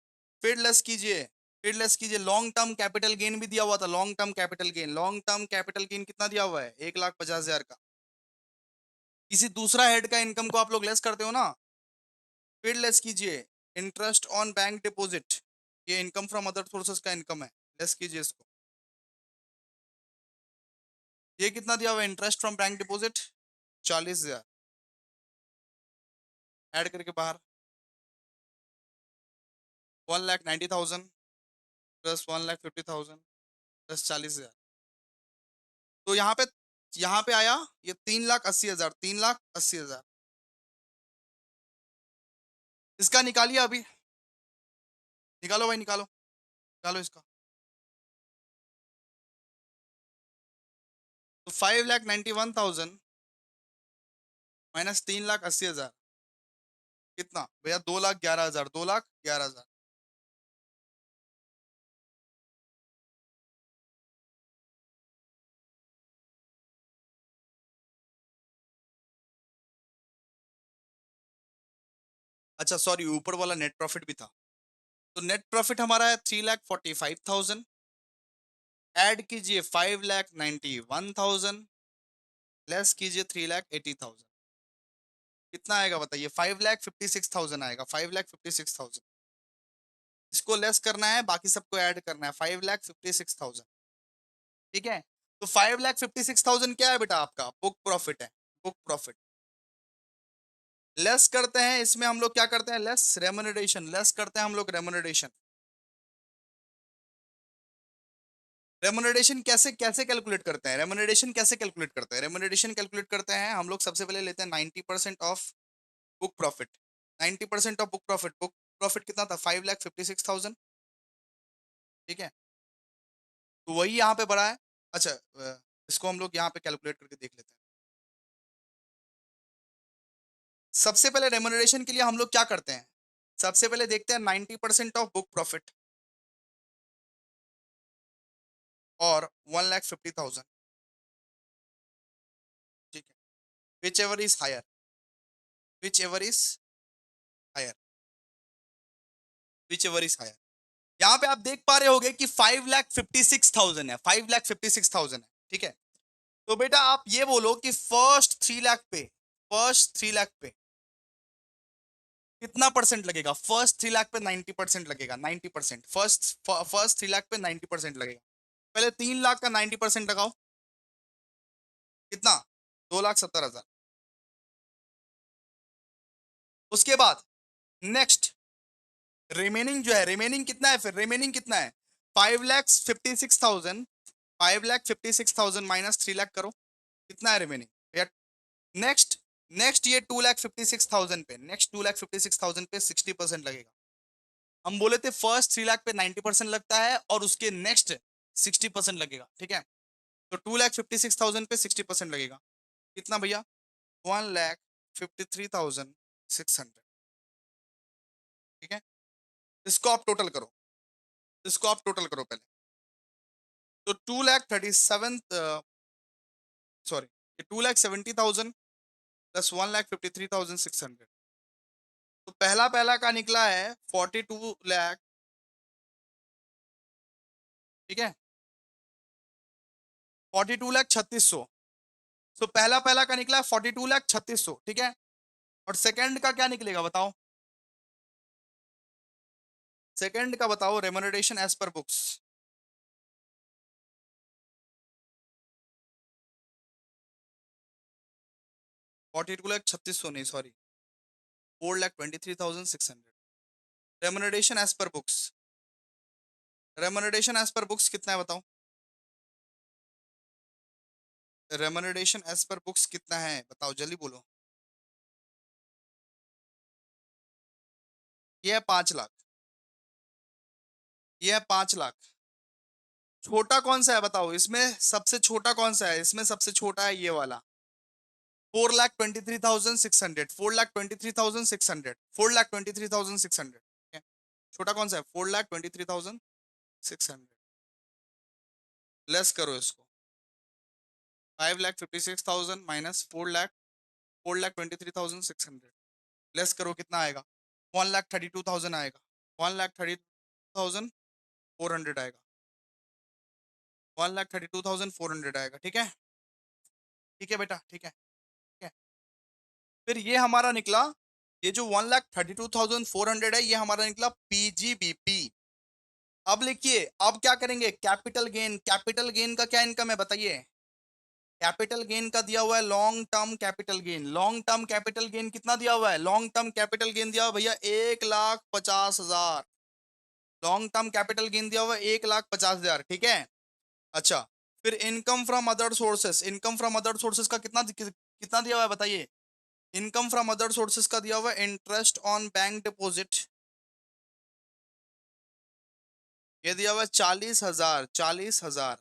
फिर लेस कीजिए, फिर लेस कीजिए लॉन्ग टर्म कैपिटल गेन भी दिया हुआ था, long term capital gain, long term capital gain कितना दिया हुआ है 1,50,000 का। किसी दूसरा हेड का इनकम को आप लोग लेस करते हो ना, फिर लेस कीजिए इंटरेस्ट ऑन बैंक डिपॉजिट, ये इनकम फ्रॉम अदर सोर्सेस का इनकम है, लेस कीजिए इसको। ये कितना दिया हुआ है interest from bank deposit 40,000, add करके बाहर 1,90,000 प्लस 1,50,000 प्लस 40,000, तो यहाँ पे आया ये 3,80,000, 3,80,000। इसका निकालिए अभी, निकालो भाई निकालो, निकालो इसका। तो 5,91,000 माइनस 3,80,000 कितना भैया, 2,11,000, 2,11,000। अच्छा सॉरी, ऊपर वाला नेट प्रॉफिट भी था। तो नेट प्रॉफिट हमारा है 3,45,000। ऐड कीजिए 5,91,000, लेस कीजिए 3,80,000। कितना आएगा बताइए? 5,56,000 आएगा, 5,56,000। इसको लेस करना है, बाकी सबको ऐड करना है, 5,56,000। ठीक है, तो 5,56,000 क्या है बेटा? आपका बुक प्रॉफिट है, बुक प्रॉफिट। लेस करते हैं इसमें हम लोग, क्या करते हैं? लेस रेम्युनरेशन, लेस करते हैं हम लोग रेम्युनरेशन। रेम्युनरेशन कैसे कैसे कैलकुलेट करते हैं? रेम्युनरेशन कैसे कैलकुलेट करते हैं? रेम्युनरेशन कैलकुलेट करते हैं हम लोग, सबसे पहले लेते हैं 90% of book profit. 90% of book profit, book profit कितना था? 5,56,000। ठीक है, तो वही यहाँ पे बढ़ा है। अच्छा, इसको हम लोग यहाँ पे कैलकुलेट करके देख लेते हैं। सबसे पहले रेम्युनरेशन के लिए हम लोग क्या करते हैं? सबसे पहले देखते हैं 90% ऑफ बुक प्रॉफिट और 1,50,000। ठीक है, whichever is higher, whichever is higher, whichever is higher. यहाँ पे आप देख पा रहे होगे कि 5,56,000 है, 5,56,000 है। ठीक है, तो बेटा आप ये बोलो कि फर्स्ट 3 लाख पे, फर्स्ट 3 लाख पे कितना परसेंट लगेगा? फर्स्ट 3 लाख पे 90% लगेगा, 90%। फर्स्ट 3 लाख पे 90% लगेगा। पहले 3 लाख का 90% लगाओ, कितना? 2,70,000। उसके बाद नेक्स्ट रिमेनिंग जो है, रिमेनिंग कितना है? फिर रिमेनिंग कितना है? 5,56,000, 5,56,000 माइनस 3 लाख करो, कितना है रिमेनिंग भैया? नेक्स्ट, नेक्स्ट ये 2,56,000 पे, नेक्स्ट 2,56,000 पे 60% लगेगा। हम बोले थे फर्स्ट 3 लाख पे 90% लगता है और उसके नेक्स्ट 60% लगेगा। ठीक है, तो 2,56,000 पे 60% लगेगा, कितना भैया? 1,53,600। ठीक है, इसको आप टोटल करो, इसको आप टोटल करो पहले। तो 2,37, सॉरी, 2,70,000 प्लस 1,53,600। तो पहला पहला का निकला है 42 लाख। ठीक है, 42,36,000। तो पहला पहला का निकला 42,36,000। ठीक है, और सेकंड का क्या निकलेगा बताओ? सेकंड का बताओ, रेम्युनरेशन एज पर बुक्स। 42,36,000 नहीं, sorry, 4,23,600। Remuneration as per books, remuneration as per books कितना है बताओ? रेम्युनरेशन एज पर बुक्स कितना है बताओ, जल्दी बोलो। ये है 5 लाख, ये है 5 लाख। छोटा कौन सा है बताओ इसमें? सबसे छोटा कौन सा है इसमें? सबसे छोटा है ये वाला, 4,23,600, 4,23,600, 4,23,600। छोटा कौन सा है? 4,23,600। लेस करो इसको, 5,56,000 माइनस 4,23,600। लेस करो, कितना आएगा? 1,32,000 आएगा, 1,32,400 आएगा, 1,32,400 आएगा। ठीक है, ठीक है बेटा, ठीक है, ठीक है। फिर ये हमारा निकला, ये जो 1,32,400 है, ये हमारा निकला पीजीबीपी। अब लिखिए, अब क्या करेंगे? कैपिटल गेन, कैपिटल गेन का क्या इनकम है बताइए? कैपिटल गेन का दिया हुआ है long term capital gain. Long term capital gain कितना दिया हुआ है? लॉन्ग टर्म कैपिटल गेन दिया हुआ भैया 1,50,000। लॉन्ग टर्म कैपिटल गेन दिया हुआ है 1,50,000। ठीक है, अच्छा। फिर income from other sources, income from other sources का कितना कितना दिया हुआ है बताइए? इनकम फ्रॉम अदर सोर्सेस का दिया हुआ है इंटरेस्ट ऑन बैंक डिपॉजिट, ये दिया हुआ है 40,000, 40,000।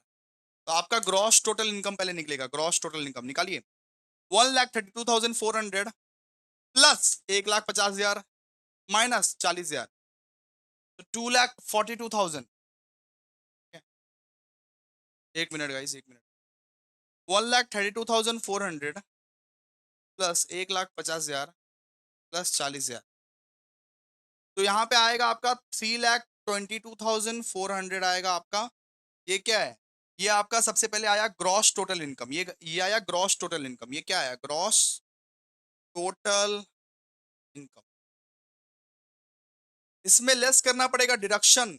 तो आपका ग्रॉस टोटल इनकम पहले निकलेगा, ग्रॉस टोटल इनकम निकालिए। 1,32,400 प्लस 1,50,000 माइनस 40,000, तो 2,42,000। एक मिनट गाइस, एक मिनट। 1,32,400 प्लस 1,50,000 प्लस 40,000, तो यहाँ पे आएगा आपका 3,22,400 आएगा आपका। ये क्या है? ये आपका सबसे पहले आया ग्रॉस टोटल इनकम। ये आया ग्रॉस टोटल इनकम। ये क्या आया? Gross total income. इसमें लेस करना पड़ेगा डिडक्शन।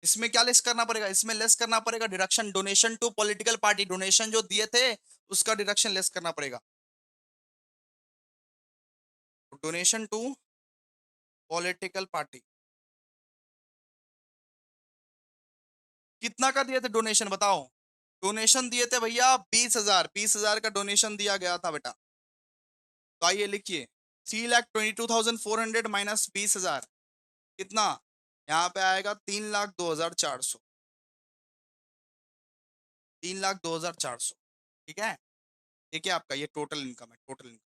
इसमें क्या लेस करना पड़ेगा? इसमें लेस करना पड़ेगा deduction. Donation to political party, donation जो दिए थे उसका डिडक्शन लेस करना पड़ेगा। डोनेशन टू पॉलिटिकल पार्टी कितना का दिए थे डोनेशन बताओ? डोनेशन दिए थे भैया 20,000। 20,000 का डोनेशन दिया गया था बेटा। तो आइए लिखिए, 3,22,400 माइनस 20,000 कितना? यहाँ पे आएगा 3,02,400। 3,02,400। ठीक है। ये क्या आपका? ये टोटल इनकम है, टोटल इनकम।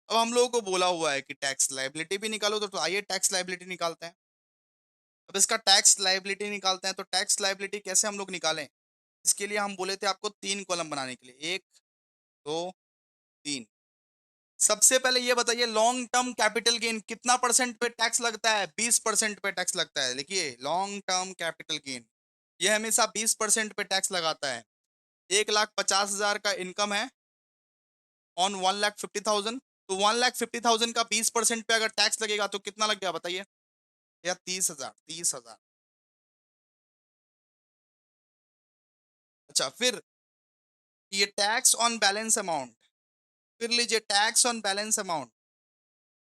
अब हम लोगों को बोला हुआ है कि टैक्स लायबिलिटी भी निकालो, तो आइए टैक्स लायबिलिटी निकालते हैं। अब इसका टैक्स लायबिलिटी निकालते हैं। तो टैक्स लायबिलिटी कैसे हम लोग निकालें? इसके लिए हम बोले थे आपको 3 कॉलम बनाने के लिए, 1 2 3। सबसे पहले ये बताइए, लॉन्ग टर्म कैपिटल गेन कितना परसेंट पे टैक्स लगता है? 20% पे टैक्स लगता है। देखिए, लॉन्ग टर्म कैपिटल गेन ये हमेशा 20% पे टैक्स लगाता है। 1,50,000 का इनकम है ऑन 1,50,000। तो 1,50,000 का 20% पे अगर टैक्स लगेगा तो कितना लग गया बताइए? या 30,000। 30,000। अच्छा, फिर ये टैक्स ऑन बैलेंस अमाउंट। फिर लीजिए टैक्स ऑन बैलेंस अमाउंट।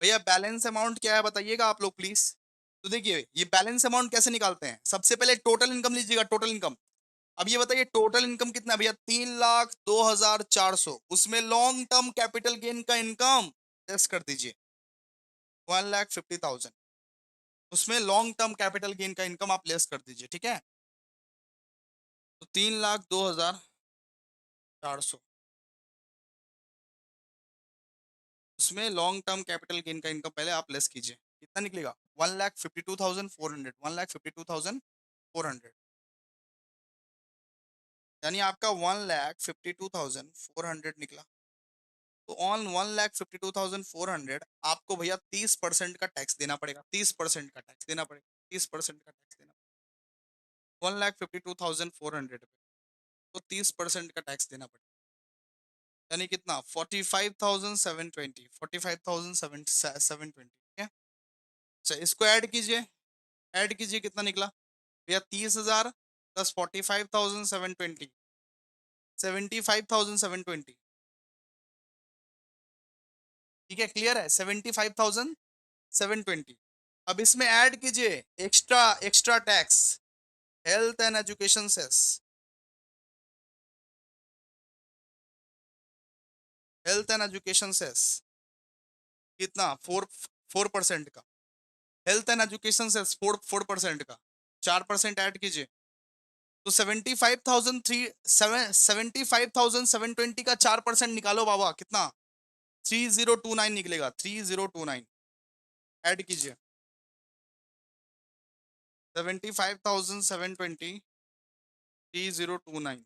भैया बैलेंस अमाउंट क्या है बताइएगा आप लोग प्लीज। तो देखिए, ये बैलेंस अमाउंट कैसे निकालते हैं? सबसे पहले टोटल इनकम लीजिएगा, टोटल इनकम। अब ये बताइए टोटल इनकम कितना है भैया? 3,02,400। उसमें लॉन्ग टर्म कैपिटल गेन का इनकम लेस कर दीजिए, 1,50,000। उसमें लॉन्ग टर्म कैपिटल गेन का इनकम आप लेस कर दीजिए, ठीक है। तो 3,02,400 उसमें लॉन्ग टर्म कैपिटल गेन का इनकम पहले आप लेस कीजिए। कितना निकलेगा? 1,52,400। 1,52,400 यानी आपका 1,52,400 निकला। तो ऑन 1,52,400 आपको भैया 30% का टैक्स देना पड़ेगा। 30% का टैक्स देना पड़ेगा। 30% का टैक्स देना पड़ेगा 1,52,400 पे। तो 30% का टैक्स देना पड़ेगा। यानी कितना? 45,720। 45,720। ठीक है। अच्छा, इसको ऐड कीजिए। ऐड कीजिए, कितना निकला भैया? 30,000 प्लस 45,720, 75,720। ठीक है, क्लियर है? 75,720। अब इसमें ऐड कीजिए extra extra tax, health and education cess. Health and education cess कितना? 4% का। हेल्थ एंड एजुकेशन सेस 4% का। 4% ऐड कीजिए। तो 75,720 का 4% निकालो बाबा, कितना? 3029 निकलेगा। 3029 ऐड कीजिए। 75,720, 3029,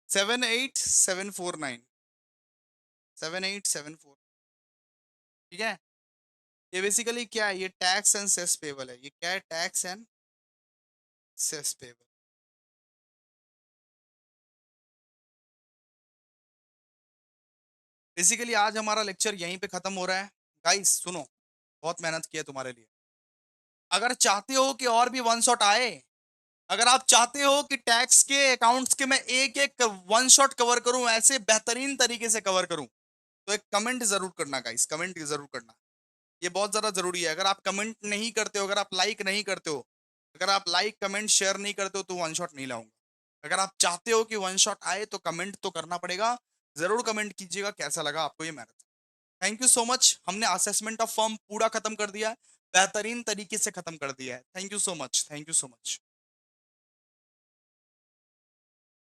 78749। 7,874। ठीक है। ये बेसिकली क्या है? ये टैक्स एंड सेस पेबल है। ये क्या है? Tax and cess payable. Basically आज हमारा लेक्चर यहीं पे खत्म हो रहा है। गाइस सुनो, बहुत मेहनत की है तुम्हारे लिए। अगर चाहते हो कि और भी वन शॉट आए, अगर आप चाहते हो कि टैक्स के अकाउंट्स के मैं एक एक वन शॉट कवर करूं, ऐसे बेहतरीन तरीके से कवर करूं, तो एक कमेंट जरूर करना गाइस, कमेंट जरूर करना। ये बहुत ज्यादा जरूरी है। अगर आप कमेंट नहीं करते हो, अगर आप लाइक नहीं करते हो, अगर आप लाइक कमेंट शेयर नहीं करते हो, तो वन शॉट नहीं लाऊंगा। अगर आप चाहते हो कि वन शॉट आए तो कमेंट तो करना पड़ेगा। जरूर कमेंट कीजिएगा कैसा लगा आपको ये marathon. Thank you so much. हमने असेसमेंट ऑफ फॉर्म पूरा खत्म कर दिया है, बेहतरीन तरीके से खत्म कर दिया है। Thank you so much, thank you so much.